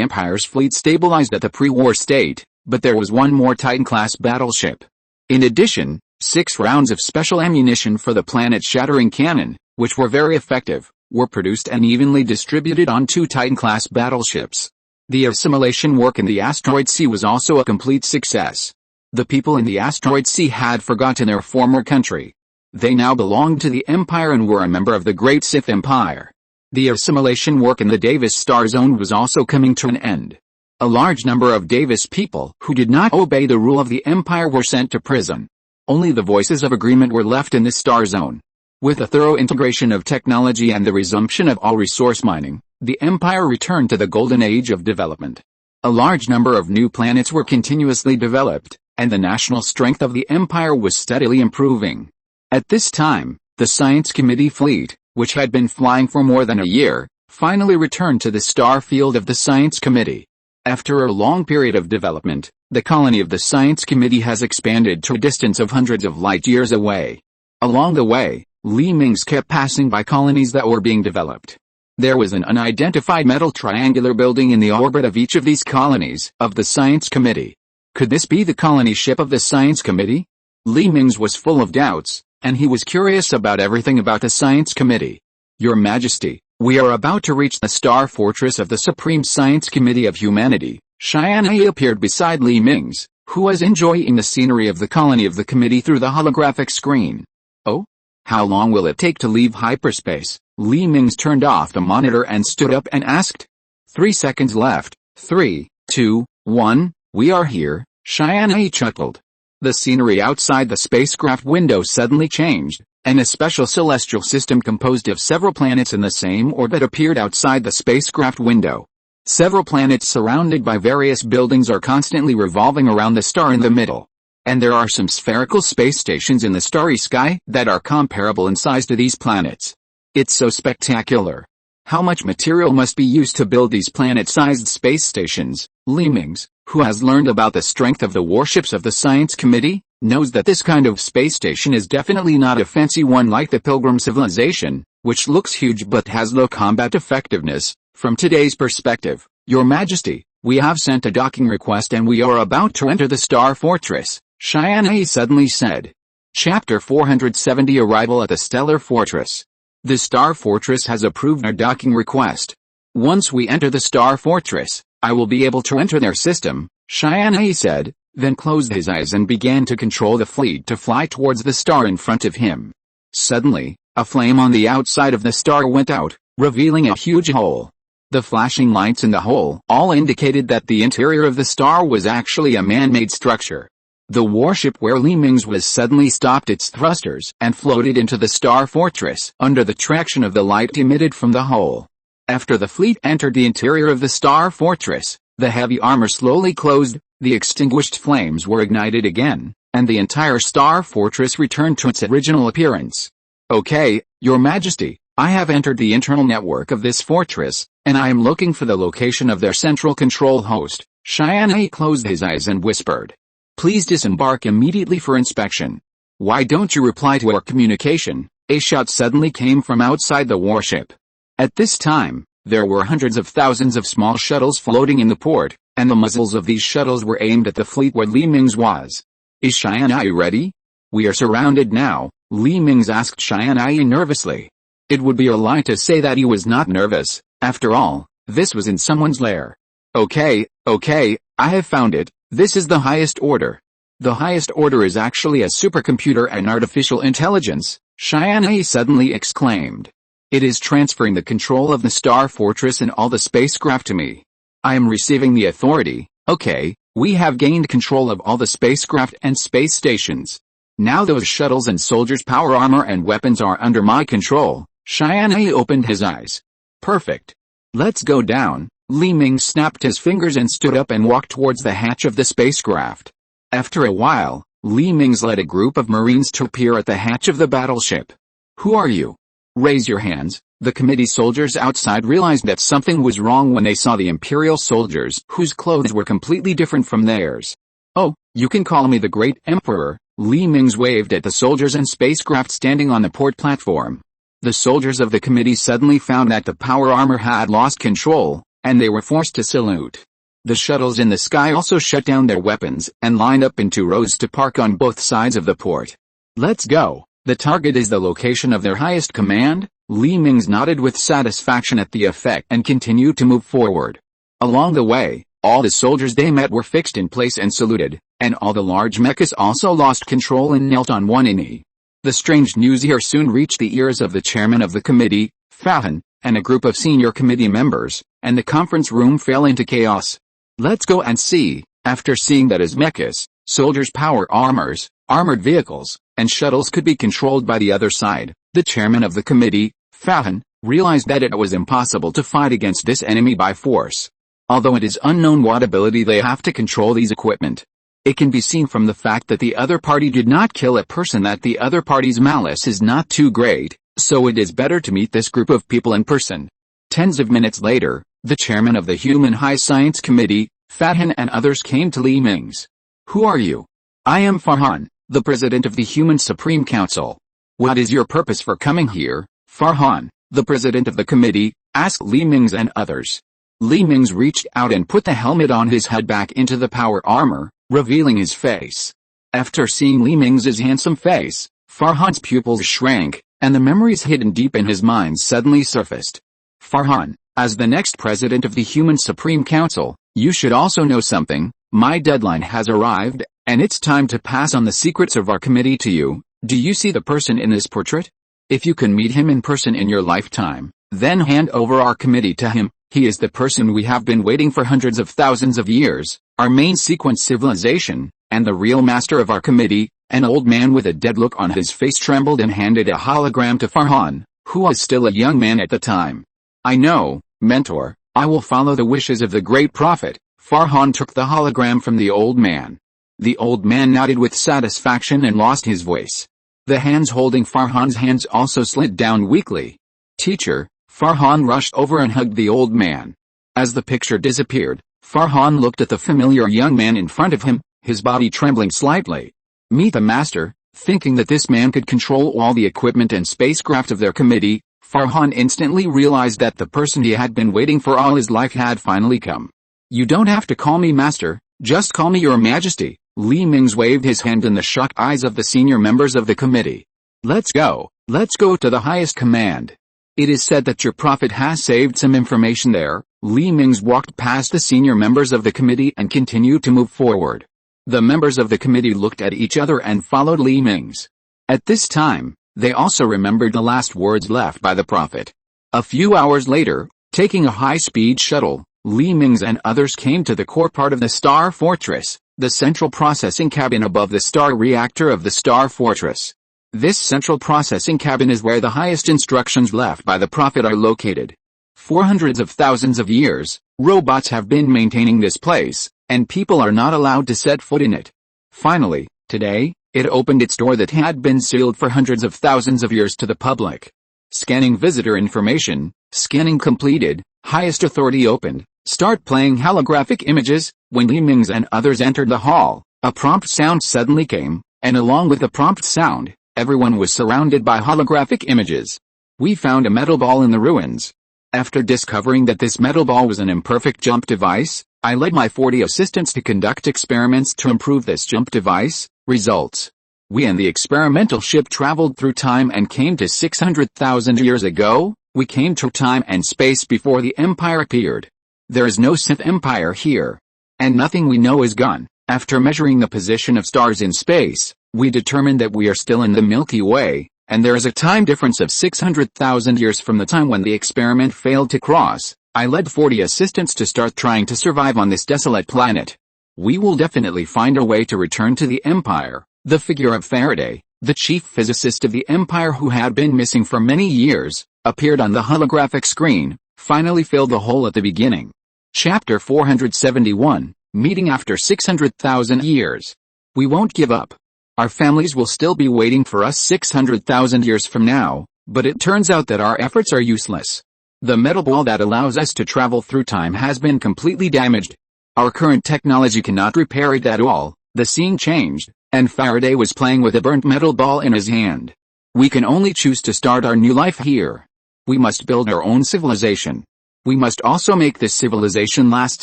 Empire's fleet stabilized at the pre-war state, but there was one more Titan-class battleship. In addition, 6 rounds of special ammunition for the planet-shattering cannon, which were very effective, were produced and evenly distributed on 2 Titan-class battleships. The assimilation work in the asteroid sea was also a complete success. The people in the asteroid sea had forgotten their former country. They now belonged to the Empire and were a member of the great Sith Empire. The assimilation work in the Davis Star Zone was also coming to an end. A large number of Davis people who did not obey the rule of the Empire were sent to prison. Only the voices of agreement were left in the Star Zone. With a thorough integration of technology and the resumption of all resource mining, the Empire returned to the golden age of development. A large number of new planets were continuously developed, and the national strength of the Empire was steadily improving. At this time, the Science Committee fleet, which had been flying for more than a year, finally returned to the star field of the Science Committee. After a long period of development, the colony of the Science Committee has expanded to a distance of hundreds of light years away. Along the way, Mingze kept passing by colonies that were being developed. There was an unidentified metal triangular building in the orbit of each of these colonies of the Science Committee. Could this be the colony ship of the Science Committee? Mingze was full of doubts, and he was curious about everything about the Science Committee. Your Majesty, we are about to reach the Star Fortress of the Supreme Science Committee of Humanity. Tianyi appeared beside Mingze, who was enjoying the scenery of the colony of the committee through the holographic screen. Oh? How long will it take to leave hyperspace? Mingze turned off the monitor and stood up and asked. 3 seconds left. 3, 2, 1, we are here, Tianyi chuckled. The scenery outside the spacecraft window suddenly changed, and a special celestial system composed of several planets in the same orbit appeared outside the spacecraft window. Several planets surrounded by various buildings are constantly revolving around the star in the middle. And there are some spherical space stations in the starry sky that are comparable in size to these planets. It's so spectacular. How much material must be used to build these planet-sized space stations? Mingze, who has learned about the strength of the warships of the Science Committee, knows that this kind of space station is definitely not a fancy one like the Pilgrim civilization, which looks huge but has low combat effectiveness. From today's perspective, Your Majesty, we have sent a docking request and we are about to enter the Star Fortress, Tianyi suddenly said. Chapter 470 Arrival at the Stellar Fortress. The Star Fortress has approved our docking request. Once we enter the Star Fortress, I will be able to enter their system, Tianyi said, then closed his eyes and began to control the fleet to fly towards the star in front of him. Suddenly, a flame on the outside of the star went out, revealing a huge hole. The flashing lights in the hole all indicated that the interior of the star was actually a man-made structure. The warship where Li Mingze was suddenly stopped its thrusters and floated into the star fortress under the traction of the light emitted from the hole. After the fleet entered the interior of the star fortress, the heavy armor slowly closed, the extinguished flames were ignited again, and the entire star fortress returned to its original appearance. Okay, Your Majesty, I have entered the internal network of this fortress, and I am looking for the location of their central control host. Tianyi closed his eyes and whispered. Please disembark immediately for inspection. Why don't you reply to our communication? A shout suddenly came from outside the warship. At this time, there were hundreds of thousands of small shuttles floating in the port, and the muzzles of these shuttles were aimed at the fleet where Li Mingze was. Is Tianyi ready? We are surrounded now, Li Mingze asked Tianyi nervously. It would be a lie to say that he was not nervous. After all, this was in someone's lair. Okay, I have found it. This is the highest order. The highest order is actually a supercomputer and artificial intelligence, Tianyi suddenly exclaimed. It is transferring the control of the star fortress and all the spacecraft to me. I am receiving the authority. Okay, we have gained control of all the spacecraft and space stations. Now those shuttles and soldiers' power armor and weapons are under my control. Tianyi opened his eyes. Perfect. Let's go down. Li Mingze snapped his fingers and stood up and walked towards the hatch of the spacecraft. After a while, Li Mingze led a group of Marines to appear at the hatch of the battleship. Who are you? Raise your hands. The committee soldiers outside realized that something was wrong when they saw the Imperial soldiers, whose clothes were completely different from theirs. Oh, you can call me the Great Emperor. Li Mingze waved at the soldiers and spacecraft standing on the port platform. The soldiers of the committee suddenly found that the power armor had lost control, and they were forced to salute. The shuttles in the sky also shut down their weapons and lined up in 2 rows to park on both sides of the port. Let's go. The target is the location of their highest command. Li Mingze nodded with satisfaction at the effect and continued to move forward. Along the way, all the soldiers they met were fixed in place and saluted, and all the large mechas also lost control and knelt on one knee. The strange news here soon reached the ears of the chairman of the committee, Fahan, and a group of senior committee members, and the conference room fell into chaos. Let's go and see. After seeing that his mechas, soldiers' power armors, armored vehicles, and shuttles could be controlled by the other side, the chairman of the committee, Fahan, realized that it was impossible to fight against this enemy by force. Although it is unknown what ability they have to control these equipment. It can be seen from the fact that the other party did not kill a person that the other party's malice is not too great, so it is better to meet this group of people in person. Tens of minutes later, the chairman of the Human High Science Committee, Fahan, and others came to Li Mingze. Who are you? I am Farhan, the president of the Human Supreme Council. What is your purpose for coming here? Farhan, the president of the committee, asked Li Mingze and others. Li Mingze reached out and put the helmet on his head back into the power armor, revealing his face. After seeing Li Mingze's handsome face, Farhan's pupils shrank, and the memories hidden deep in his mind suddenly surfaced. Farhan, as the next president of the Human Supreme Council, you should also know something. My deadline has arrived, and it's time to pass on the secrets of our committee to you. Do you see the person in this portrait? If you can meet him in person in your lifetime, then hand over our committee to him. He is the person we have been waiting for hundreds of thousands of years, our main sequence civilization, and the real master of our committee. An old man with a dead look on his face trembled and handed a hologram to Farhan, who was still a young man at the time. I know, mentor, I will follow the wishes of the great prophet. Farhan took the hologram from the old man. The old man nodded with satisfaction and lost his voice. The hands holding Farhan's hands also slid down weakly. Teacher, Farhan rushed over and hugged the old man. As the picture disappeared, Farhan looked at the familiar young man in front of him, his body trembling slightly. Meet the master. Thinking that this man could control all the equipment and spacecraft of their committee, Farhan instantly realized that the person he had been waiting for all his life had finally come. You don't have to call me master, just call me your majesty. Li Mingze waved his hand in the shocked eyes of the senior members of the committee. Let's go to the highest command. It is said that your prophet has saved some information there. Li Mingze walked past the senior members of the committee and continued to move forward. The members of the committee looked at each other and followed Li Mingze. At this time, they also remembered the last words left by the prophet. A few hours later, Taking a high-speed shuttle, Mingze and others came to the core part of the Star Fortress, the central processing cabin above the star reactor of the Star Fortress. This central processing cabin is where the highest instructions left by the Prophet are located. For hundreds of thousands of years, robots have been maintaining this place, and people are not allowed to set foot in it. Finally, today, it opened its door that had been sealed for hundreds of thousands of years to the public. Scanning visitor information, scanning completed, highest authority opened, start playing holographic images. When Mingze and others entered the hall, a prompt sound suddenly came, and along with the prompt sound, everyone was surrounded by holographic images. We found a metal ball in the ruins. After discovering that this metal ball was an imperfect jump device, I led my 40 assistants to conduct experiments to improve this jump device. Results. We and the experimental ship traveled through time and came to 600,000 years ago. We came to time and space before the Empire appeared. There is no Sith Empire here. And nothing we know is gone. After measuring the position of stars in space, we determined that we are still in the Milky Way, and there is a time difference of 600,000 years from the time when the experiment failed to cross. I led 40 assistants to start trying to survive on this desolate planet. We will definitely find a way to return to the Empire. The figure of Faraday, the chief physicist of the Empire who had been missing for many years, appeared on the holographic screen, finally filled the hole at the beginning. Chapter 471, Meeting After 600,000 Years. We won't give up. Our families will still be waiting for us 600,000 years from now, but it turns out that our efforts are useless. The metal ball that allows us to travel through time has been completely damaged. Our current technology cannot repair it at all. The scene changed, and Faraday was playing with a burnt metal ball in his hand. We can only choose to start our new life here. We must build our own civilization. We must also make this civilization last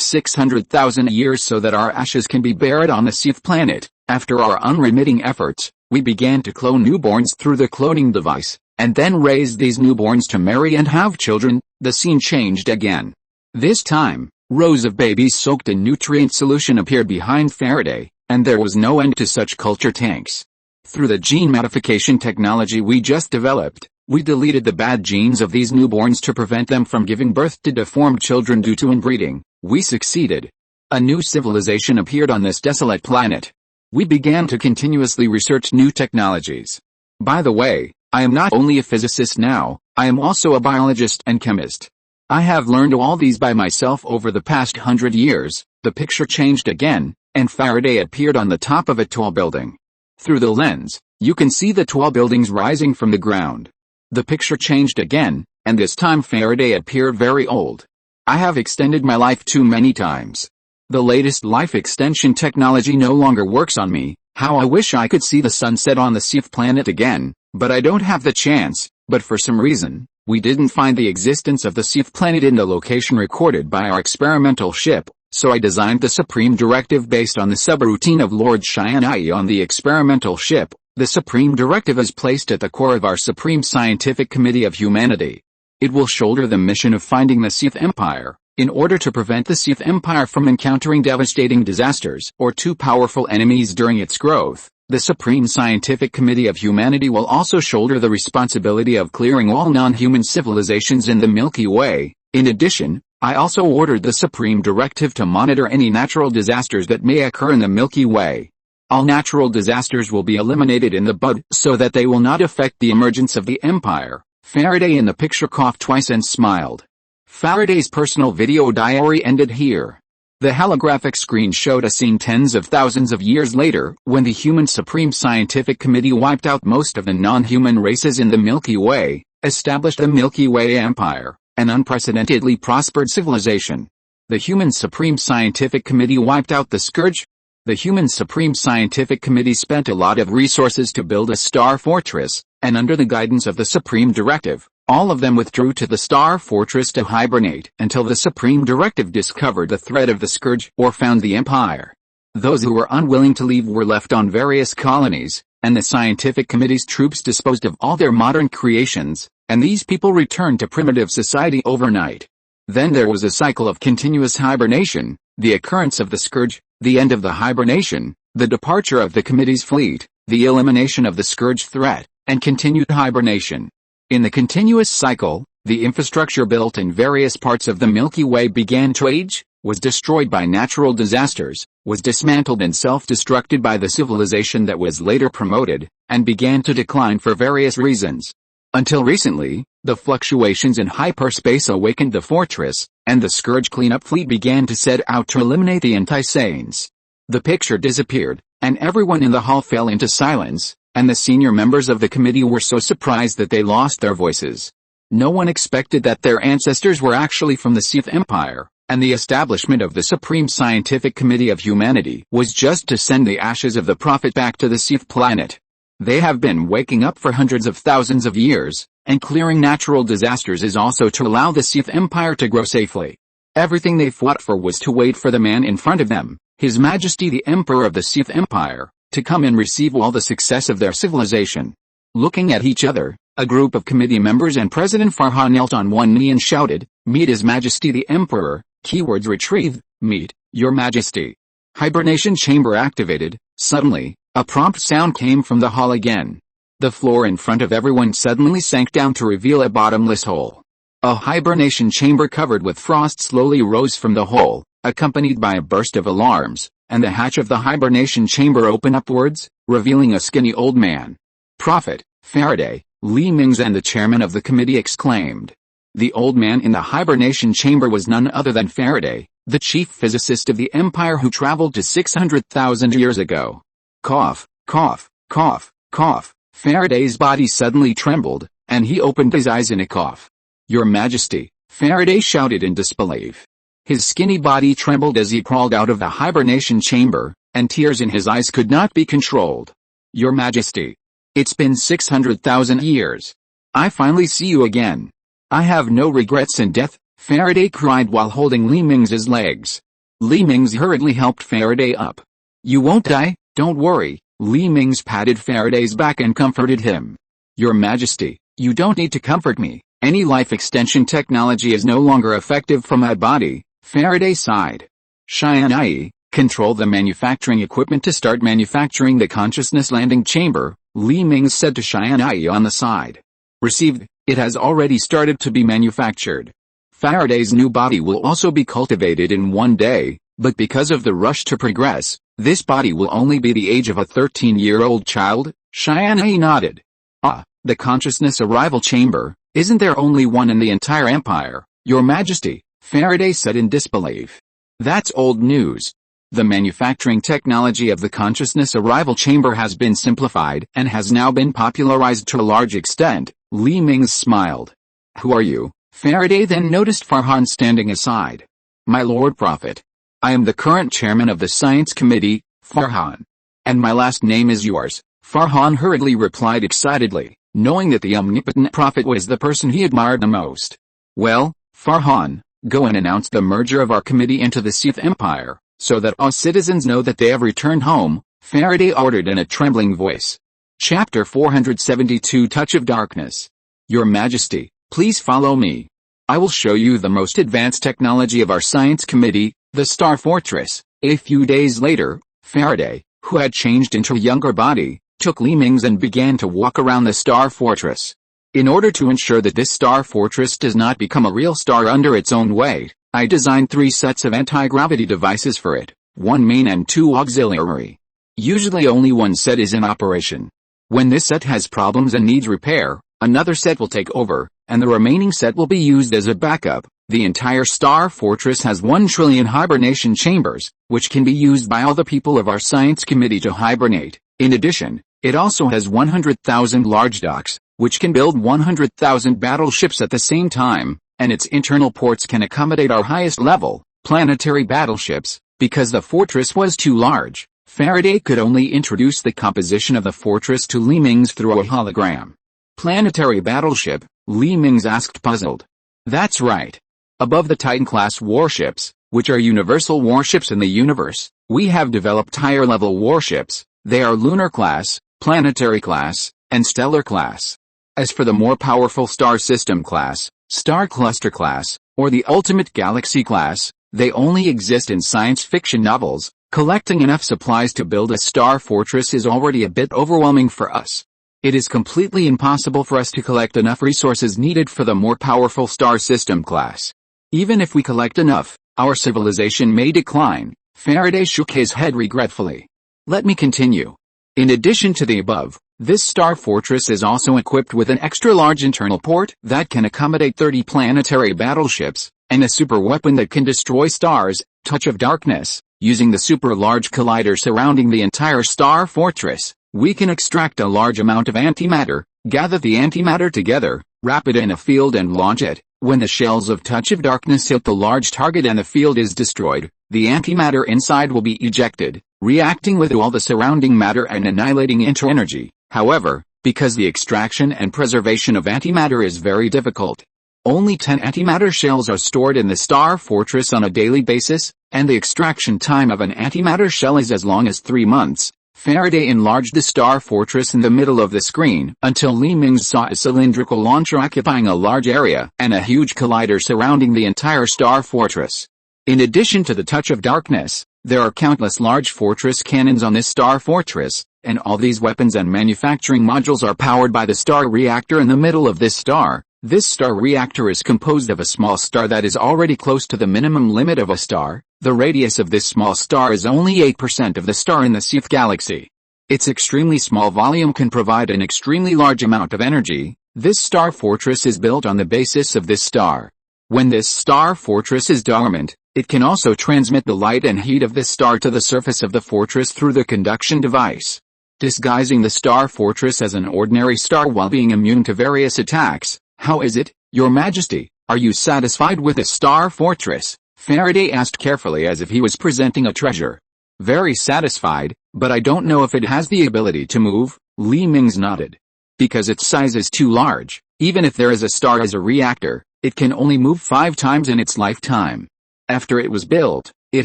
600,000 years so that our ashes can be buried on the Sith planet. After our unremitting efforts, we began to clone newborns through the cloning device, and then raised these newborns to marry and have children. The scene changed again. This time, rows of babies soaked in nutrient solution appeared behind Faraday, and there was no end to such culture tanks. Through the gene modification technology we just developed, we deleted the bad genes of these newborns to prevent them from giving birth to deformed children due to inbreeding. We succeeded. A new civilization appeared on this desolate planet. We began to continuously research new technologies. By the way, I am not only a physicist now, I am also a biologist and chemist. I have learned all these by myself over the past 100 years. The picture changed again, and Faraday appeared on the top of a tall building. Through the lens, you can see the tall buildings rising from the ground. The picture changed again, and this time Faraday appeared very old. I have extended my life too many times. The latest life extension technology no longer works on me. How I wish I could see the sunset on the Sith planet again, but I don't have the chance. But for some reason, we didn't find the existence of the Sith planet in the location recorded by our experimental ship, so I designed the Supreme Directive based on the subroutine of Lord Tianyi on the experimental ship. The Supreme Directive is placed at the core of our Supreme Scientific Committee of Humanity. It will shoulder the mission of finding the Sith Empire, in order to prevent the Sith Empire from encountering devastating disasters or too powerful enemies during its growth. The Supreme Scientific Committee of Humanity will also shoulder the responsibility of clearing all non-human civilizations in the Milky Way. In addition, I also ordered the Supreme Directive to monitor any natural disasters that may occur in the Milky Way. All natural disasters will be eliminated in the bud so that they will not affect the emergence of the Empire. Faraday in the picture coughed twice and smiled. Faraday's personal video diary ended here. The holographic screen showed a scene tens of thousands of years later, when the Human Supreme Scientific Committee wiped out most of the non-human races in the Milky Way, established the Milky Way Empire, an unprecedentedly prospered civilization. The Human Supreme Scientific Committee wiped out the scourge. The Human Supreme Scientific Committee spent a lot of resources to build a star fortress, and under the guidance of the Supreme Directive, all of them withdrew to the Star Fortress to hibernate until the Supreme Directive discovered the threat of the scourge or found the Empire. Those who were unwilling to leave were left on various colonies, and the Scientific Committee's troops disposed of all their modern creations, and these people returned to primitive society overnight. Then there was a cycle of continuous hibernation, the occurrence of the scourge, the end of the hibernation, the departure of the Committee's fleet, the elimination of the scourge threat, and continued hibernation. In the continuous cycle, The infrastructure built in various parts of the Milky Way began to age, was destroyed by natural disasters, was dismantled and self-destructed by the civilization that was later promoted, and began to decline for various reasons. Until recently, the fluctuations in hyperspace awakened the fortress, and the Scourge cleanup fleet began to set out to eliminate the anti-Saiyans. The picture disappeared, and everyone in the hall fell into silence, and the senior members of the committee were so surprised that they lost their voices. No one expected that their ancestors were actually from the Sith Empire, and the establishment of the Supreme Scientific Committee of Humanity was just to send the ashes of the Prophet back to the Sith planet. They have been waking up for hundreds of thousands of years, and clearing natural disasters is also to allow the Sith Empire to grow safely. Everything they fought for was to wait for the man in front of them, His Majesty the Emperor of the Sith Empire, to come and receive all the success of their civilization. Looking at each other, a group of committee members and President Farhan knelt on one knee and shouted, "Meet His Majesty the Emperor," keywords retrieved, "Meet, Your Majesty." Hibernation chamber activated. Suddenly, a prompt sound came from the hall again. The floor in front of everyone suddenly sank down to reveal a bottomless hole. A hibernation chamber covered with frost slowly rose from the hole, accompanied by a burst of alarms, and the hatch of the hibernation chamber opened upwards, revealing a skinny old man. "Prophet, Faraday," Li Mingze and the chairman of the committee exclaimed. The old man in the hibernation chamber was none other than Faraday, the chief physicist of the Empire who traveled to 600,000 years ago. Cough, cough, cough, cough. Faraday's body suddenly trembled, and he opened his eyes in a cough. "Your Majesty," Faraday shouted in disbelief. His skinny body trembled as he crawled out of the hibernation chamber, and tears in his eyes could not be controlled. "Your Majesty, it's been 600,000 years. I finally see you again. I have no regrets in death," Faraday cried while holding Li Mingze's legs. Li Mingze hurriedly helped Faraday up. "You won't die, don't worry," Li Mingze patted Faraday's back and comforted him. "Your Majesty, you don't need to comfort me. Any life extension technology is no longer effective for my body," Faraday sighed. "Tianyi, control the manufacturing equipment to start manufacturing the consciousness landing chamber," Li Mingze said to Tianyi on the side. "Received, it has already started to be manufactured. Faraday's new body will also be cultivated in one day, but because of the rush to progress, this body will only be the age of a 13-year-old child," Tianyi nodded. "Ah, the consciousness arrival chamber, isn't there only one in the entire empire, Your Majesty?" Faraday said in disbelief. "That's old news. The manufacturing technology of the consciousness arrival chamber has been simplified and has now been popularized to a large extent," Li Mingze smiled. "Who are you?" Faraday then noticed Farhan standing aside. "My Lord Prophet. I am the current chairman of the Science Committee, Farhan. And my last name is yours," Farhan hurriedly replied excitedly, knowing that the omnipotent Prophet was the person he admired the most. "Well, Farhan, go and announce the merger of our committee into the Sith Empire, so that all citizens know that they have returned home," Faraday ordered in a trembling voice. Chapter 472 Touch of Darkness. "Your Majesty, please follow me. I will show you the most advanced technology of our science committee, the Star Fortress." A few days later, Faraday, who had changed into a younger body, took Li Mingze and began to walk around the Star Fortress. "In order to ensure that this Star Fortress does not become a real star under its own weight, I designed 3 sets of anti-gravity devices for it, 1 main and 2 auxiliary. Usually only one set is in operation. When this set has problems and needs repair, another set will take over, and the remaining set will be used as a backup. The entire Star Fortress has 1 trillion hibernation chambers, which can be used by all the people of our science committee to hibernate. In addition, it also has 100,000 large docks, which can build 100,000 battleships at the same time, and its internal ports can accommodate our highest level, planetary battleships. Because the fortress was too large, Faraday could only introduce the composition of the fortress to Li Mingze through a hologram. "Planetary battleship?" Li Mingze asked, puzzled. "That's right. Above the Titan-class warships, which are universal warships in the universe, we have developed higher-level warships. They are lunar-class, planetary-class, and stellar-class. As for the more powerful star system-class, star cluster-class, or the ultimate galaxy-class, they only exist in science fiction novels. Collecting enough supplies to build a star fortress is already a bit overwhelming for us. It is completely impossible for us to collect enough resources needed for the more powerful star system class. Even if we collect enough, our civilization may decline. Faraday shook his head regretfully. Let me continue. In addition to the above, this star fortress is also equipped with an extra-large internal port that can accommodate 30 planetary battleships, and a super weapon that can destroy stars, Touch of Darkness. Using the super-large collider surrounding the entire star fortress, we can extract a large amount of antimatter, gather the antimatter together, wrap it in a field and launch it. When the shells of Touch of Darkness hit the large target and the field is destroyed, the antimatter inside will be ejected, reacting with all the surrounding matter and annihilating inter-energy. However, because the extraction and preservation of antimatter is very difficult, only 10 antimatter shells are stored in the star fortress on a daily basis, and the extraction time of an antimatter shell is as long as 3 months. Faraday enlarged the star fortress in the middle of the screen until Li Mingze saw a cylindrical launcher occupying a large area and a huge collider surrounding the entire star fortress. In addition to the Touch of Darkness, there are countless large fortress cannons on this star fortress, and all these weapons and manufacturing modules are powered by the star reactor in the middle of this star. This star reactor is composed of a small star that is already close to the minimum limit of a star. The radius of this small star is only 8% of the star in the Sith galaxy. Its extremely small volume can provide an extremely large amount of energy. This star fortress is built on the basis of this star. When this star fortress is dormant, it can also transmit the light and heat of this star to the surface of the fortress through the conduction device, disguising the star fortress as an ordinary star while being immune to various attacks. How is it, Your Majesty? Are you satisfied with the star fortress? Faraday asked carefully as if he was presenting a treasure. Very satisfied, but I don't know if it has the ability to move, Li Mingze nodded. Because its size is too large, even if there is a star as a reactor, it can only move 5 times in its lifetime. After it was built, it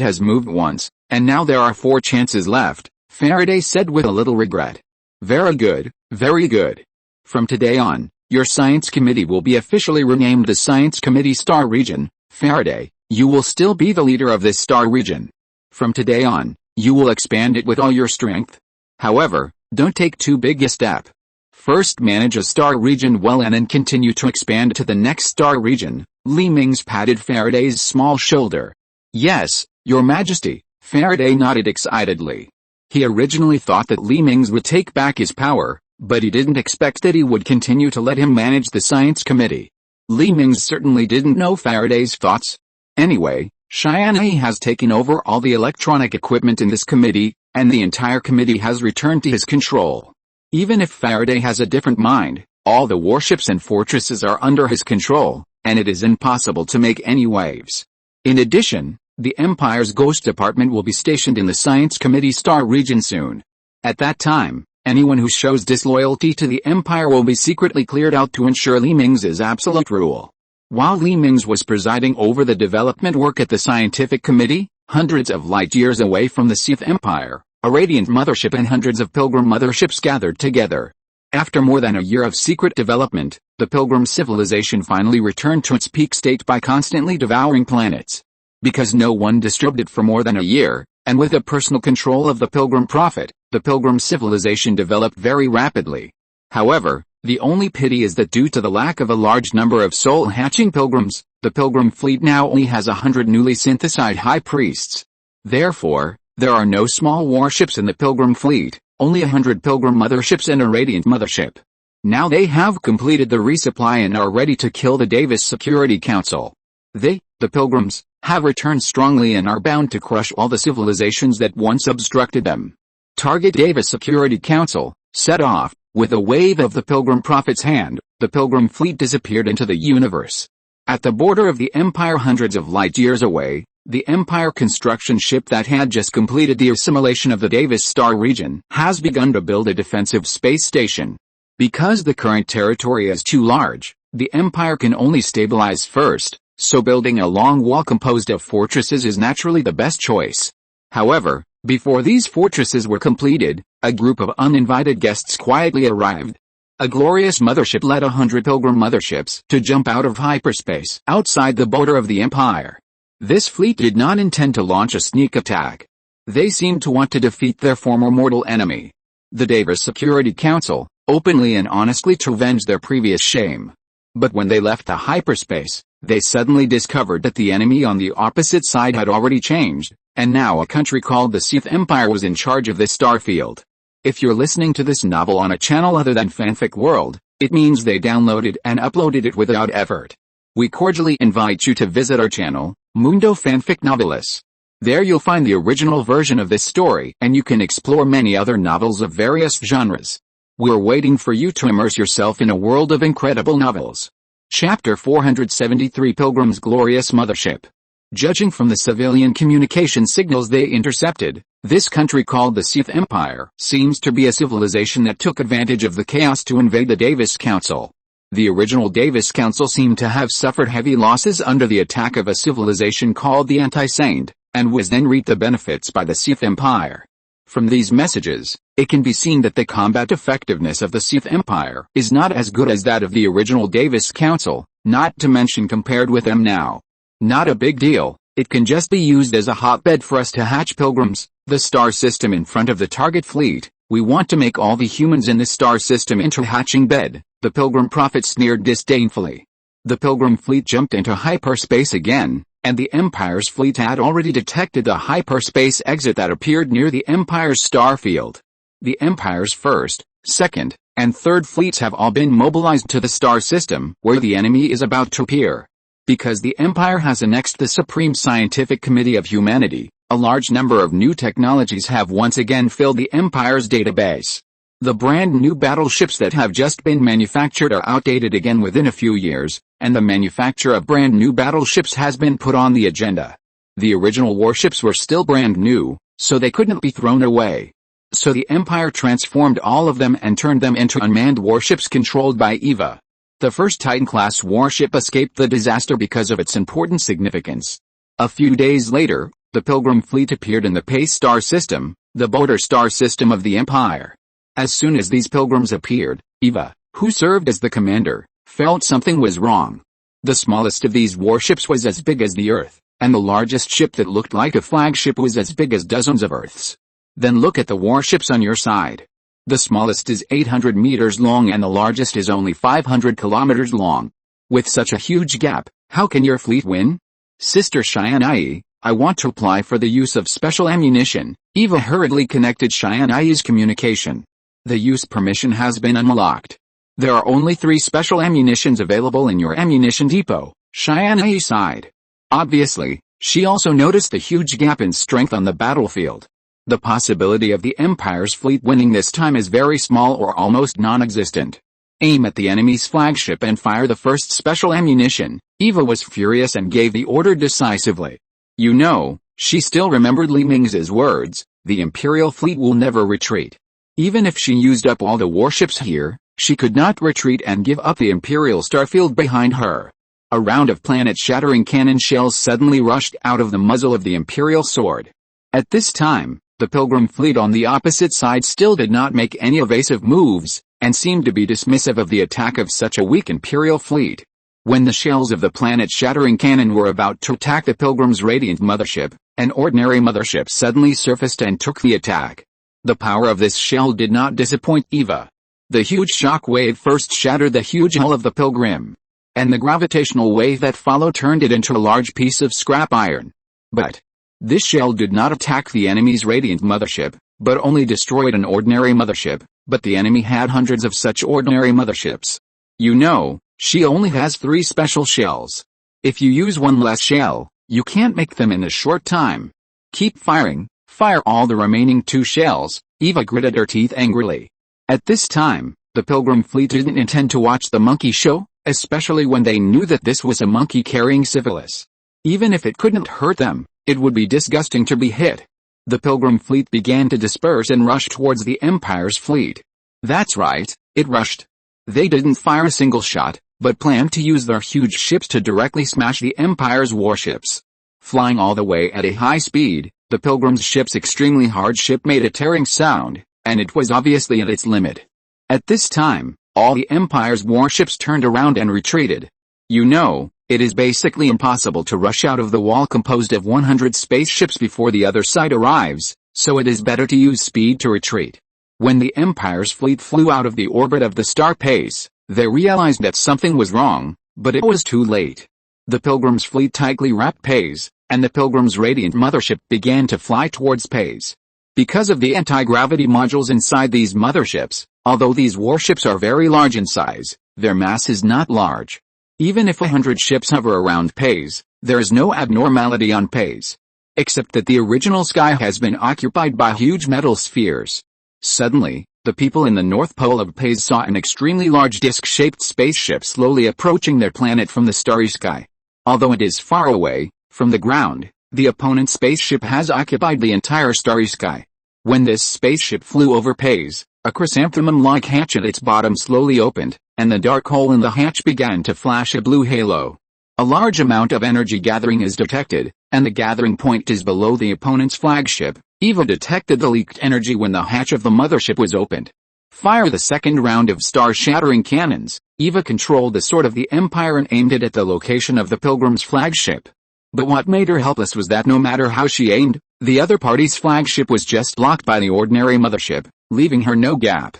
has moved once, and now there are 4 chances left, Faraday said with a little regret. Very good, very good. From today on, your science committee will be officially renamed the Science Committee Star Region. Faraday, you will still be the leader of this star region. From today on, you will expand it with all your strength. However, don't take too big a step. First manage a star region well and then continue to expand to the next star region. Li Mingze patted Faraday's small shoulder. Yes, Your Majesty, Faraday nodded excitedly. He originally thought that Li Mingze would take back his power, but he didn't expect that he would continue to let him manage the science committee. Li Mingze certainly didn't know Faraday's thoughts. Anyway, Tianyi has taken over all the electronic equipment in this committee, and the entire committee has returned to his control. Even if Faraday has a different mind, all the warships and fortresses are under his control, and it is impossible to make any waves. In addition, the Empire's Ghost Department will be stationed in the Science Committee Star Region soon. At that time, anyone who shows disloyalty to the Empire will be secretly cleared out to ensure Li Mingze's absolute rule. While Li Mingze was presiding over the development work at the Scientific Committee, hundreds of light years away from the Sith Empire, a radiant mothership and hundreds of pilgrim motherships gathered together. After more than a year of secret development, the pilgrim civilization finally returned to its peak state by constantly devouring planets. Because no one disturbed it for more than a year, and with the personal control of the pilgrim prophet, the pilgrim civilization developed very rapidly. However, the only pity is that due to the lack of a large number of soul-hatching pilgrims, the pilgrim fleet now only has 100 newly synthesized high priests. Therefore, there are no small warships in the pilgrim fleet, only 100 pilgrim motherships and a radiant mothership. Now they have completed the resupply and are ready to kill the Davis Security Council. They, the pilgrims, have returned strongly and are bound to crush all the civilizations that once obstructed them. Target Davis Security Council, set off. With a wave of the Pilgrim Prophet's hand, the Pilgrim fleet disappeared into the universe. At the border of the Empire hundreds of light years away, the Empire construction ship that had just completed the assimilation of the Davis Star region has begun to build a defensive space station. Because the current territory is too large, the Empire can only stabilize first, so building a long wall composed of fortresses is naturally the best choice. However, before these fortresses were completed, a group of uninvited guests quietly arrived. A glorious mothership led 100 pilgrim motherships to jump out of hyperspace outside the border of the Empire. This fleet did not intend to launch a sneak attack. They seemed to want to defeat their former mortal enemy. The Davis Security Council, openly and honestly to avenge their previous shame. But when they left the hyperspace, they suddenly discovered that the enemy on the opposite side had already changed, and now a country called the Sith Empire was in charge of this starfield. If you're listening to this novel on a channel other than Fanfic World, it means they downloaded and uploaded it without effort. We cordially invite you to visit our channel, Mundo Fanfic Novelis. There you'll find the original version of this story, and you can explore many other novels of various genres. We're waiting for you to immerse yourself in a world of incredible novels. Chapter 473, Pilgrim's Glorious Mothership. Judging from the civilian communication signals they intercepted, this country called the Sith Empire seems to be a civilization that took advantage of the chaos to invade the Davis Council. The original Davis Council seemed to have suffered heavy losses under the attack of a civilization called the Anti-Saint, and was then reaped the benefits by the Sith Empire. From these messages, it can be seen that the combat effectiveness of the Sith Empire is not as good as that of the original Davis Council, not to mention compared with them now. Not a big deal, it can just be used as a hotbed for us to hatch pilgrims, the star system in front of the target fleet. We want to make all the humans in the star system into a hatching bed, the pilgrim prophet sneered disdainfully. The pilgrim fleet jumped into hyperspace again, and the Empire's fleet had already detected the hyperspace exit that appeared near the Empire's starfield. The Empire's first, second, and third fleets have all been mobilized to the star system where the enemy is about to appear. Because the Empire has annexed the Supreme Scientific Committee of Humanity, a large number of new technologies have once again filled the Empire's database. The brand new battleships that have just been manufactured are outdated again within a few years, and the manufacture of brand new battleships has been put on the agenda. The original warships were still brand new, so they couldn't be thrown away. So the Empire transformed all of them and turned them into unmanned warships controlled by EVA. The first Titan-class warship escaped the disaster because of its important significance. A few days later, the Pilgrim fleet appeared in the Pace star system, the border star system of the Empire. As soon as these pilgrims appeared, Eva, who served as the commander, felt something was wrong. The smallest of these warships was as big as the Earth, and the largest ship that looked like a flagship was as big as dozens of Earths. Then look at the warships on your side. The smallest is 800 meters long and the largest is only 500 kilometers long. With such a huge gap, how can your fleet win? Sister Tianyi, I want to apply for the use of special ammunition. Eva hurriedly connected Tianyi's communication. The use permission has been unlocked. There are only 3 special ammunitions available in your ammunition depot, Tianyi sighed. Obviously, she also noticed the huge gap in strength on the battlefield. The possibility of the Empire's fleet winning this time is very small or almost non-existent. Aim at the enemy's flagship and fire the first special ammunition. Eva was furious and gave the order decisively. You know, she still remembered Li Mingze's words, the Imperial fleet will never retreat. Even if she used up all the warships here, she could not retreat and give up the Imperial starfield behind her. A round of planet-shattering cannon shells suddenly rushed out of the muzzle of the Imperial sword. At this time, the Pilgrim fleet on the opposite side still did not make any evasive moves, and seemed to be dismissive of the attack of such a weak Imperial fleet. When the shells of the planet-shattering cannon were about to attack the Pilgrim's radiant mothership, an ordinary mothership suddenly surfaced and took the attack. The power of this shell did not disappoint Eva. The huge shock wave first shattered the huge hull of the Pilgrim, and the gravitational wave that followed turned it into a large piece of scrap iron. But this shell did not attack the enemy's radiant mothership, but only destroyed an ordinary mothership, but the enemy had hundreds of such ordinary motherships. You know, she only has 3 special shells. If you use one less shell, you can't make them in a short time. Keep firing. Fire all the remaining 2 shells, Eva gritted her teeth angrily. At this time, the Pilgrim fleet didn't intend to watch the monkey show, especially when they knew that this was a monkey carrying civilians. Even if it couldn't hurt them, it would be disgusting to be hit. The Pilgrim fleet began to disperse and rush towards the Empire's fleet. That's right, it rushed. They didn't fire a single shot, but planned to use their huge ships to directly smash the Empire's warships. Flying all the way at a high speed, the Pilgrim's ship's extremely hard ship made a tearing sound, and it was obviously at its limit. At this time, all the Empire's warships turned around and retreated. You know, it is basically impossible to rush out of the wall composed of 100 spaceships before the other side arrives, so it is better to use speed to retreat. When the Empire's fleet flew out of the orbit of the star Pace, they realized that something was wrong, but it was too late. The Pilgrim's fleet tightly wrapped Pace, and the Pilgrim's radiant mothership began to fly towards Pace. Because of the anti-gravity modules inside these motherships, although these warships are very large in size, their mass is not large. Even if 100 ships hover around Pace, there is no abnormality on Pace. Except that the original sky has been occupied by huge metal spheres. Suddenly, the people in the North Pole of Pace saw an extremely large disc-shaped spaceship slowly approaching their planet from the starry sky. Although it is far away from the ground, the opponent's spaceship has occupied the entire starry sky. When this spaceship flew over Pace, a chrysanthemum-like hatch at its bottom slowly opened, and the dark hole in the hatch began to flash a blue halo. A large amount of energy gathering is detected, and the gathering point is below the opponent's flagship. Eva detected the leaked energy when the hatch of the mothership was opened. Fire the second round of star-shattering cannons. Eva controlled the sword of the Empire and aimed it at the location of the Pilgrim's flagship. But what made her helpless was that no matter how she aimed, the other party's flagship was just blocked by the ordinary mothership, leaving her no gap.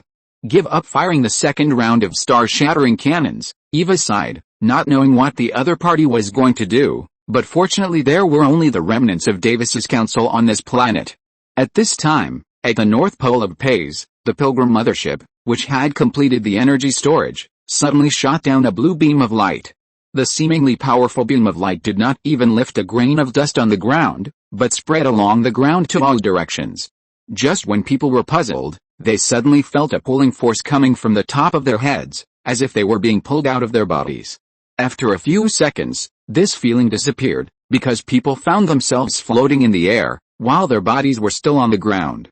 Give up firing the second round of star-shattering cannons, Eva sighed, not knowing what the other party was going to do, but fortunately there were only the remnants of Davis's council on this planet. At this time, at the North Pole of Pace, the Pilgrim mothership, which had completed the energy storage, suddenly shot down a blue beam of light. The seemingly powerful beam of light did not even lift a grain of dust on the ground, but spread along the ground to all directions. Just when people were puzzled, they suddenly felt a pulling force coming from the top of their heads, as if they were being pulled out of their bodies. After a few seconds, this feeling disappeared, because people found themselves floating in the air, while their bodies were still on the ground.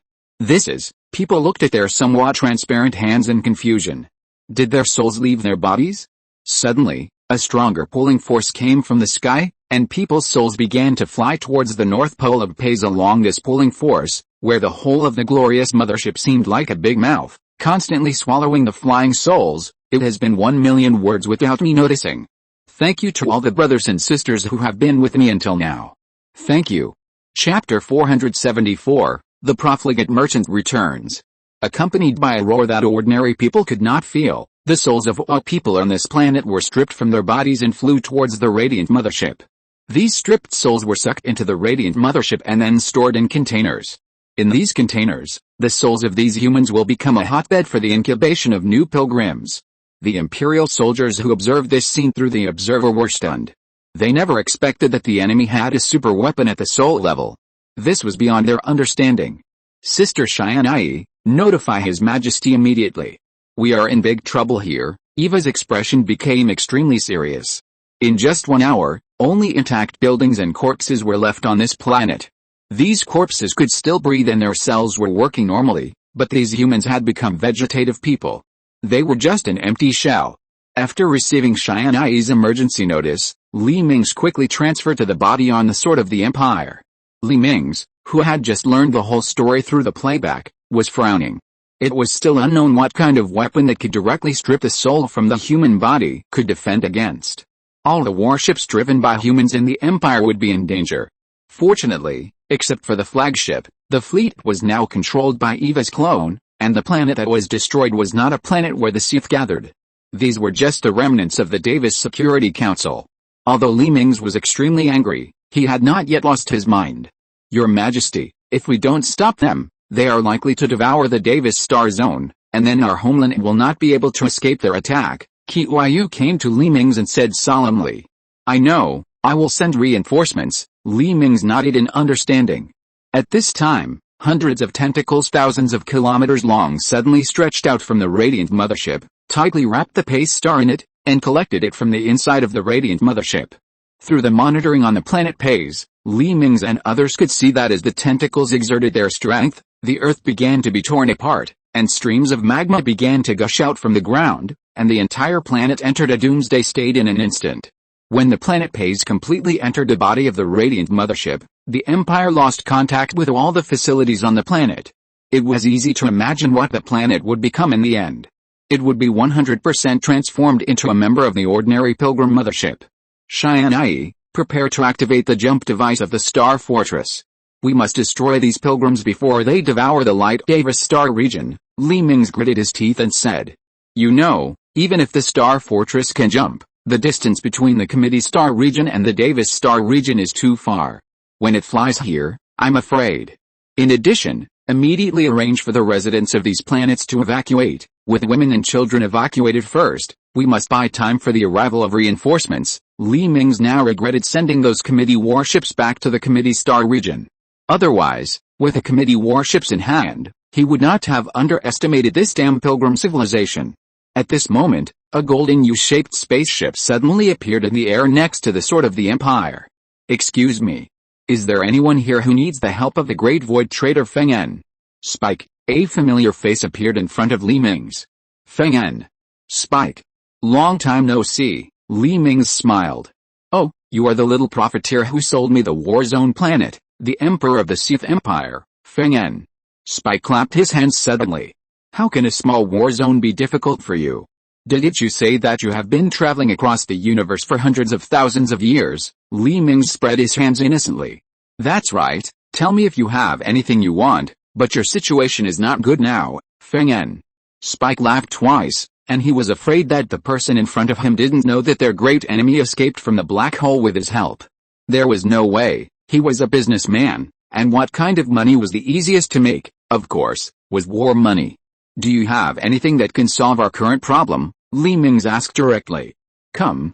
People looked at their somewhat transparent hands in confusion. Did their souls leave their bodies? Suddenly, a stronger pulling force came from the sky, and people's souls began to fly towards the North Pole of Pace along this pulling force, where the whole of the glorious mothership seemed like a big mouth, constantly swallowing the flying souls. It has been 1,000,000 words without me noticing. Thank you to all the brothers and sisters who have been with me until now. Thank you. Chapter 474, The Profligate Merchant Returns. Accompanied by a roar that ordinary people could not feel, the souls of all people on this planet were stripped from their bodies and flew towards the radiant mothership. These stripped souls were sucked into the radiant mothership and then stored in containers. In these containers, the souls of these humans will become a hotbed for the incubation of new pilgrims. The Imperial soldiers who observed this scene through the observer were stunned. They never expected that the enemy had a super weapon at the soul level. This was beyond their understanding. Sister Tianyi, notify His Majesty immediately. We are in big trouble here. Eva's expression became extremely serious. In just 1 hour, only intact buildings and corpses were left on this planet. These corpses could still breathe and their cells were working normally, but these humans had become vegetative people. They were just an empty shell. After receiving Tianyi's emergency notice, Li Mingze quickly transferred to the body on the sword of the Empire. Li Mingze, who had just learned the whole story through the playback, was frowning. It was still unknown what kind of weapon that could directly strip the soul from the human body could defend against. All the warships driven by humans in the Empire would be in danger. Fortunately, except for the flagship, the fleet was now controlled by Eva's clone, and the planet that was destroyed was not a planet where the Sith gathered. These were just the remnants of the Davis Security Council. Although Li Mingze was extremely angry, he had not yet lost his mind. Your Majesty, if we don't stop them, they are likely to devour the Davis Star Zone, and then our homeland will not be able to escape their attack. Qiyu came to Li Mingze and said solemnly. I know, I will send reinforcements. Li Mingze nodded in understanding. At this time, hundreds of tentacles thousands of kilometers long suddenly stretched out from the radiant mothership, tightly wrapped the Pace star in it, and collected it from the inside of the radiant mothership. Through the monitoring on the planet Pace, Li Mingze and others could see that as the tentacles exerted their strength, the earth began to be torn apart, and streams of magma began to gush out from the ground, and the entire planet entered a doomsday state in an instant. When the planet Pace completely entered the body of the radiant mothership, the Empire lost contact with all the facilities on the planet. It was easy to imagine what the planet would become in the end. It would be 100% transformed into a member of the ordinary Pilgrim mothership. Tianyi, prepare to activate the jump device of the Star Fortress. We must destroy these pilgrims before they devour the Light Davis Star region. Li Mingze gritted his teeth and said, "You know, even if the Star Fortress can jump, the distance between the Committee Star region and the Davis Star region is too far. When it flies here, I'm afraid. In addition, immediately arrange for the residents of these planets to evacuate, with women and children evacuated first. We must buy time for the arrival of reinforcements." Li Mingze now regretted sending those committee warships back to the Committee Star region. Otherwise, with the committee warships in hand, he would not have underestimated this damn pilgrim civilization. At this moment, a golden U-shaped spaceship suddenly appeared in the air next to the Sword of the Empire. "Excuse me. Is there anyone here who needs the help of the Great Void Trader Feng En?" Spike, a familiar face appeared in front of Li Mingze. "Feng En. Spike. Long time no see." Li Mingze smiled. "Oh, you are the little profiteer who sold me the war zone planet, the Emperor of the Sith Empire, Feng En." Spike clapped his hands suddenly. "How can a small war zone be difficult for you? Didn't you say that you have been traveling across the universe for hundreds of thousands of years?" Li Mingze spread his hands innocently. "That's right, tell me if you have anything you want, but your situation is not good now, Feng En." Spike laughed twice, and he was afraid that the person in front of him didn't know that their great enemy escaped from the black hole with his help. There was no way. He was a businessman, and what kind of money was the easiest to make, of course, was war money. "Do you have anything that can solve our current problem?" Li Mingze asked directly. Come,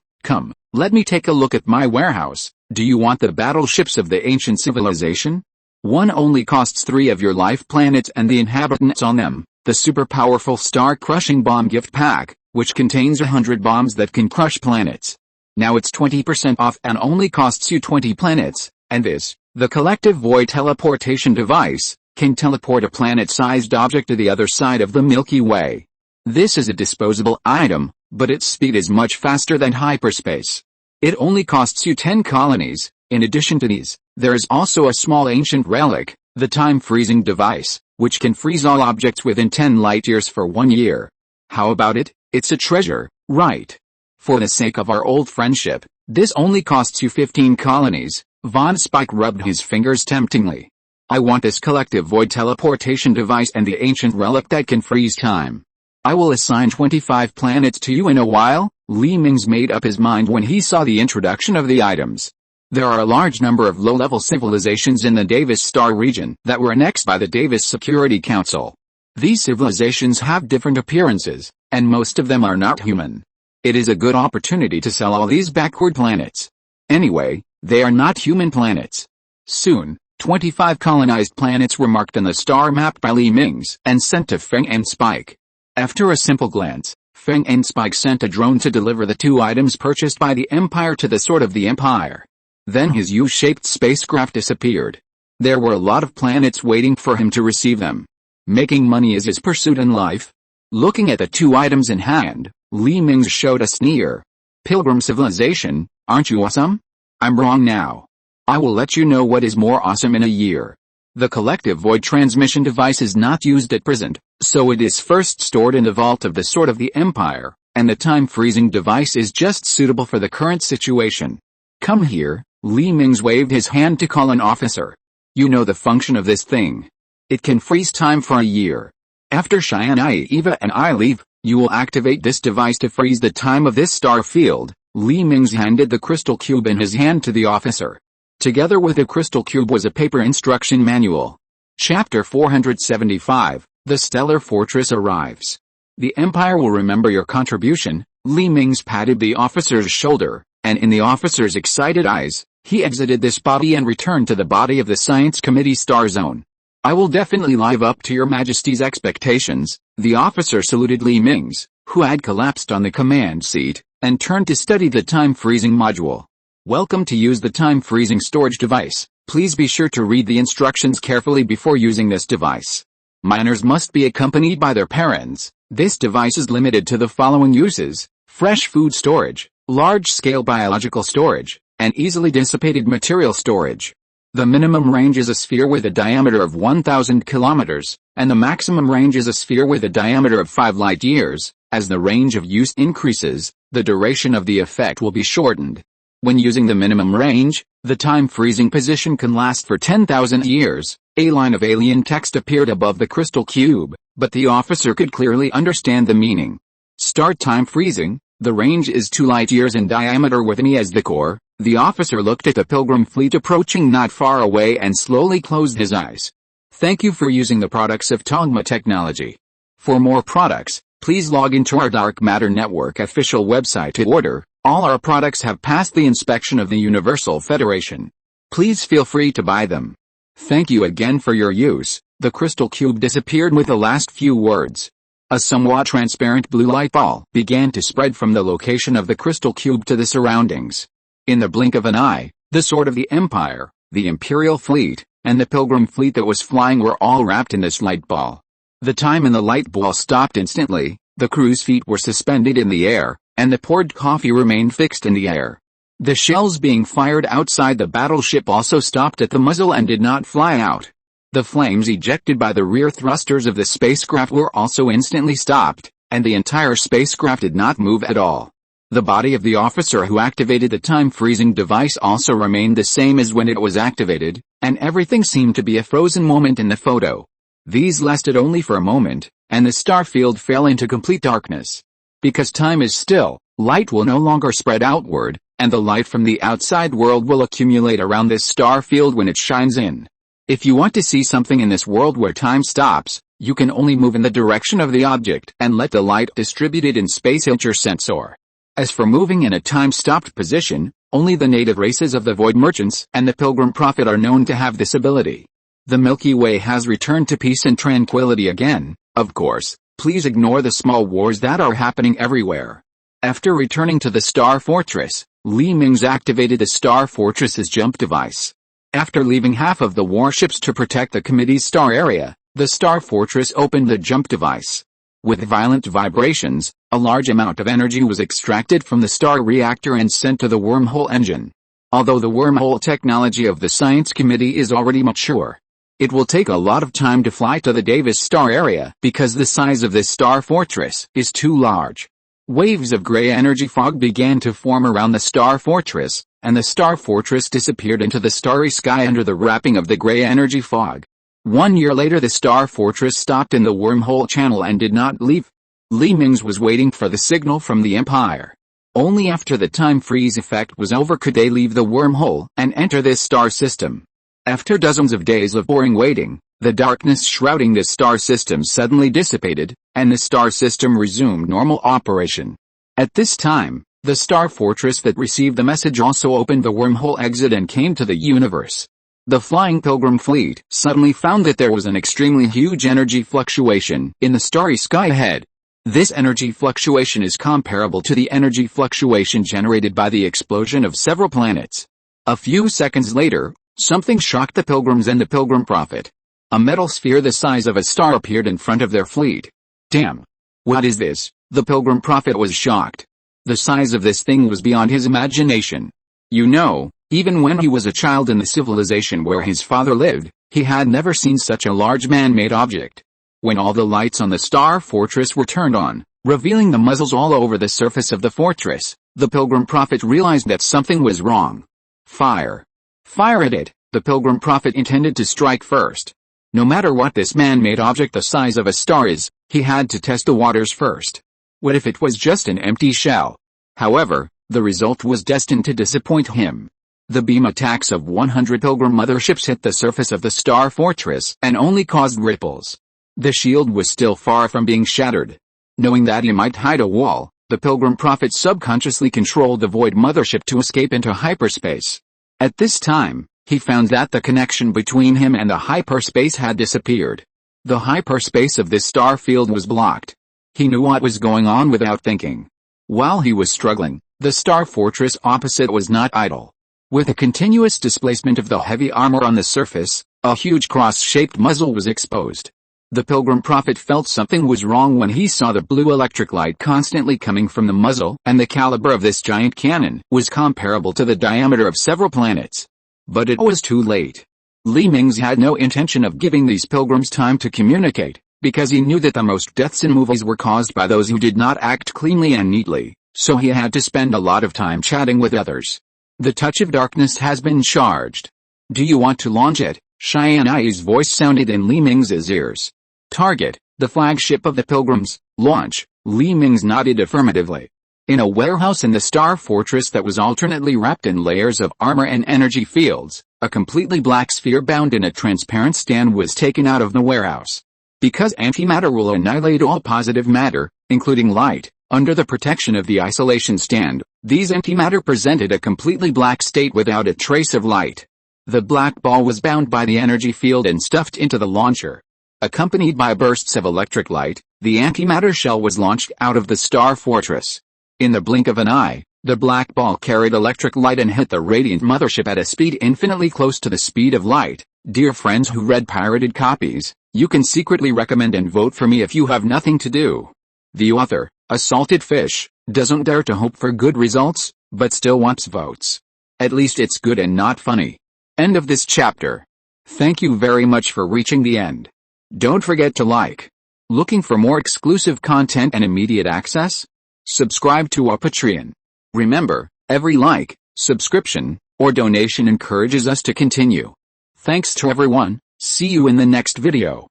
let me take a look at my warehouse. Do you want the battleships of the ancient civilization? One only costs 3 of your life planets and the inhabitants on them. The super powerful star-crushing bomb gift pack, which contains 100 bombs that can crush planets. Now it's 20% off and only costs you 20 planets, and this, the collective void teleportation device, can teleport a planet-sized object to the other side of the Milky Way. This is a disposable item, but its speed is much faster than hyperspace. It only costs you 10 colonies. In addition to these, there is also a small ancient relic, the time-freezing device, which can freeze all objects within 10 light-years for 1 year. How about it? It's a treasure, right? For the sake of our old friendship, this only costs you 15 colonies. Von Spike rubbed his fingers temptingly. "I want this collective void teleportation device and the ancient relic that can freeze time. I will assign 25 planets to you in a while." Li Mingze made up his mind when he saw the introduction of the items. There are a large number of low-level civilizations in the Davis Star region that were annexed by the Davis Security Council. These civilizations have different appearances, and most of them are not human. It is a good opportunity to sell all these backward planets. Anyway, they are not human planets. Soon, 25 colonized planets were marked on the star map by Li Mingze and sent to Feng and Spike. After a simple glance, Feng and Spike sent a drone to deliver the 2 items purchased by the Empire to the Sword of the Empire. Then his U-shaped spacecraft disappeared. There were a lot of planets waiting for him to receive them. Making money is his pursuit in life. Looking at the 2 items in hand, Li Mingze showed a sneer. "Pilgrim civilization, aren't you awesome? I'm wrong now. I will let you know what is more awesome in a year." The collective void transmission device is not used at present, so it is first stored in the vault of the Sword of the Empire, and the time-freezing device is just suitable for the current situation. "Come here." Li Mingze waved his hand to call an officer. "You know the function of this thing. It can freeze time for a year. After Tianyi, Eva and I leave, you will activate this device to freeze the time of this star field." Li Mingze handed the crystal cube in his hand to the officer. Together with the crystal cube was a paper instruction manual. Chapter 475, The Stellar Fortress Arrives. "The Empire will remember your contribution." Li Mingze patted the officer's shoulder, and in the officer's excited eyes, he exited this body and returned to the body of the Science Committee Star Zone. "I will definitely live up to your Majesty's expectations." The officer saluted Li Mingze, who had collapsed on the command seat, and turned to study the time-freezing module. "Welcome to use the time-freezing storage device. Please be sure to read the instructions carefully before using this device. Minors must be accompanied by their parents. This device is limited to the following uses: fresh food storage, large-scale biological storage, and easily dissipated material storage. The minimum range is a sphere with a diameter of 1,000 kilometers, and the maximum range is a sphere with a diameter of 5 light-years. As the range of use increases, the duration of the effect will be shortened. When using the minimum range, the time freezing position can last for 10,000 years. A line of alien text appeared above the crystal cube, but the officer could clearly understand the meaning. Start time freezing. The range is 2 light years in diameter with me as the core. The officer looked at the pilgrim fleet approaching not far away and slowly closed his eyes. Thank you for using the products of Togma Technology. For more products, please log into our Dark Matter Network official website to order. All our products have passed the inspection of the Universal Federation. Please feel free to buy them. Thank you again for your use. The crystal cube disappeared with the last few words. A somewhat transparent blue light ball began to spread from the location of the crystal cube to the surroundings. In the blink of an eye, the sword of the Empire, the Imperial fleet, and the pilgrim fleet that was flying were all wrapped in this light ball. The time in the light ball stopped instantly, the crew's feet were suspended in the air, and the poured coffee remained fixed in the air. The shells being fired outside the battleship also stopped at the muzzle and did not fly out. The flames ejected by the rear thrusters of the spacecraft were also instantly stopped, and the entire spacecraft did not move at all. The body of the officer who activated the time-freezing device also remained the same as when it was activated, and everything seemed to be a frozen moment in the photo. These lasted only for a moment, and the star field fell into complete darkness. Because time is still, light will no longer spread outward, and the light from the outside world will accumulate around this star field when it shines in. If you want to see something in this world where time stops, you can only move in the direction of the object and let the light distributed in space hit your sensor. As for moving in a time-stopped position, only the native races of the Void Merchants and the Pilgrim Prophet are known to have this ability. The Milky Way has returned to peace and tranquility again, of course. Please ignore the small wars that are happening everywhere. After returning to the Star Fortress, Mingze activated the Star Fortress's jump device. After leaving half of the warships to protect the committee's star area, the Star Fortress opened the jump device. With violent vibrations, a large amount of energy was extracted from the star reactor and sent to the wormhole engine. Although the wormhole technology of the Science Committee is already mature, it will take a lot of time to fly to the Davis star area because the size of this Star Fortress is too large. Waves of gray energy fog began to form around the Star Fortress, and the Star Fortress disappeared into the starry sky under the wrapping of the gray energy fog. 1 year later the Star Fortress stopped in the wormhole channel and did not leave. Mingze was waiting for the signal from the Empire. Only after the time freeze effect was over could they leave the wormhole and enter this star system. After dozens of days of boring waiting, the darkness shrouding the star system suddenly dissipated, and the star system resumed normal operation. At this time, the Star Fortress that received the message also opened the wormhole exit and came to the universe. The flying pilgrim fleet suddenly found that there was an extremely huge energy fluctuation in the starry sky ahead. This energy fluctuation is comparable to the energy fluctuation generated by the explosion of several planets. A few seconds later, something shocked the pilgrims and the Pilgrim Prophet. A metal sphere the size of a star appeared in front of their fleet. Damn! What is this? The Pilgrim Prophet was shocked. The size of this thing was beyond his imagination. You know, even when he was a child in the civilization where his father lived, he had never seen such a large man-made object. When all the lights on the Star Fortress were turned on, revealing the muzzles all over the surface of the fortress, the Pilgrim Prophet realized that something was wrong. Fire! Fire at it! The Pilgrim Prophet intended to strike first. No matter what this man-made object the size of a star is, he had to test the waters first. What if it was just an empty shell? However, the result was destined to disappoint him. The beam attacks of 100 Pilgrim motherships hit the surface of the Star Fortress and only caused ripples. The shield was still far from being shattered. Knowing that he might hide a wall, the Pilgrim Prophet subconsciously controlled the Void mothership to escape into hyperspace. At this time, he found that the connection between him and the hyperspace had disappeared. The hyperspace of this star field was blocked. He knew what was going on without thinking. While he was struggling, the Star Fortress opposite was not idle. With a continuous displacement of the heavy armor on the surface, a huge cross-shaped muzzle was exposed. The Pilgrim Prophet felt something was wrong when he saw the blue electric light constantly coming from the muzzle, and the caliber of this giant cannon was comparable to the diameter of several planets. But it was too late. Mingze had no intention of giving these pilgrims time to communicate, because he knew that the most deaths in movies were caused by those who did not act cleanly and neatly, so he had to spend a lot of time chatting with others. The touch of darkness has been charged. Do you want to launch it? Tianyi's voice sounded in Li Mingze's ears. Target, the flagship of the pilgrims. Launch. Li Mingze nodded affirmatively. In a warehouse in the star fortress that was alternately wrapped in layers of armor and energy fields, a completely black sphere bound in a transparent stand was taken out of the warehouse. Because antimatter will annihilate all positive matter, including light, under the protection of the isolation stand, these antimatter presented a completely black state without a trace of light. The black ball was bound by the energy field and stuffed into the launcher. Accompanied by bursts of electric light, the antimatter shell was launched out of the star fortress. In the blink of an eye, the black ball carried electric light and hit the radiant mothership at a speed infinitely close to the speed of light. Dear friends who read pirated copies, you can secretly recommend and vote for me if you have nothing to do. The author, a salted fish, doesn't dare to hope for good results, but still wants votes. At least it's good and not funny. End of this chapter. Thank you very much for reaching the end. Don't forget to like. Looking for more exclusive content and immediate access? Subscribe to our Patreon. Remember, every like, subscription, or donation encourages us to continue. Thanks to everyone. See you in the next video.